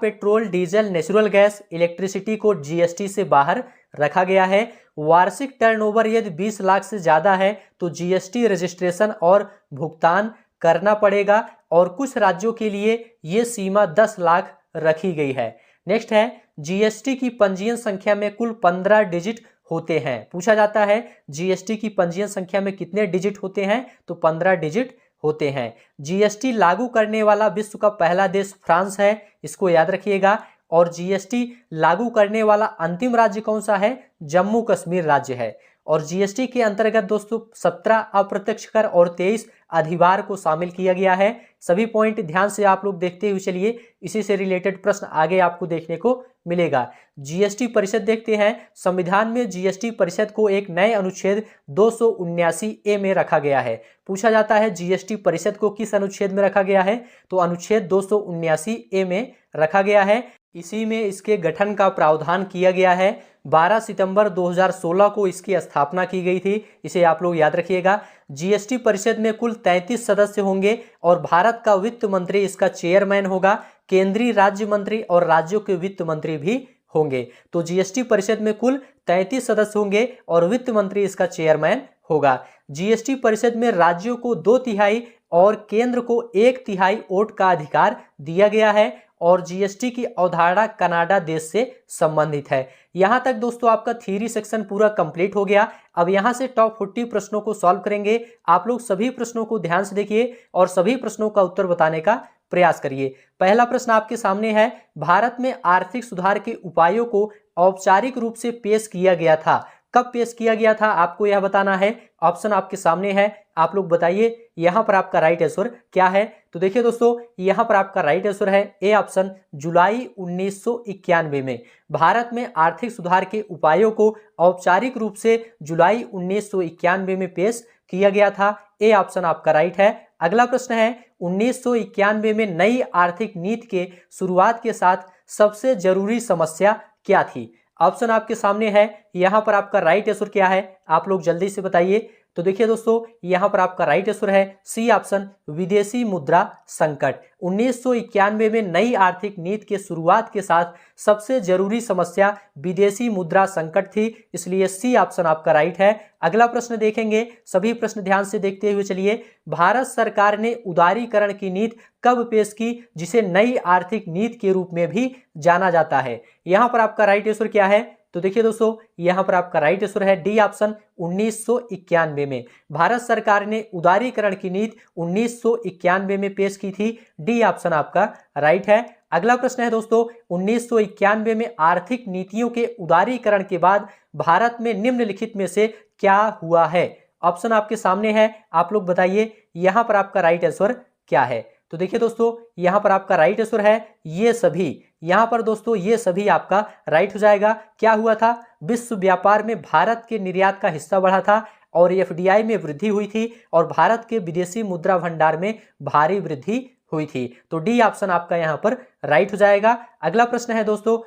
petrol, diesel, natural gas, electricity को जीएसटी से बाहर रखा गया है। वार्षिक टर्नओवर यदि 20 लाख से ज्यादा है तो जीएसटी रजिस्ट्रेशन और भुगतान करना पड़ेगा और कुछ राज्यों के लिए ये सीमा 10 लाख रखी गई है। नेक्स्ट है, जीएसटी की पंजीयन संख्या में कुल 15 डिजिट होते हैं। पूछा जाता है जीएसटी की पंजीयन संख्या में कितने डिजिट होते हैं? तो 15 डिजिट होते हैं। जीएसटी लागू करने वाला विश्व का पहला देश फ्रांस है, इसको याद रखिएगा। और जीएसटी लागू करने वाला अंतिम राज्य कौन सा है? जम्मू कश्मीर राज्य है। और जीएसटी के अंतर्गत दोस्तों 17 अप्रत्यक्ष कर और 23 अधिभार को शामिल किया गया है। सभी पॉइंट ध्यान से आप लोग देखते हुए चलिए, इसी से रिलेटेड प्रश्न आगे आपको देखने को मिलेगा। जीएसटी परिषद देखते हैं। संविधान में जीएसटी परिषद को एक नए अनुच्छेद 279A में रखा गया है। पूछा जाता है जीएसटी परिषद को किस अनुच्छेद में रखा गया है? तो अनुच्छेद 279A में रखा गया है। इसी में इसके गठन का प्रावधान किया गया है। 12 सितंबर 2016 को इसकी स्थापना की गई थी, इसे आप लोग याद रखिएगा। जीएसटी परिषद में कुल 33 सदस्य होंगे और भारत का वित्त मंत्री इसका चेयरमैन होगा। केंद्रीय राज्य मंत्री और राज्यों के वित्त मंत्री भी होंगे। तो जीएसटी परिषद में कुल 33 सदस्य होंगे और वित्त मंत्री इसका चेयरमैन होगा। जीएसटी परिषद में राज्यों को 2/3 और केंद्र को 1/3 वोट का अधिकार दिया गया है और जीएसटी की अवधारणा कनाडा देश से संबंधित है। यहां तक दोस्तों आपका थ्योरी सेक्शन पूरा कंप्लीट हो गया। अब यहां से टॉप 40 प्रश्नों को सॉल्व करेंगे। आप लोग सभी प्रश्नों को ध्यान से देखिए और सभी प्रश्नों का उत्तर बताने का प्रयास करिए। पहला प्रश्न आपके सामने है, भारत में आर्थिक सुधार के उपायों को औपचारिक रूप से पेश किया गया था। कब पेश किया गया था आपको यह बताना है। ऑप्शन आपके सामने है, आप लोग बताइए। यहां पर आपका राइट आंसर क्या है? तो देखिए दोस्तों, यहां पर आपका राइट आंसर है ए ऑप्शन, जुलाई 1991 में भारत में आर्थिक सुधार के उपायों को औपचारिक रूप से जुलाई 1991 में पेश किया गया था। ए ऑप्शन आपका राइट है। अगला प्रश्न है, 1991 में नई आर्थिक नीति के शुरुआत के साथ सबसे जरूरी समस्या क्या थी? ऑप्शन आपके सामने है। यहां पर आपका राइट आंसर क्या है? आप लोग जल्दी से बताइए। तो देखिए दोस्तों, यहां पर आपका राइट आंसर है सी ऑप्शन, विदेशी मुद्रा संकट। 1991 में नई आर्थिक नीति के शुरुआत के साथ सबसे जरूरी समस्या विदेशी मुद्रा संकट थी, इसलिए सी ऑप्शन आपका राइट है। अगला प्रश्न देखेंगे, सभी प्रश्न ध्यान से देखते हुए चलिए। भारत सरकार ने उदारीकरण की नीति कब पेश की, जिसे नई आर्थिक नीति के रूप में भी जाना जाता है? यहां पर आपका राइट आंसर क्या है? तो देखिए दोस्तों, यहां पर आपका राइट आंसर है डी ऑप्शन, 1991 में भारत सरकार ने उदारीकरण की नीति 1991 में पेश की थी। डी ऑप्शन आपका राइट है। अगला प्रश्न है दोस्तों, 1991 में आर्थिक नीतियों के उदारीकरण के बाद भारत में निम्नलिखित में से क्या हुआ है? ऑप्शन आपके सामने है, आप लोग बताइए। यहां पर आपका राइट आंसर क्या है? तो देखिए दोस्तों, यहां पर आपका राइट आंसर है ये सभी। यहां पर दोस्तों ये सभी आपका राइट हो जाएगा। क्या हुआ था? विश्व व्यापार में भारत के निर्यात का हिस्सा बढ़ा था और एफडीआई में वृद्धि हुई थी और भारत के विदेशी मुद्रा भंडार में भारी वृद्धि हुई थी। तो डी ऑप्शन आपका यहां पर राइट हो जाएगा। अगला प्रश्न है दोस्तों,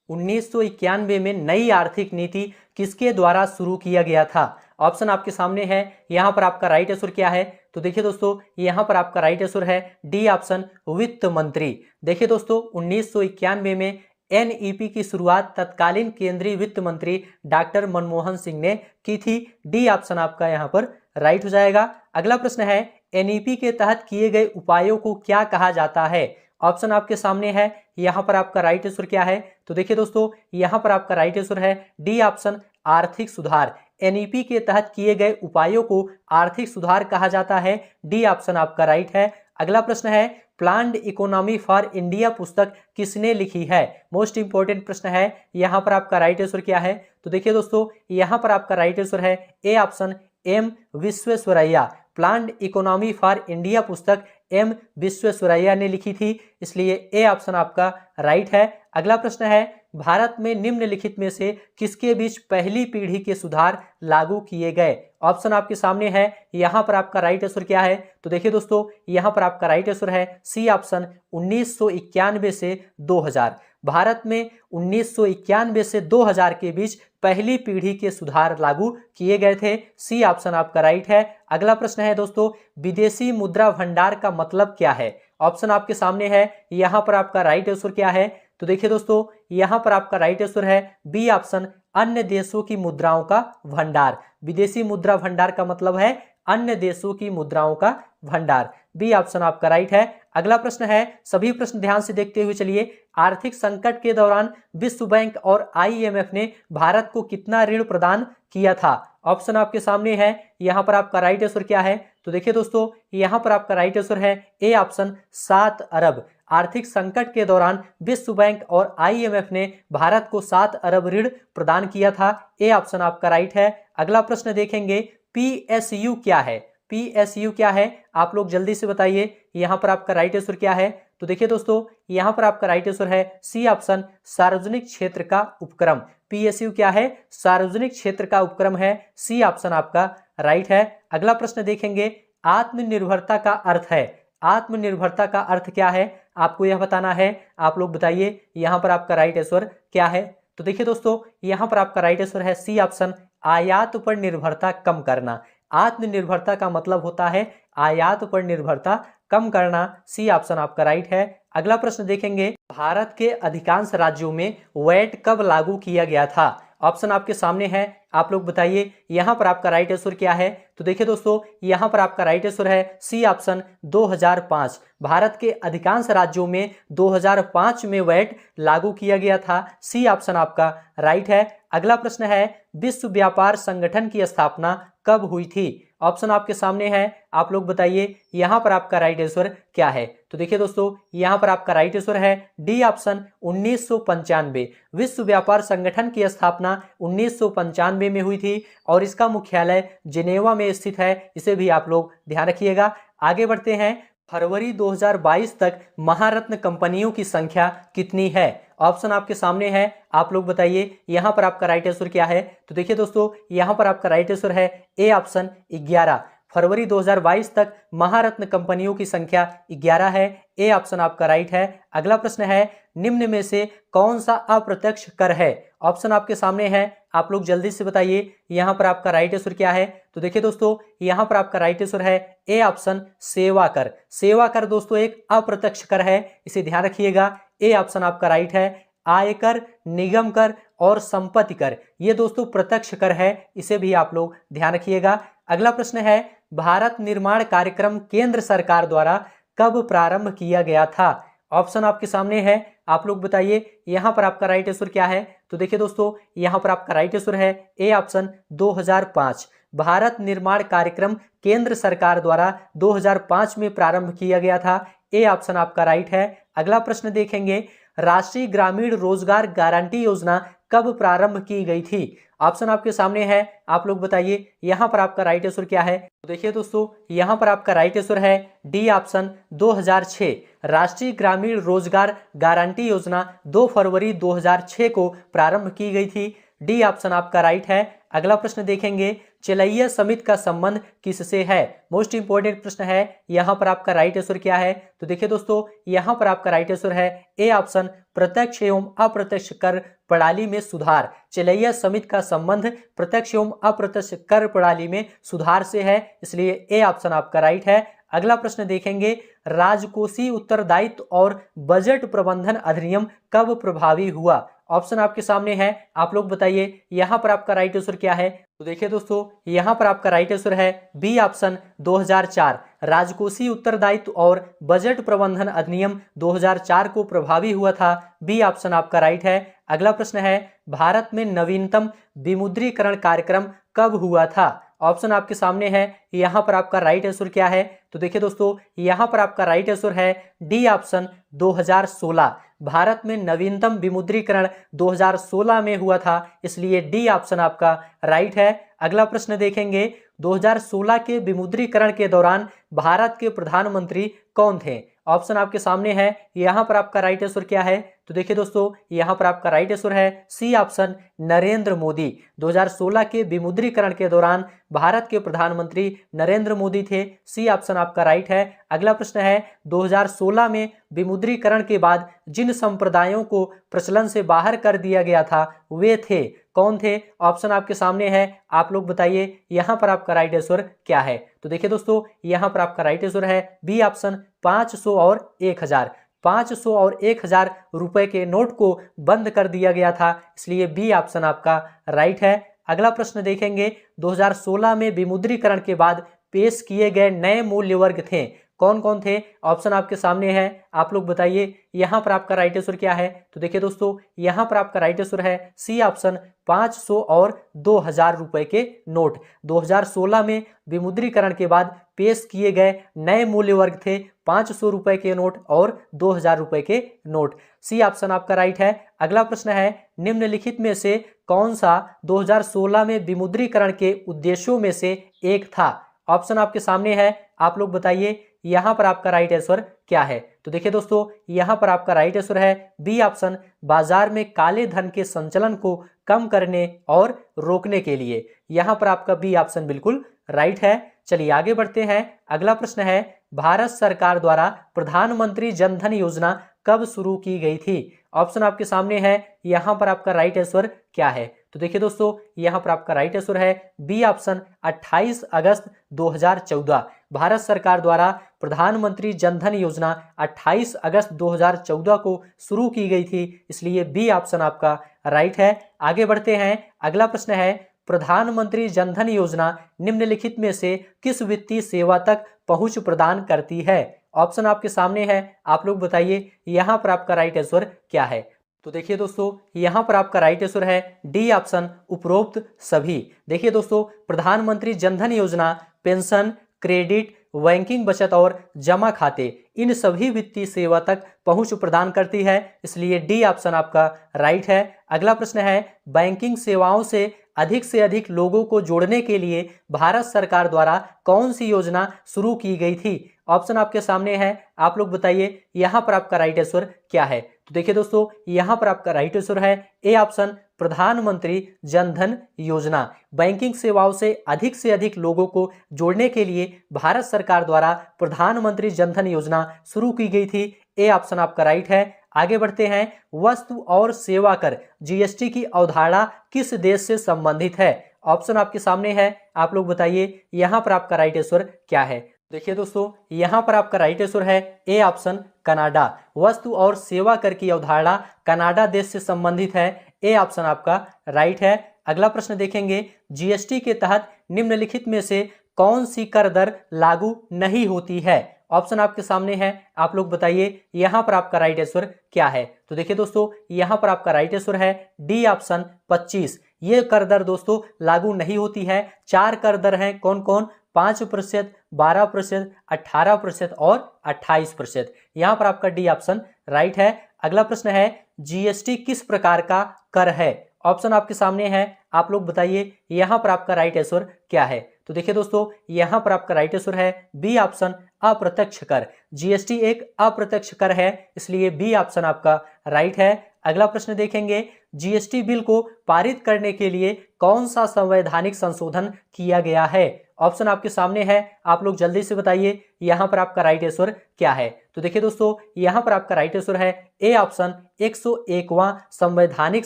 1991 में नई आर्थिक नीति किसके द्वारा शुरू किया गया था? ऑप्शन आपके सामने है। यहां पर आपका राइट आंसर क्या है? तो देखिए दोस्तों, यहां पर आपका राइट आंसर है डी ऑप्शन, वित्त मंत्री। देखिए दोस्तों, 1991 में एनईपी की शुरुआत तत्कालीन केंद्रीय वित्त मंत्री डॉक्टर मनमोहन सिंह ने की थी। डी ऑप्शन आपका यहां पर राइट हो जाएगा। अगला प्रश्न है, एनईपी के तहत किए गए उपायों को क्या कहा जाता है? ऑप्शन आपके सामने है। यहां पर आपका राइट आंसर क्या है? तो देखिए दोस्तों, यहां पर आपका राइट आंसर है डी ऑप्शन, आर्थिक सुधार। एनईपी के तहत किए गए उपायों को आर्थिक सुधार कहा जाता है। डी ऑप्शन आपका राइट है। अगला प्रश्न है, प्लान्ड इकोनॉमी फॉर इंडिया पुस्तक किसने लिखी है? मोस्ट इंपोर्टेंट प्रश्न है। यहां पर आपका राइट आंसर क्या है? तो देखिए दोस्तों, यहां पर आपका राइट आंसर है A option, M Visvesvaraya. Planned economy for India पुस्तक एम विश्वेश्वरैया ने लिखी थी, इसलिए ए ऑप्शन आपका राइट है। अगला प्रश्न है, भारत में निम्नलिखित में से किसके बीच पहली पीढ़ी के सुधार लागू किए गए? ऑप्शन आपके सामने है। यहां पर आपका राइट आंसर क्या है? तो देखिए दोस्तों, यहां पर आपका राइट आंसर है सी ऑप्शन, 1991 से 2000। भारत में 1991 से 2000 के बीच पहली पीढ़ी के सुधार लागू किए गए थे। सी ऑप्शन आपका राइट है। अगला प्रश्न है दोस्तों, विदेशी मुद्रा भंडार का मतलब क्या है? ऑप्शन आपके सामने है। यहां पर आपका राइट आंसर क्या है? तो देखिए दोस्तों, यहां पर आपका राइट आंसर है बी ऑप्शन, अन्य देशों की मुद्राओं का भंडार। विदेशी मुद्रा भंडार का मतलब है अन्य देशों की मुद्राओं का भंडार। बी ऑप्शन आपका राइट है। अगला प्रश्न है, सभी प्रश्न ध्यान से देखते हुए चलिए। आर्थिक संकट के दौरान विश्व बैंक और आईएमएफ ने भारत को कितना ऋण प्रदान किया था? ऑप्शन आपके सामने है। यहां पर आपका राइट आंसर क्या है? तो देखिए दोस्तों, यहां पर आपका राइट आंसर है ए ऑप्शन, 7 अरब। आर्थिक संकट के दौरान विश्व बैंक और आईएमएफ ने भारत को 7 अरब ऋण प्रदान किया था। ए ऑप्शन आपका राइट है। अगला प्रश्न देखेंगे, पीएसयू क्या है? पीएसयू क्या है? आप लोग जल्दी से बताइए। यहां पर आपका राइट आंसर क्या है? तो देखिए दोस्तों, यहां पर आपका राइट आंसर है सी ऑप्शन, सार्वजनिक क्षेत्र का उपक्रम। पीएसयू क्या है? सार्वजनिक क्षेत्र का उपक्रम है। सी ऑप्शन आपका राइट है। अगला प्रश्न देखेंगे, आत्मनिर्भरता का अर्थ है। आत्मनिर्भरता का अर्थ क्या है? आपको यह बताना है। आप लोग बताइए, यहां पर आपका राइट आंसर क्या है? तो देखिए दोस्तों, यहां पर आपका राइट आंसर है सी ऑप्शन, आयात पर निर्भरता कम करना। आत्मनिर्भरता का मतलब होता है आयात पर निर्भरता कम करना, सी ऑप्शन आपका राइट है। अगला प्रश्न देखेंगे, भारत के अधिकांश राज्यों में वैट कब लागू किया गया था? ऑप्शन आपके सामने है, आप लोग बताइए यहां पर आपका राइट आंसर क्या है। तो देखिए दोस्तों, यहां पर आपका राइट आंसर है सी ऑप्शन 2005। भारत के अधिकांश राज्यों में 2005 में वैट लागू किया गया था, सी ऑप्शन आपका राइट है। अगला प्रश्न है, विश्व व्यापार संगठन की स्थापना कब हुई थी? ऑप्शन आपके सामने है, आप लोग बताइए यहां पर आपका राइट आंसर क्या है। तो देखिए दोस्तों, यहां पर आपका राइट आंसर है डी ऑप्शन 1995। विश्व व्यापार संगठन की स्थापना 1995 में हुई थी और इसका मुख्यालय जिनेवा में स्थित है, इसे भी आप लोग ध्यान रखिएगा। आगे बढ़ते हैं, फरवरी 2022 तक महारत्न कंपनियों की संख्या कितनी है? ऑप्शन आपके सामने है, आप लोग बताइए यहां पर आपका राइट आंसर क्या है। तो देखिए दोस्तों, यहां पर आपका राइट आंसर है ए ऑप्शन 11। फरवरी 2022 तक महारत्न कंपनियों की संख्या 11 है, ए ऑप्शन आपका राइट है। अगला प्रश्न है, निम्न में से कौन सा अप्रत्यक्ष कर है? ऑप्शन आपके सामने है, आप लोग जल्दी से बताइए यहां पर आपका राइट आंसर क्या है। तो देखिए दोस्तों, यहां पर आपका राइट आंसर है ए ऑप्शन सेवा कर। सेवा कर दोस्तों एक अप्रत्यक्ष कर है, इसे ध्यान रखिएगा, ए ऑप्शन आपका राइट है। आयकर, निगम कर और संपत्ति कर, ये दोस्तों प्रत्यक्ष कर है, इसे भी आप लोग ध्यान रखिएगा। अगला प्रश्न है, भारत निर्माण कार्यक्रम केंद्र सरकार द्वारा कब प्रारंभ किया गया था? ऑप्शन आपके सामने है, आप लोग बताइए यहां पर आपका राइट आंसर क्या है। तो देखिए दोस्तों, यहां पर आपका राइट आंसर है ए ऑप्शन 2005। भारत निर्माण कार्यक्रम केंद्र सरकार द्वारा 2005 में प्रारंभ किया गया था, ए ऑप्शन आपका राइट है। अगला प्रश्न देखेंगे, राष्ट्रीय ग्रामीण रोजगार गारंटी योजना कब प्रारंभ की गई थी? ऑप्शन आपके सामने है, आप लोग बताइए यहां पर आपका राइट आंसर क्या है। तो देखिए दोस्तों, यहां पर आपका राइट आंसर है डी ऑप्शन 2006। राष्ट्रीय ग्रामीण रोजगार गारंटी योजना 2 फरवरी 2006 को प्रारंभ की गई थी, डी ऑप्शन आपका राइट है। अगला प्रश्न देखेंगे, चलैया समिति का संबंध किससे है? मोस्ट इंपोर्टेंट प्रश्न है, यहां पर आपका राइट आंसर क्या है। तो देखिए दोस्तों, यहां पर आपका राइट आंसर है ए ऑप्शन प्रत्यक्ष एवं अप्रत्यक्ष कर प्रणाली में सुधार। चलैया समिति का संबंध प्रत्यक्ष एवं अप्रत्यक्ष कर प्रणाली में सुधार से है, इसलिए ए ऑप्शन आपका राइट है। अगला प्रश्न देखेंगे, राजकोषीय उत्तरदायित्व और बजट प्रबंधन अधिनियम कब प्रभावी हुआ? ऑप्शन आपके सामने है, आप लोग बताइए यहां पर आपका राइट आंसर क्या है। तो देखिए दोस्तों, यहां पर आपका राइट आंसर है बी ऑप्शन 2004। राजकोषीय उत्तरदायित्व और बजट प्रबंधन अधिनियम 2004 को प्रभावी हुआ था, बी ऑप्शन आपका राइट है। अगला प्रश्न है, भारत में नवीनतम विमुद्रीकरण कार्यक्रम कब हुआ था? ऑप्शन आपके सामने है, यहां पर आपका राइट आंसर क्या है। तो देखिए दोस्तों, यहां पर आपका राइट आंसर है डी ऑप्शन 2016। भारत में नवीनतम विमुद्रीकरण 2016 में हुआ था, इसलिए डी ऑप्शन आपका राइट है। अगला प्रश्न देखेंगे, 2016 के विमुद्रीकरण के दौरान भारत के प्रधानमंत्री कौन थे? ऑप्शन आपके सामने है, यहां पर आपका राइट आंसर क्या है। तो देखिए दोस्तों, यहां पर आपका राइट आंसर है सी ऑप्शन नरेंद्र मोदी। 2016 के विमुद्रीकरण के दौरान भारत के प्रधानमंत्री नरेंद्र मोदी थे, सी ऑप्शन आपका राइट है। अगला प्रश्न है, 2016 में विमुद्रीकरण के बाद जिन संप्रदायों को प्रचलन से बाहर कर दिया गया था वे थे, कौन थे? ऑप्शन आपके सामने है, आप लोग बताइए यहां पर आपका राइट आंसर क्या है। तो देखिए दोस्तों, यहां पर आपका राइट आंसर है बी ऑप्शन 500 और 1000। 500 और 1000 रुपए के नोट को बंद कर दिया गया था, इसलिए बी ऑप्शन आपका राइट है। अगला प्रश्न देखेंगे, 2016 में विमुद्रीकरण के बाद पेश किए गए नए मूल्य वर्ग थे, कौन कौन थे? ऑप्शन आपके सामने है, आप लोग बताइए यहां पर आपका राइट आंसर क्या है। तो देखिए दोस्तों, यहां पर आपका राइट आंसर है सी ऑप्शन 500 और 2000 रुपए के नोट। 2016 में विमुद्रीकरण के बाद पेश किए गए नए मूल्य वर्ग थे 500 रुपए के नोट और 2000 रुपए के नोट, सी ऑप्शन आपका राइट है। अगला प्रश्न है, निम्नलिखित में से कौन सा 2016 में विमुद्रीकरण के उद्देश्यों में से एक था? ऑप्शन आपके सामने है, आप लोग बताइए यहां पर आपका राइट आंसर क्या है। तो देखिए दोस्तों, यहां पर आपका राइट आंसर है बी ऑप्शन बाजार में काले धन के संचलन को कम करने और रोकने के लिए। यहां पर आपका बी ऑप्शन बिल्कुल राइट है। चलिए आगे बढ़ते हैं। अगला प्रश्न है, भारत सरकार द्वारा प्रधानमंत्री जन धन योजना कब शुरू की गई थी? ऑप्शन आपके सामने है, यहां पर आपका राइट आंसर क्या है। तो देखिए दोस्तों, यहां पर आपका राइट आंसर है बी ऑप्शन 28 अगस्त 2014। भारत सरकार द्वारा प्रधानमंत्री जनधन योजना 28 अगस्त 2014 को शुरू की गई थी, इसलिए बी ऑप्शन आपका राइट है। आगे बढ़ते हैं, अगला प्रश्न है प्रधानमंत्री जनधन योजना निम्नलिखित में से किस वित्तीय सेवा तक पहुंच प्रदान करती है? ऑप्शन आपके सामने है, आप लोग बताइए यहाँ पर आपका राइट आंसर क्या है। तो देखिए दोस्तों, यहाँ पर आपका राइट आंसर है डी ऑप्शन, उपरोक्त सभी। देखिए दोस्तों, प्रधानमंत्री जनधन योजना पेंशन, क्रेडिट, बैंकिंग, बचत और जमा खाते, इन सभी वित्तीय सेवा तक पहुंच प्रदान करती है, इसलिए डी ऑप्शन आपका राइट है। अगला प्रश्न है बैंकिंग सेवाओं से अधिक लोगों को जोड़ने के लिए भारत सरकार द्वारा कौन सी योजना शुरू की गई थी? ऑप्शन आपके सामने है, आप लोग बताइए यहाँ पर आपका राइट आंसर क्या है। तो देखिए दोस्तों, यहाँ पर आपका राइट आंसर है ए ऑप्शन, प्रधानमंत्री जनधन योजना। बैंकिंग सेवाओं से अधिक लोगों को जोड़ने के लिए भारत सरकार द्वारा प्रधानमंत्री जनधन योजना शुरू की गई थी। ए ऑप्शन आपका राइट है। आगे बढ़ते हैं, वस्तु और सेवा कर जीएसटी की अवधारणा किस देश से संबंधित है? ऑप्शन आपके सामने है, आप लोग बताइए यहाँ पर आपका राइट आंसर क्या है। देखिए दोस्तों, यहाँ पर आपका राइट आंसर है ए ऑप्शन, कनाडा। वस्तु और सेवा कर की अवधारणा कनाडा देश से संबंधित है। ए ऑप्शन आपका राइट है। अगला प्रश्न देखेंगे, जीएसटी के तहत निम्नलिखित में से कौन सी कर दर लागू नहीं होती है? ऑप्शन आपके सामने है, आप लोग बताइए यहाँ पर आपका राइट आंसर क्या है। तो देखिए दोस्तों, यहाँ पर आपका राइट आंसर है डी ऑप्शन, 25। ये कर दर दोस्तों लागू नहीं होती है। 4 कर दर हैं, कौन कौन? 5%, 12%, 18% और 28%। यहाँ पर आपका डी ऑप्शन राइट है। अगला प्रश्न है, जीएसटी किस प्रकार का कर है? ऑप्शन आपके सामने है, आप लोग बताइए यहाँ पर आपका राइट आंसर क्या है। तो देखिए दोस्तों, यहाँ पर आपका राइट आंसर है बी ऑप्शन, अप्रत्यक्ष कर। जीएसटी एक अप्रत्यक्ष कर है, इसलिए बी ऑप्शन आपका राइट है। अगला प्रश्न देखेंगे, जीएसटी बिल को पारित करने के लिए कौन सा संवैधानिक संशोधन किया गया है? ऑप्शन आपके सामने है, आप लोग जल्दी से बताइए यहाँ पर आपका राइट आंसर क्या है। तो देखिए दोस्तों, यहाँ पर आपका राइट आंसर है ए ऑप्शन, 101वां संवैधानिक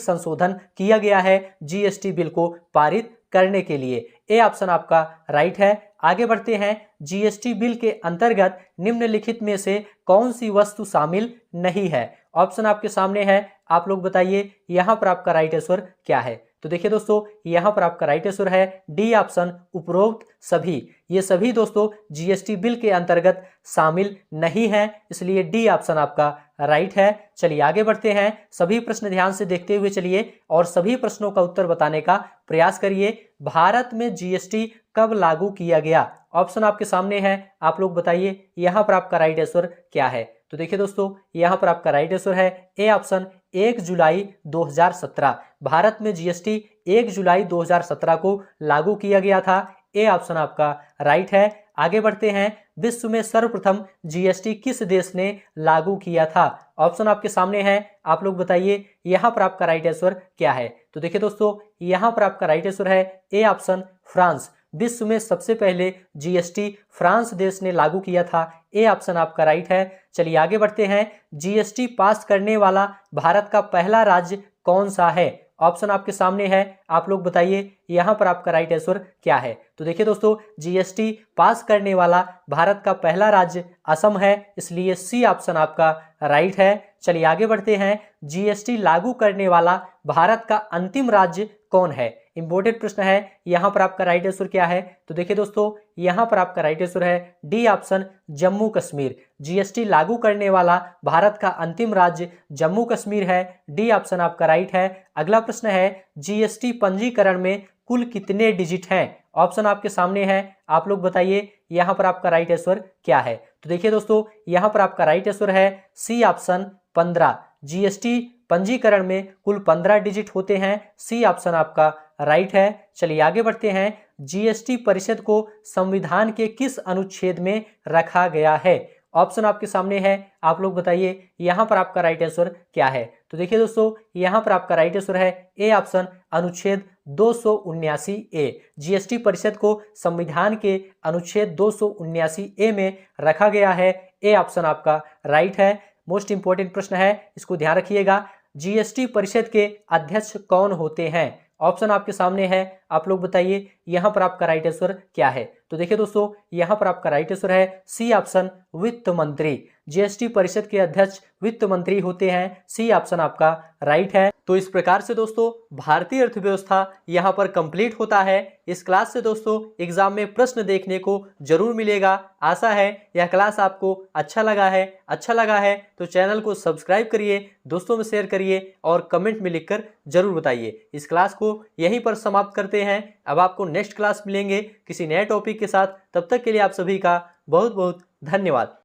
संशोधन किया गया है जीएसटी बिल को पारित करने के लिए। ए ऑप्शन आपका राइट है। आगे बढ़ते हैं, जीएसटी बिल के अंतर्गत निम्नलिखित में से कौन सी वस्तु शामिल नहीं है? ऑप्शन आपके सामने है, आप लोग बताइए यहाँ पर आपका राइट आंसर क्या है। तो देखिए दोस्तों, यहाँ पर आपका राइट आंसर है डी ऑप्शन, उपरोक्त सभी। ये सभी दोस्तों जीएसटी बिल के अंतर्गत शामिल नहीं है, इसलिए डी ऑप्शन आपका राइट है। चलिए आगे बढ़ते हैं, सभी प्रश्न ध्यान से देखते हुए चलिए और सभी प्रश्नों का उत्तर बताने का प्रयास करिए। भारत में जीएसटी कब लागू किया गया? ऑप्शन आपके सामने है, आप लोग बताइए यहाँ पर आपका राइट आंसर क्या है। तो देखिए दोस्तों, यहाँ पर आपका राइट आंसर है ए ऑप्शन, 1 जुलाई 2017। भारत में जीएसटी 1 जुलाई 2017 को लागू किया गया था। ए ऑप्शन आपका राइट है। आगे बढ़ते हैं, विश्व में सर्वप्रथम जीएसटी किस देश ने लागू किया था? ऑप्शन आपके सामने है, आप लोग बताइए यहाँ पर आपका राइट आंसर क्या है। तो देखिए दोस्तों, यहाँ पर आपका राइट आंसर है ए ऑप्शन, फ्रांस। विश्व में सबसे पहले जीएसटी फ्रांस देश ने लागू किया था। ए ऑप्शन आपका राइट है। चलिए आगे बढ़ते हैं, जीएसटी पास करने वाला भारत का पहला राज्य कौन सा है? ऑप्शन आपके सामने है, आप लोग बताइए यहाँ पर आपका राइट आंसर क्या है। तो देखिए दोस्तों, जीएसटी पास करने वाला भारत का पहला राज्य असम है, इसलिए सी ऑप्शन आपका राइट है। चलिए आगे बढ़ते हैं, जीएसटी लागू करने वाला भारत का अंतिम राज्य कौन है? इंपॉर्टेंट प्रश्न है, यहाँ पर आपका राइट आंसर क्या है। तो देखिए दोस्तों, यहाँ पर आपका राइट आंसर है D option, Jammu Kashmir. GST लागू करने वाला भारत का अंतिम राज्य जम्मू कश्मीर है। डी ऑप्शन आपका राइट है। अगला प्रश्न है, जीएसटी पंजीकरण में कुल कितने डिजिट हैं? ऑप्शन आपके सामने है, आप लोग बताइए यहाँ पर आपका राइट आंसर क्या है। तो देखिए दोस्तों, यहाँ पर आपका राइट आंसर है सी ऑप्शन, 15। जीएसटी पंजीकरण में कुल 15 डिजिट होते हैं। सी ऑप्शन आपका राइट है। चलिए आगे बढ़ते हैं, जीएसटी परिषद को संविधान के किस अनुच्छेद में रखा गया है? ऑप्शन आपके सामने है, आप लोग बताइए यहाँ पर आपका राइट आंसर क्या है। तो देखिए दोस्तों, यहाँ पर आपका राइट आंसर है ए ऑप्शन, अनुच्छेद 279 ए। जीएसटी परिषद को संविधान के अनुच्छेद 279 ए में रखा गया है। ए ऑप्शन आपका राइट है। मोस्ट इंपोर्टेंट प्रश्न है, इसको ध्यान रखिएगा। जीएसटी परिषद के अध्यक्ष कौन होते हैं? ऑप्शन आपके सामने है, आप लोग बताइए यहाँ पर आपका राइट आंसर क्या है। तो देखिए दोस्तों, यहाँ पर आपका राइट आंसर है सी ऑप्शन, वित्त मंत्री। जीएसटी परिषद के अध्यक्ष वित्त मंत्री होते हैं। सी ऑप्शन आपका राइट है। तो इस प्रकार से दोस्तों भारतीय अर्थव्यवस्था यहाँ पर कंप्लीट होता है। इस क्लास से दोस्तों एग्जाम में प्रश्न देखने को जरूर मिलेगा। आशा है यह क्लास आपको अच्छा लगा है तो चैनल को सब्सक्राइब करिए, दोस्तों में शेयर करिए और कमेंट में लिखकर जरूर बताइए। इस क्लास को यहीं पर समाप्त करते हैं। अब आपको नेक्स्ट क्लास मिलेंगे किसी नए टॉपिक के साथ। तब तक के लिए आप सभी का बहुत बहुत धन्यवाद।